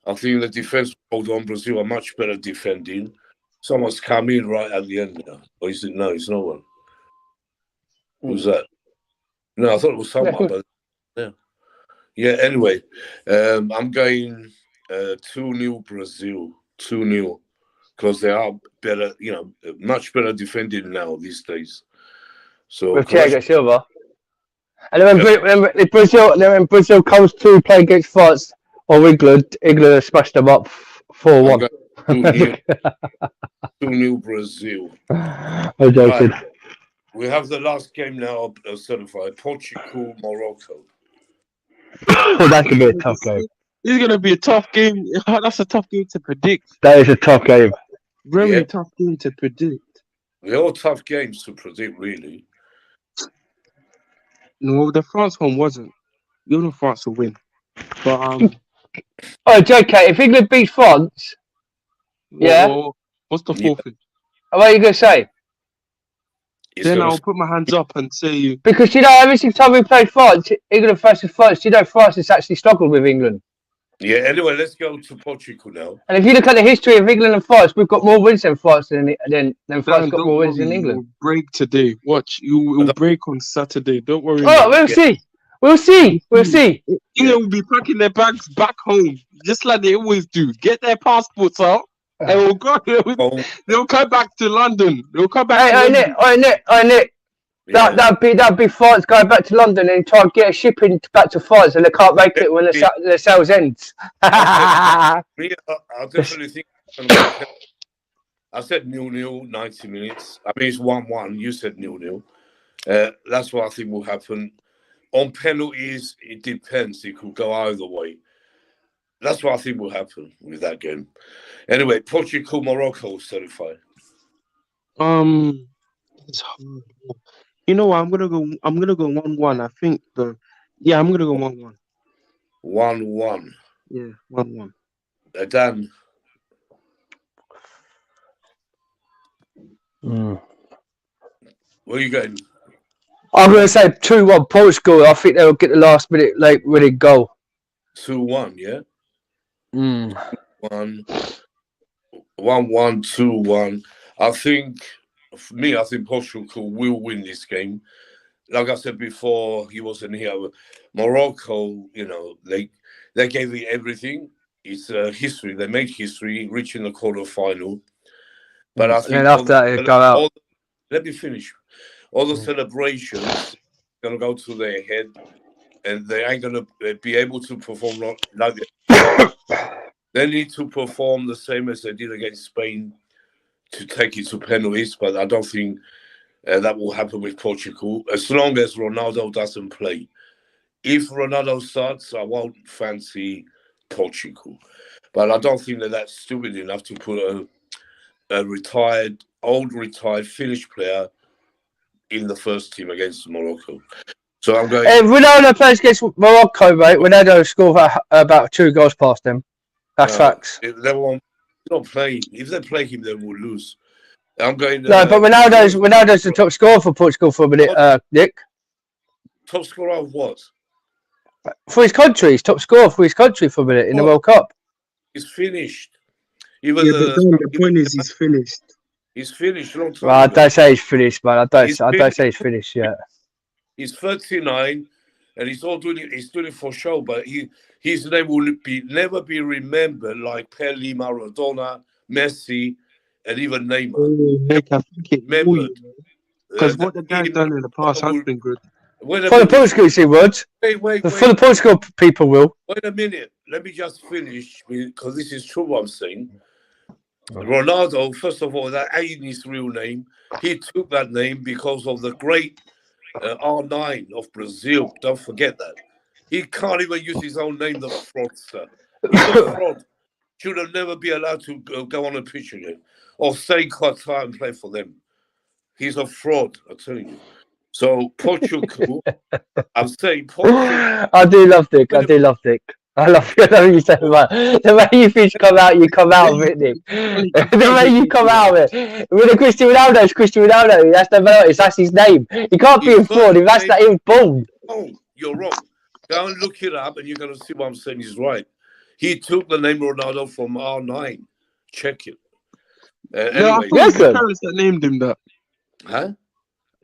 I think the defense hold on Brazil are much better defending. Someone's come in right at the end now. Or is it? No, it's no one. Who's that? No, I thought it was someone, but yeah. Yeah, anyway, I'm going 2-0 Brazil, 2-0. Because they are better, you know, much better defending now these days. So with Thiago Silva. And then when Brazil comes to play against France or England will smash them up 4-1. 2-0 Brazil. I'm joking. Right. We have the last game now certified. Portugal, Morocco. That's going to be a tough game. This is going to be a tough game. That's a tough game to predict. That is a tough game. Very tough game to predict. They're all tough games to predict, really. No, the France one wasn't. You know France will win. But Oh, JK, if England beats France, what's the forfeit? What are you going to say? Then I'll put my hands up and say... Because, you know, every single time we play France, England versus France, you know, France has actually struggled with England. Yeah, anyway, let's go to Portugal now. And if you look at the history of England and France, we've got more wins than France than France got more wins in England. You'll break today. Watch, you will break on Saturday. Don't worry. Oh, we'll see. We'll see. England will be packing their bags back home, just like they always do. Get their passports out, and we'll go. They'll come back to London. They'll come back. Nick. That'd be France going back to London and try and get a shipping back to France, and they can't make it when the sales ends. I definitely think. I said 0-0, 90 minutes. I mean, it's 1-1. You said 0-0. That's what I think will happen. On penalties, it depends. It could go either way. That's what I think will happen with that game. Anyway, Portugal, Morocco certified. It's hard. You know what? I'm gonna go 1-1. I think I'm gonna go 1-1. 1-1. Yeah, 1-1. Dan. Where are you going? I'm going to say 2-1 Portugal. I think they'll get the last minute late winning goal. 2-1, yeah? 1-1, 2-1. I think Portugal will win this game. Like I said before, he wasn't here. Morocco, you know, they gave it everything. It's history. They make history, reaching the quarterfinal. But I think after that, it go out. Let me finish. All the celebrations gonna go to their head, and they ain't gonna be able to perform like they need to perform the same as they did against Spain to take it to penalties. But I don't think that will happen with Portugal as long as Ronaldo doesn't play. If Ronaldo starts, I won't fancy Portugal. But I don't think that that's stupid enough to put a old retired Finnish player in the first team against Morocco. So I'm going. If Ronaldo plays against Morocco, mate, Ronaldo will score about 2 goals past them. That's facts. If they won't not play. If they play him, they will lose. I'm going. No, but Ronaldo's the top scorer for Portugal for a minute, Nick. Top scorer of what? For his country, he's top scorer for his country for a minute in the World Cup. He's finished. But the point is, he's finished. He's finished a long time Well, I ago. don't say he's finished, man. I don't say he's finished yet. He's 39, and he's doing it for show. But his name will never be remembered like Pele, Maradona, Messi, and even Neymar. Nick, I think it remembered because what the guy's done in the past has been good. For the Portugal, he would. Wait. For the Portugal people will. Wait a minute. Let me just finish because this is true what I'm saying. Ronaldo, first of all, that ain't his real name. He took that name because of the great R9 of Brazil. Don't forget that. He can't even use his own name, the fraudster. He's a fraud. Should have never be allowed to go on a pitch again or stay in Qatar and play for them. He's a fraud, I'm telling you. So Portugal, I'm saying Portugal. I do love Dick. I love you so much. The way you fish come out of it, Nick. The way you come out of it. With the Cristiano Ronaldo, it's Cristiano Ronaldo. That's his name. He can't be a fraud if that's that he was born. Oh, you're wrong. Go and look it up and you're going to see what I'm saying is right. He took the name Ronaldo from R9. Check it. Anyway. His parents that named him that. Huh?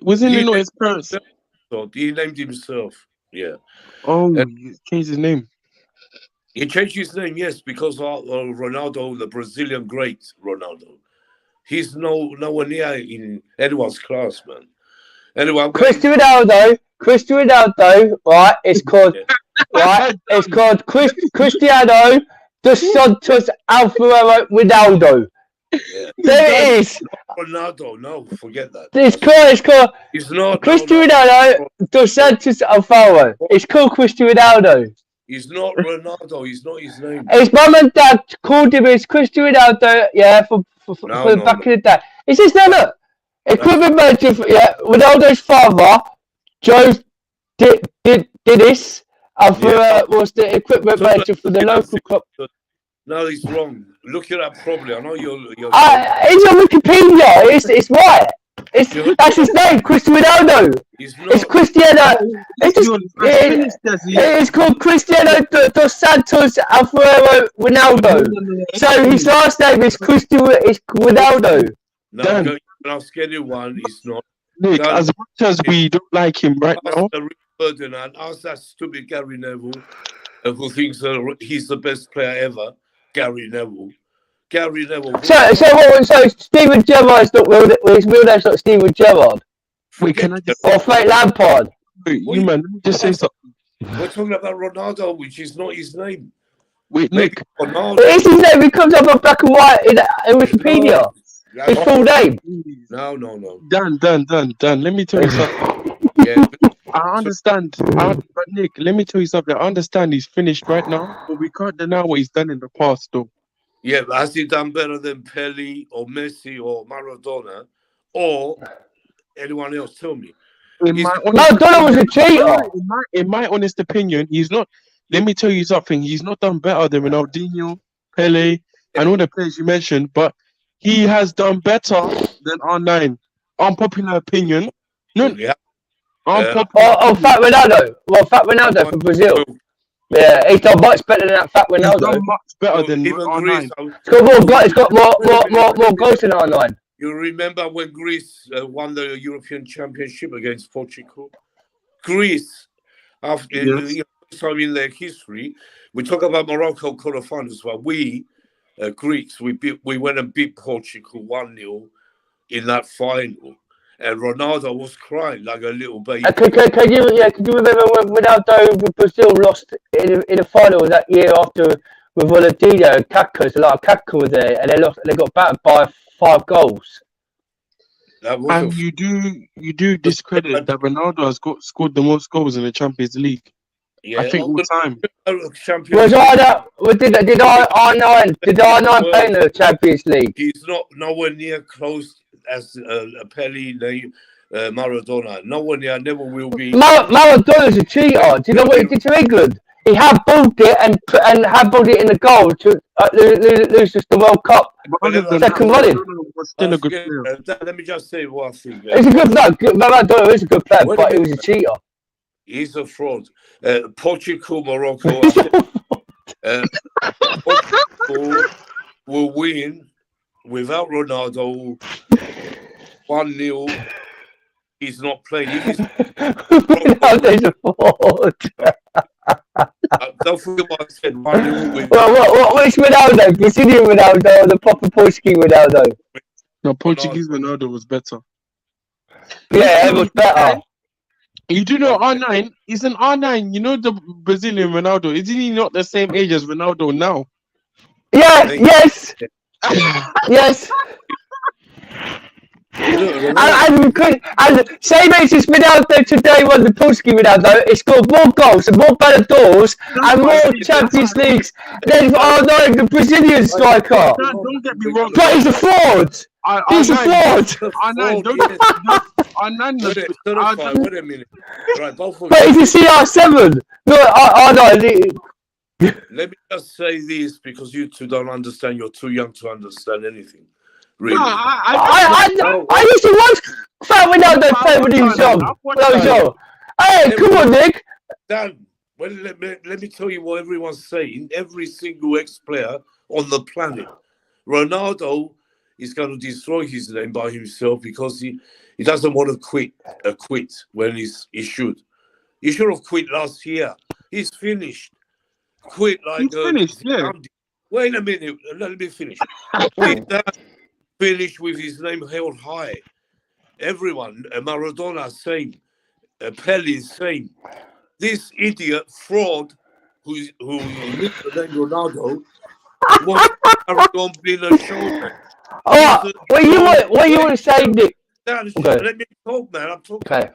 Wasn't it not his parents? So he named himself. Yeah. Oh, he changed his name. He changed his name, yes, because of Ronaldo, the Brazilian great Ronaldo. He's nowhere near in anyone's class, man. Anyway, Cristiano Ronaldo, right? It's called It's called Cristiano dos Santos Alvaro Ronaldo. Yeah. There it is. Ronaldo, no, forget that. It's called. He's not Cristiano Ronaldo dos Santos Alvaro. It's called Cristiano Ronaldo. He's not Ronaldo. He's not his name. His mum and dad called him as Cristiano Ronaldo. Yeah, for back in the day. It's just look. Equipment manager. Ronaldo's father, Joe Dennis, was the equipment manager for the local club. No, he's wrong. Look it up properly. I know you're. It's on Wikipedia. It's right. That's his name, Cristiano Ronaldo. It's Cristiano. It's called Cristiano dos Santos Alvaro Ronaldo. So his last name is Cristiano Ronaldo. No, I'll schedule one. It's not. Nick, as much as we don't like him right now, and ask that stupid Gary Neville, who thinks he's the best player ever. Gary Neville. So Steven Gerrard's not his real name's not Steven Gerrard. Wait, can I just or Frank Lampard? Wait, man, let me just say something. We're talking about Ronaldo, which is not his name. Wait, Nick. Ronaldo. It is his name. It comes up on black and white in Wikipedia. His full name. No. Dan. Let me tell you something. Yeah. I understand. But Nick, let me tell you something. I understand he's finished right now, but we can't deny what he's done in the past, though. Yeah, but has he done better than Pele or Messi or Maradona or anyone else? Tell me. Maradona was a cheater. In my honest opinion, he's not. Let me tell you something. He's not done better than Ronaldinho, Pele, and all the players you mentioned, but he has done better than R9. Unpopular opinion. No. Yeah. Fat Ronaldo. Well, Fat Ronaldo from Brazil. Yeah, he's done much better than that Fat Ronaldo. He's done much better than R9. He's got more goals than R9. You remember when Greece won the European Championship against Portugal? Greece, after the first time in their history, we talk about Morocco quarterfinals, but we, Greeks, we went and beat Portugal 1-0 in that final. And Ronaldo was crying like a little baby. Can you remember when Ronaldo Brazil lost in the final that year after with Ronaldinho and Kaká? So Kaká was there and they got battered by 5 goals. And you do discredit that Ronaldo has scored the most goals in the Champions League Yeah, I think all time. Champions Was did R9 play in the Champions League? He's not nowhere near close as Pelé, Maradona. Nowhere near. Never will be. Maradona's a cheater. Do you know what he did to England? He handballed it and handballed it in the goal to lose the World Cup. Second running. Was still a good player. Let me just say one thing. He's a good player. Maradona is a good player, but he was a cheater. He's a fraud. Portugal, Morocco. Portugal will win without Ronaldo 1-0. He's not playing. Ronaldo's a fraud. Don't forget what I said. 1-0 Which Ronaldo? Brazilian Ronaldo or the proper Portuguese Ronaldo? No, Portuguese Ronaldo was better. Yeah, it was better. You do know R9? Isn't R9? You know the Brazilian Ronaldo? Isn't he not the same age as Ronaldo now? Yeah, yes. Yes. And same age as Ronaldo today was the Portuguese Ronaldo. He scored more goals and more Ballon d'Ors and more Champions Leagues than R9, the Brazilian striker. Don't get me wrong. But he's a fraud. He's a fraud. R9, Wait a minute. Right, both of But you. if you see R7, no, R9. Let me just say this because you two don't understand. You're too young to understand anything. Really. I used to watch Fat Ronaldo play when he was young. Hey, come on, Nick. Dan, well, let me tell you what everyone's saying. Every single ex-player on the planet, Ronaldo is going to destroy his name by himself because he doesn't want to quit when he should. He should have quit last year. He's finished. Quit like he's finished, yeah. Wait a minute. Let me finish. Finished with his name held high. Everyone, Maradona, same. Pelé, same. This idiot fraud who lives the name Ronaldo wants to carry on being a showman. What you want to say, Nick? Dan, Okay. let me talk, man. I'm talking. Okay.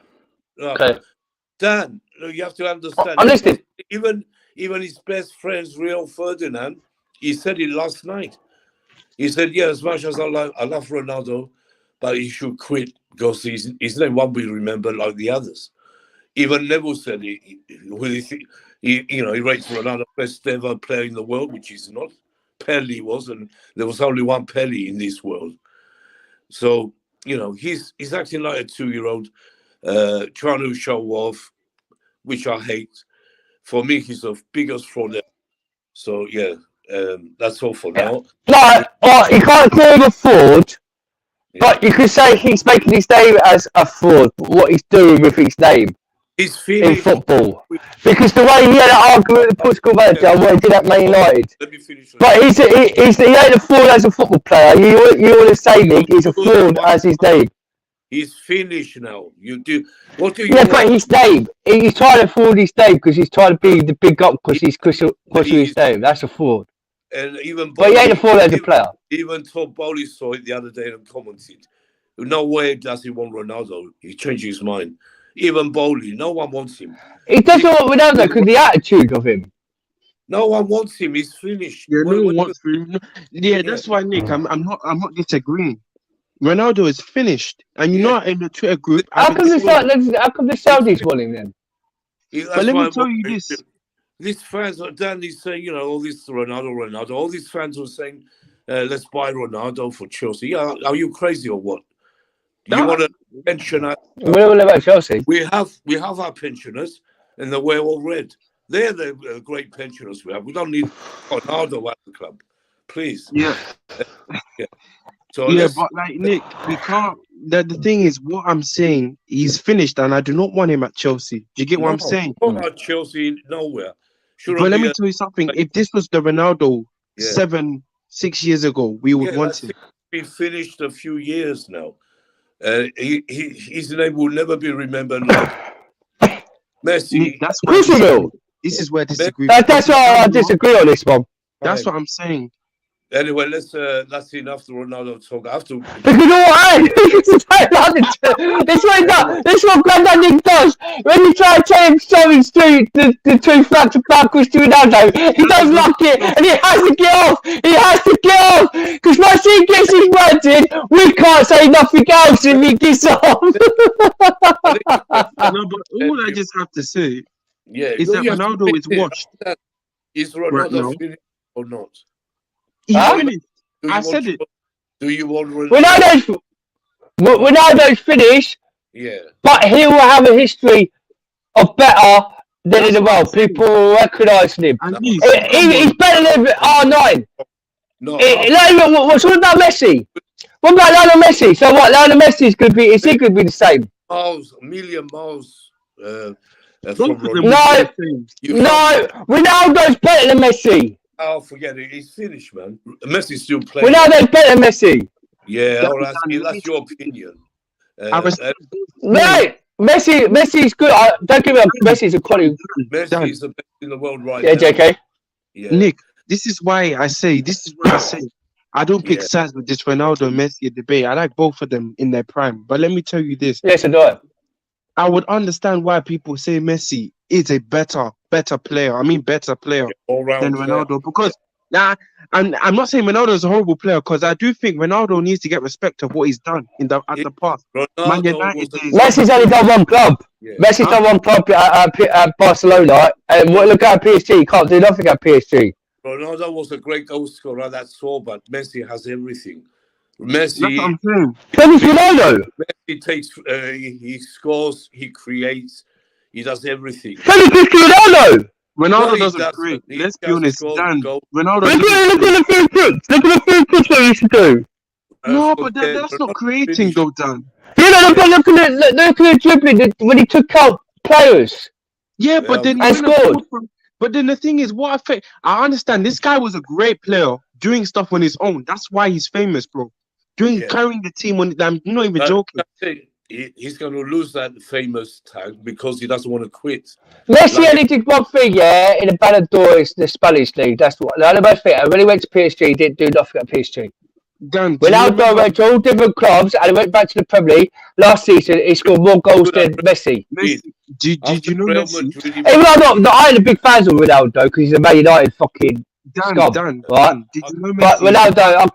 Okay. Dan, you have to understand. I'm listening. Even his best friends, Rio Ferdinand, he said it last night. He said, yeah, as much as I love Ronaldo, but he should quit because his name won't be remembered like the others. Even Neville said he rates Ronaldo best ever player in the world, which he's not. Pelé was, and there was only one Pelé in this world. So, he's acting like a 2-year-old, trying to show off, which I hate. For me, he's the biggest fraud ever. So, yeah. That's all for now. No, you can't call him a fraud, but you could say he's making his name as a fraud. What he's doing with his name in football, because the way he had an argument with the Portugal manager, what he did at Man United. Let me finish. But he ain't a fraud as a football player. You want to say, Nick, he's a fraud as his name. He's finished now. What do you? Yeah, but his name. He's trying to fraud his name because he's trying to be the big up because of his name. That's a fraud. And even but he ain't a fraud as a player. Even Todd Bowley saw it the other day and commented. No way does he want Ronaldo. He changed his mind. Even Bowley, no one wants him. He doesn't want Ronaldo because the attitude of him. No one wants him. He's finished. Yeah, no one wants him. Yeah, that's why, Nick. I'm not disagreeing. Ronaldo is finished, and you're not in the Twitter group. How come the Saudis want him then? But let me tell you this. These fans are Danny's saying, all this Ronaldo. All these fans were saying, let's buy Ronaldo for Chelsea. Yeah, are you crazy or what? You want a pensioner? What about Chelsea? We have our pensioners, and we're all red. They're the great pensioners we have. We don't need Ronaldo at the club, please. Yeah. Yeah. So but like Nick, we can't. The thing is, what I'm saying, he's finished, and I do not want him at Chelsea. Do you get what I'm saying? Not at Chelsea, nowhere. But let me tell you something. If this was the Ronaldo 6 years ago, we would want him. He finished a few years now. His name will never be remembered like Messi. Nick, that's why this is where I disagree. That's why I disagree on this one. That's what I'm saying. Anyway, that's enough to Ronaldo talk. I have to. Because you know what? This is what Granddad Nick does. When you try to tell him something the truth fact about Cristiano Ronaldo, he doesn't like it and he has to get off. He has to get off. Because once he gets his words in, we can't say nothing else if he gets off. No, but all I just have to say is that Ronaldo is washed. Is Ronaldo now. finished or not? He's Huh? finished. I said it. Do you want Ronaldo? Ronaldo's finished, Yeah. but he will have a history of better than That's in the what I'm world. saying. People will recognise him. And He's better than R9. No. What's what about Messi? What about Lionel Messi? So what? Lionel Messi is going to be? Is he going to be the same? Miles, a million miles. From Both of them Ronaldo. No, Ronaldo's better than Messi. Oh, forget it. He's finished, man. Messi's still playing. Ronaldo's better than Messi. Yeah, all right. That's your opinion. No, Messi's good. Don't give me up. Messi's a quality. Messi is the best in the world right Yeah, now. JK. Yeah. Nick, this is why I say I don't pick sides with this Ronaldo Messi debate. I like both of them in their prime. But let me tell you this. Yes, I do. I would understand why people say Messi is a better player. I mean, better player than Ronaldo. Because I'm not saying Ronaldo is a horrible player, because I do think Ronaldo needs to get respect of what he's done at the past. Man United days. Messi's only done one club. Yeah. Messi's done one club at Barcelona, and look at PSG. He can't do nothing at PSG. Ronaldo was a great goal scorer, that's all, but Messi has everything. That's what Messi, I'm saying. So is Ronaldo. Messi takes, he scores, he creates, he does everything. So is Ronaldo. Ronaldo he doesn't doesn't. create. He Let's be just honest. scores Dan, goals. Ronaldo Look doesn't at the few kicks. Look at the few kicks that he used to do. No, but that's not creating though, Dan. You know, look at the dribbling when he took out players. Yeah, but then and scored. But then the thing is, what effect? I understand this guy was a great player doing stuff on his own. That's why he's famous, bro. Carrying the team on. I'm not even joking. He's going to lose that famous tag because he doesn't want to quit. Messi only did one thing, in the Ballon d'Or is the Spanish league. That's what. The most thing. When he went to PSG, he didn't do nothing at PSG. Dan, Ronaldo went to all different clubs and he went back to the Premier League. Last season, he scored more goals than Messi. Did you know Messi? Even though I ain't a big fan of Ronaldo because he's a Man United fucking scum, right? Did you know Messi? But Ronaldo,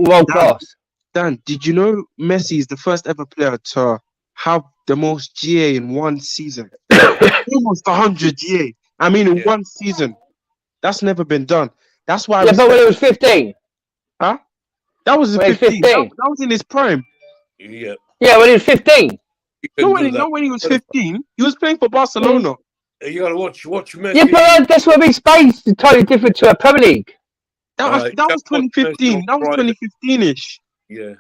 world class. Dan, did you know Messi is the first ever player to have the most GA in one season? Almost 100 GA. I mean, in one season. That's never been done. That's why. But when he was 15. Huh? That was 15. That was in his prime. Yeah. Yeah, when he was 15. No, when he was 15, he was playing for Barcelona. You gotta watch Messi. Yeah, but that's what I mean. Spain's totally different to a Premier League. That was 2015. That was 2015-ish. Yeah.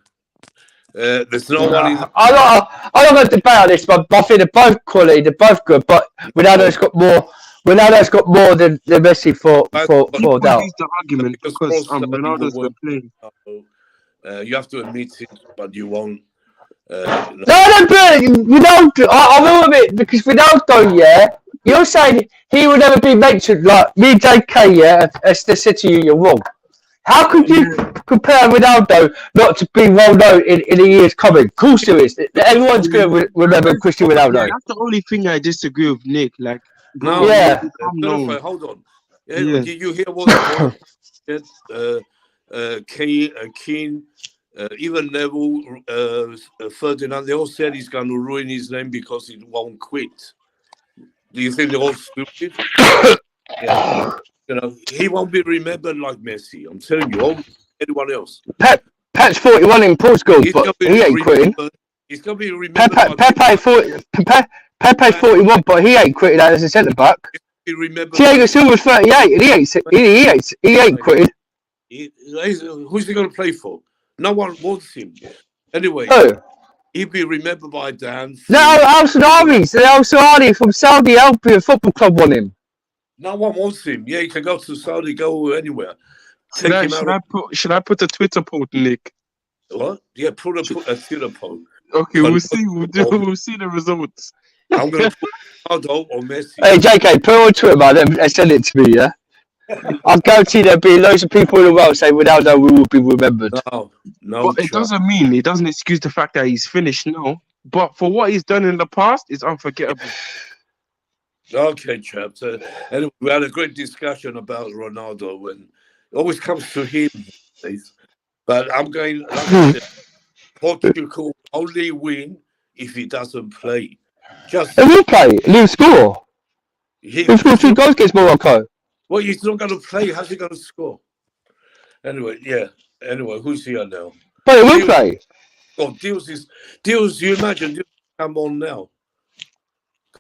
There's no one. I'm not going to debate on this, but I think they're both quality. They're both good, but Ronaldo's got more. Ronaldo's got more than Messi for doubt. The argument because Ronaldo's been playing. You have to admit it, but you won't. No, Ronaldo. I will admit because Ronaldo, you're saying he would never be mentioned like me, JK. As they said to you, you're wrong. How could you compare Ronaldo not to be well known in the years coming? Of course there is. Everyone's going to remember Cristiano Ronaldo. That's the only thing I disagree with Nick. Like, no, hold on. Did you hear what Keane, even Neville, Ferdinand? They all said he's going to ruin his name because he won't quit. Do you think they're all stupid? Yeah. He won't be remembered like Messi. I'm telling you, anyone else. Pep's 41 in Portugal, but he ain't quitting. He's going to be remembered. Pepe's 41, but he ain't quitting as a centre back. Thiago Silva's 38, and he ain't quitting. Who's he going to play for? No one wants him. Anyway, he'd be remembered by Dan. No, Al Saadi from Saudi Arabia Football Club want him. No one wants him. Yeah, he can go to Saudi, go anywhere. Should I put a Twitter poll, Nick? What? Yeah, put a Twitter poll. Okay, we'll see. We'll see the results. I'm going to put Ronaldo or Messi. Hey, JK, put it on Twitter, man, and send it to me, yeah? I guarantee there'll be loads of people in the world saying Ronaldo will be remembered. No, But it doesn't excuse the fact that he's finished now. But for what he's done in the past, it's unforgettable. Okay, chaps. Anyway, we had a great discussion about Ronaldo when it always comes to him. But I'm going, like I said, Portugal only win if he doesn't play. Just He will play. He'll score. him. He'll score 2 goals against Morocco. Well, he's not going to play. How's he going to score? Anyway, yeah. Anyway, who's here now? But he will play. Oh, Deals. You imagine Deals come on now.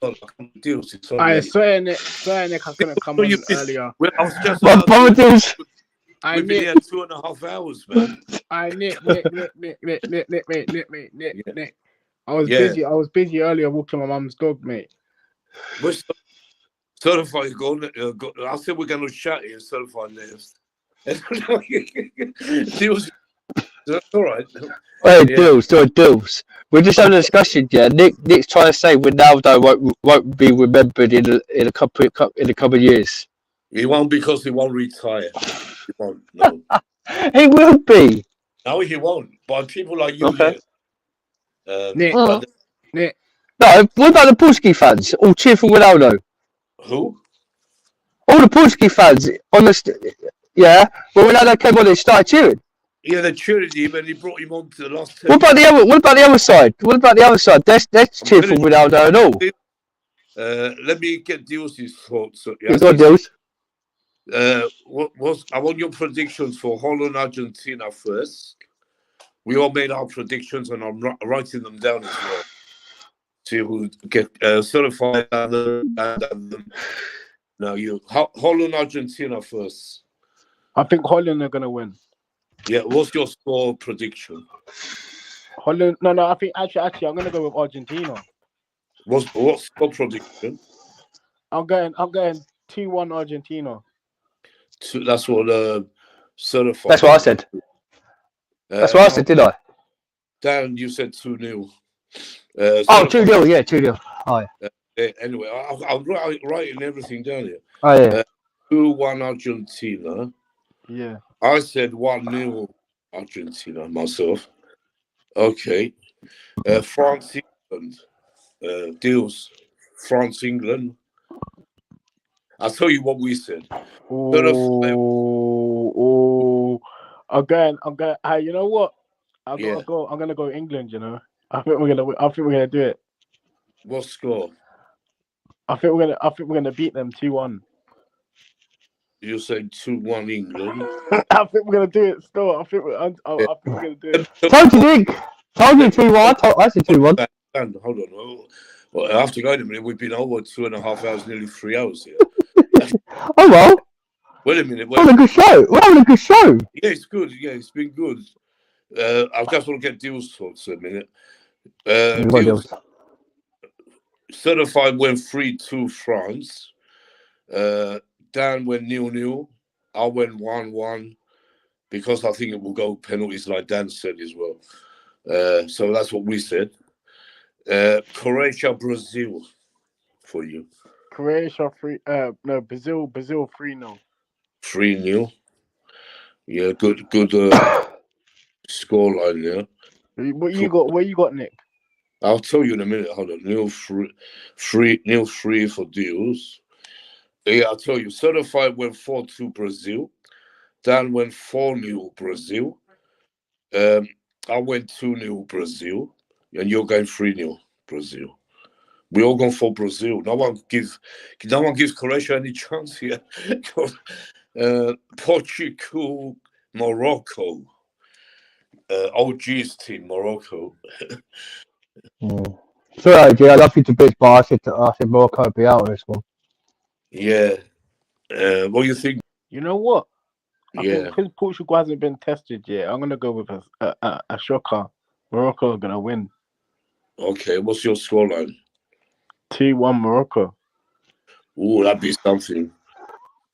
God, Deals. I swear, Nick, I couldn't come on earlier. Well, I was just My brother Deals. We've been here 2.5 hours, man. Nick. I was busy earlier walking my mum's dog, mate. We're certified going. I said we're going to chat here, certified list. Deals. That's all right. Hey, Deals. We're just having a discussion, yeah. Nick's trying to say Ronaldo won't be remembered in a couple of years. He won't because he won't retire. He won't. No. He will be. No, he won't. But people like you, Okay. Nick. No, what about the Portuguese fans? All cheer for Ronaldo. Who? All the Portuguese fans on the when Ronaldo came on, they started cheering. Yeah, they cheered him and he brought him on to the last 10. What about the other side? Let's cheer for Ronaldo and all. Let me get Deals' thoughts. You got Deals. I want your predictions for Holland, Argentina first. We all made our predictions and I'm writing them down as well. See who get certified. Now you Holland, Argentina first. I think Holland are gonna win. Yeah, what's your score prediction? Holland? No. I think actually, I'm gonna go with Argentina. What's score prediction? I'm going 2-1 Argentina. That's what certified. That's what I said. That's what I said, did I? Dan, you said 2-0. 2-0, yeah, 2-0. Oh, yeah. Anyway, I'm writing everything down here. Oh, yeah. 2-1 Argentina. Yeah. I said 1-0 Argentina myself. Okay. France, England. Deals. France, England. I'll tell you what we said. I'm going. You know what? I'm gonna go England. You know. I think we're gonna do it. What score? I think we're gonna beat them 2-1. You said 2-1 England. I think we're gonna do it. Still, I think we're gonna do it. Told you, Nick. Told you 2-1. I said 2-1. Hold on. Well, I have to go in a minute. We've been over 2.5 hours, nearly 3 hours here. Oh well. Wait a minute. We're having a good show. Yeah, it's good. Yeah, it's been good. I just want to get Deals' thoughts a minute. Deals. Certified went 3-2 France. Dan went 0-0. I went 1-1 because I think it will go penalties, like Dan said as well. So that's what we said. Croatia, Brazil for you. Croatia 3. No, Brazil 3-0. 3-0. Yeah, good scoreline there. What you got, Nick? I'll tell you in a minute. Hold on. 0-3 for Deals. Yeah, I'll tell you. Certified went 4-2 Brazil. Dan went 4-0 Brazil. I went 2-0 Brazil. And you're going 3-0 Brazil. We all going for Brazil. No one gives Croatia any chance here. Portugal, Morocco. OG's team, Morocco. Sorry, Jay, I love you to bits, but I said Morocco would be out on this one. Yeah. What do you think? You know what? I Yeah. think because Portugal hasn't been tested yet, I'm gonna go with a shocker. Morocco are gonna win. Okay, what's your scoreline? 2-1 Morocco. Ooh, that'd be something.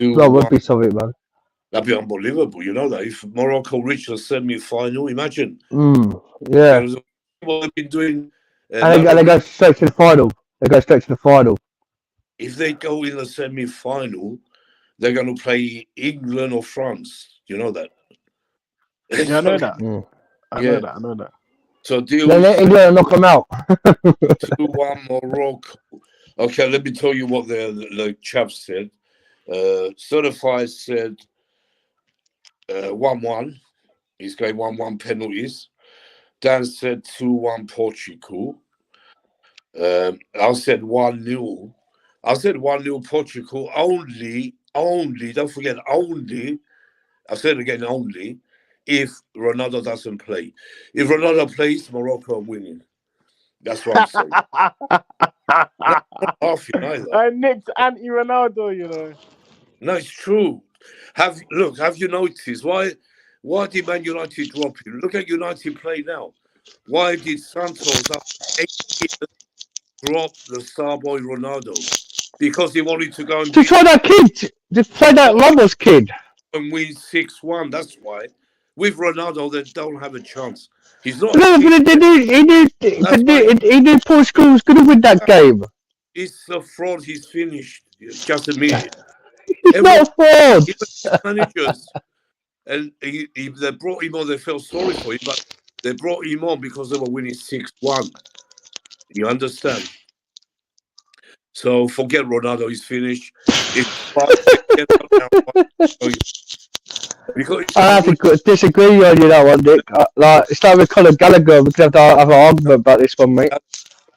That would be something, man. That'd be unbelievable. You know that if Morocco reached the semi-final, imagine. Yeah. What they've been doing. And they go straight to the final. If they go in the semi-final, they're going to play England or France. You know that? Yeah, I know that. Mm. I know that. So Then deal let England knock them out. 2-1 Morocco. Okay, let me tell you what the chap said. Certified said 1-1. He's going 1-1 penalties. Dan said 2-1 Portugal. I said 1-0. I said 1-0 Portugal only, don't forget, only, I said again, only, if Ronaldo doesn't play. If Ronaldo plays, Morocco are winning. That's what I'm saying. Not laughing either. Nick's anti-Ronaldo, you know. No, it's true. Have you noticed why did Man United drop him? Look at United play now. Why did Santos after 8 years drop the star boy Ronaldo? Because he wanted to go and To try that kid. Just play that Ramos kid. and win 6-1. That's why. With Ronaldo, they don't have a chance. He's not. No, but he knew Portugal was going to win that game. It's a fraud. He's finished. Just admit it. It's not a fraud. Even managers, and they brought him on. They felt sorry for him, but they brought him on because they were winning 6-1. You understand? So forget Ronaldo. He's finished. I have to disagree on you that one, Nick. Like, it's like with Conor Gallagher. We could have an argument about this one, mate.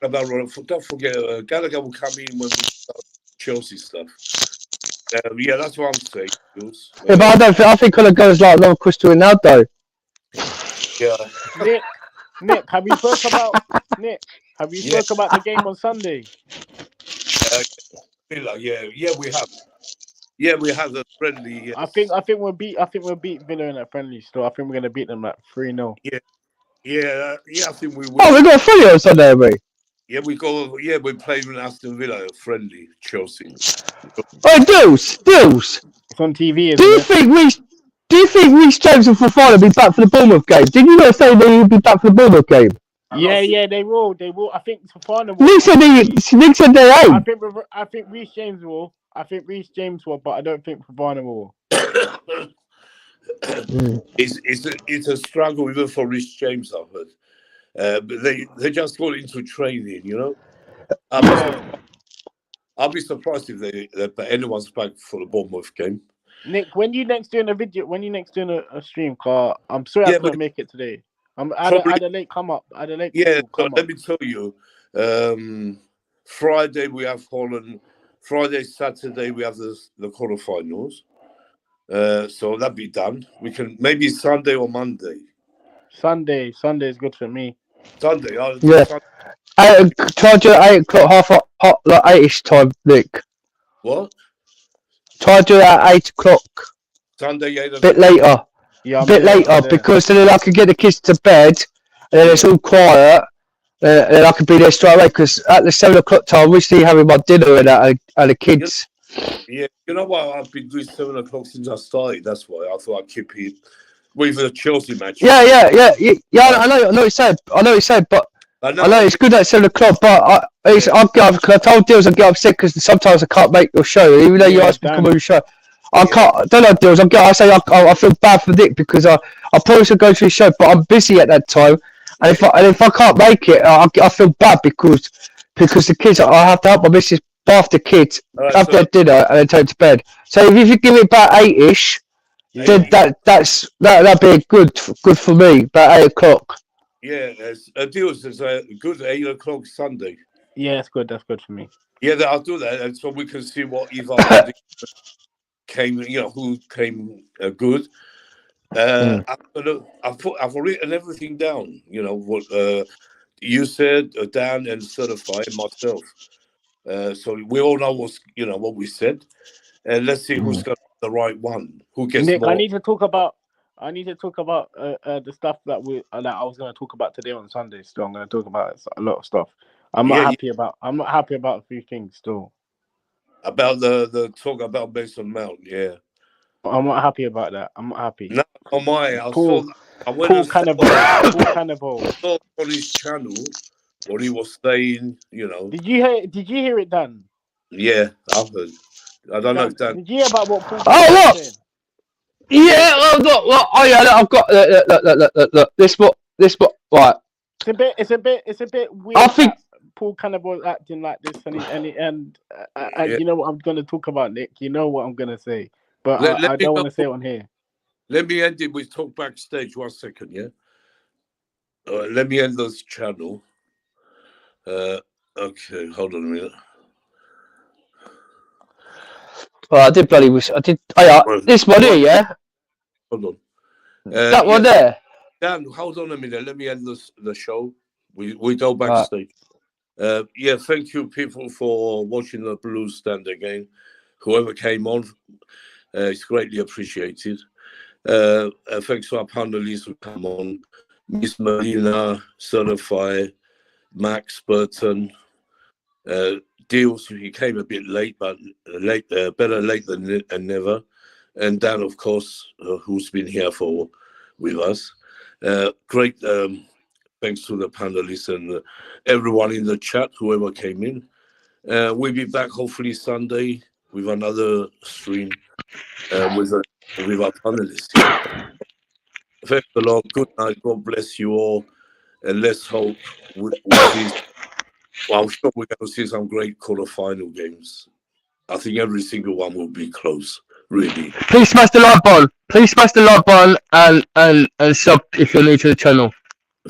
About Ronaldo. Don't forget, Gallagher will come in when we start Chelsea stuff. Yeah, that's what I'm saying. Yeah, but I think Conor Gallagher's like another Cristiano Ronaldo. Yeah. Nick, have you spoke about spoke about the game on Sunday? Yeah, we have. Yeah, we have the friendly. Yes. I think we'll beat Villa in that friendly still. I think we're gonna beat them like 3-0. Yeah, I think we will. Oh, we got 3 on Sunday, mate. Yeah, we're playing with Aston Villa, friendly Chelsea. Oh, Dills. It's on TV, Do you think Reece James and Fofana will be back for the Bournemouth game? Did you not say that he'll be back for the Bournemouth game? Yeah, they will. I think Fofana will. Nick said they ain't. I think Reece James will. But I don't think Fofana will. It's a struggle even for Reece James, I've heard. But they just got into training, you know. I'll be surprised if anyone's back for the Bournemouth game. Nick, when you next doing a stream, car, I'm sorry I couldn't make it today. I had a late come up. Yeah, so let me tell you. Friday we have Holland. Friday, Saturday we have the quarterfinals. So that'll be done. We can maybe Sunday or Monday. Sunday is good for me. Sunday, yeah. Try to do 8 o'clock, half like 8ish time, Nick. What? Try to do it at 8 o'clock. Sunday, 8 o'clock. Bit later. Yeah, a bit later because then I could get the kids to bed and then it's all quiet. And I could be there straight away because at the 7 o'clock time, we're still having my dinner and the kids. Yeah, you know what? I've been doing 7 o'clock since I started. That's why I thought I'd keep it with the Chelsea match. Yeah. I know what you said. But I know it's good at 7 o'clock. But I told Dills I'd get upset because sometimes I can't make your show, even though you asked me to come on your show. I don't know, Dills. I feel bad for Nick because I promised to go to his show, but I'm busy at that time. And if I can't make it, I feel bad because the kids, I have to help my missus bath the kids, have their dinner, and then take to bed. So if you give it about 8ish, then that'd be good for me. About 8 o'clock. Yeah, Dills is a good 8 o'clock Sunday. Yeah, that's good. That's good for me. Yeah, I'll do that, and so we can see what Ivan came. You know who came good. I've written everything down. You know what you said, Dan, and certified myself. So we all know what we said, and let's see who's got the right one. Who gets Nick, more? I need to talk about the stuff that I was going to talk about today on Sunday. Still, I'm going to talk about a lot of stuff. I'm not happy about a few things still. About the talk about Mason Mount, yeah. I'm not happy about that. I'm not happy. No, on my, Paul Cannibal. I saw on his channel what he was saying. You know. Did you hear it, Dan? Yeah, I've heard. I don't know if Dan, Dan. did you hear about what Paul Oh, Pogba what? was saying? Yeah, oh yeah, look, I've got look. This what right. It's a bit weird I think that Paul kind of was acting like this, and Yeah. you know what I'm going to talk about, Nick. You know what I'm going to say, but Let I me don't go. want to say it on here. Let me end it with talk backstage 1 second, yeah? Let me end this channel. Okay, hold on a minute. I did bloody wish I did. Oh yeah, this one here, yeah. Hold on. That one Yeah, there. Dan, hold on a minute. Let me end the show. We go Right. backstage. Yeah, thank you, people, for watching the Blues stand again. Whoever came on, it's greatly appreciated. Thanks to our panelists who come on. Miss Marina, Certify, Max Burton, Deals, he came a bit late, but better late than never. And Dan, of course, who's been here with us. Great thanks to the panelists and everyone in the chat, whoever came in. We'll be back hopefully Sunday with another stream with our panelists. Yeah. Thanks a lot. Good night. God bless you all. And let's hope we see. Well, I'm sure we're going to see some great quarter-final games. I think every single one will be close, really. Please smash the like button. Please smash the like button and sub if you're new to the channel.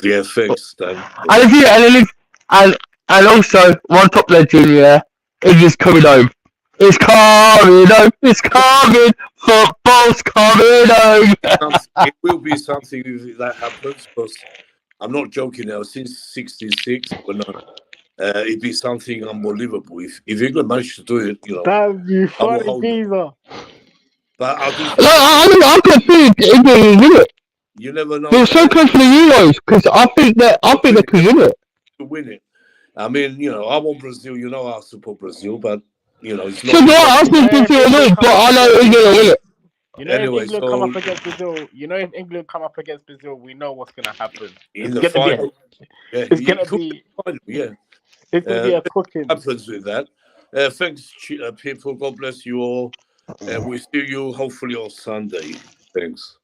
Yeah, thanks, Dan. And if you and also one top legend, yeah, is just coming home. It's coming home. It's coming. Football's coming home. It will be something if that happens, because I'm not joking now. Since '66, when it'd be something unbelievable if England managed to do it. You know, Damn you, I will funny hold it. geezer. But I do. No, I can see England win it. You never know. They're so close to the Euros because I think they can win it. To win it. I mean, you know, I want Brazil. You know, I support Brazil, but you know, it's So not. no, I You know, think if Brazil England win, come but I up know against England will win it. You know, if Anyway, England so come up against Brazil, we know what's gonna happen. in the final, It's gonna be a cooking. happens with that. Thanks, people. God bless you all. And we'll see you hopefully on Sunday. Thanks.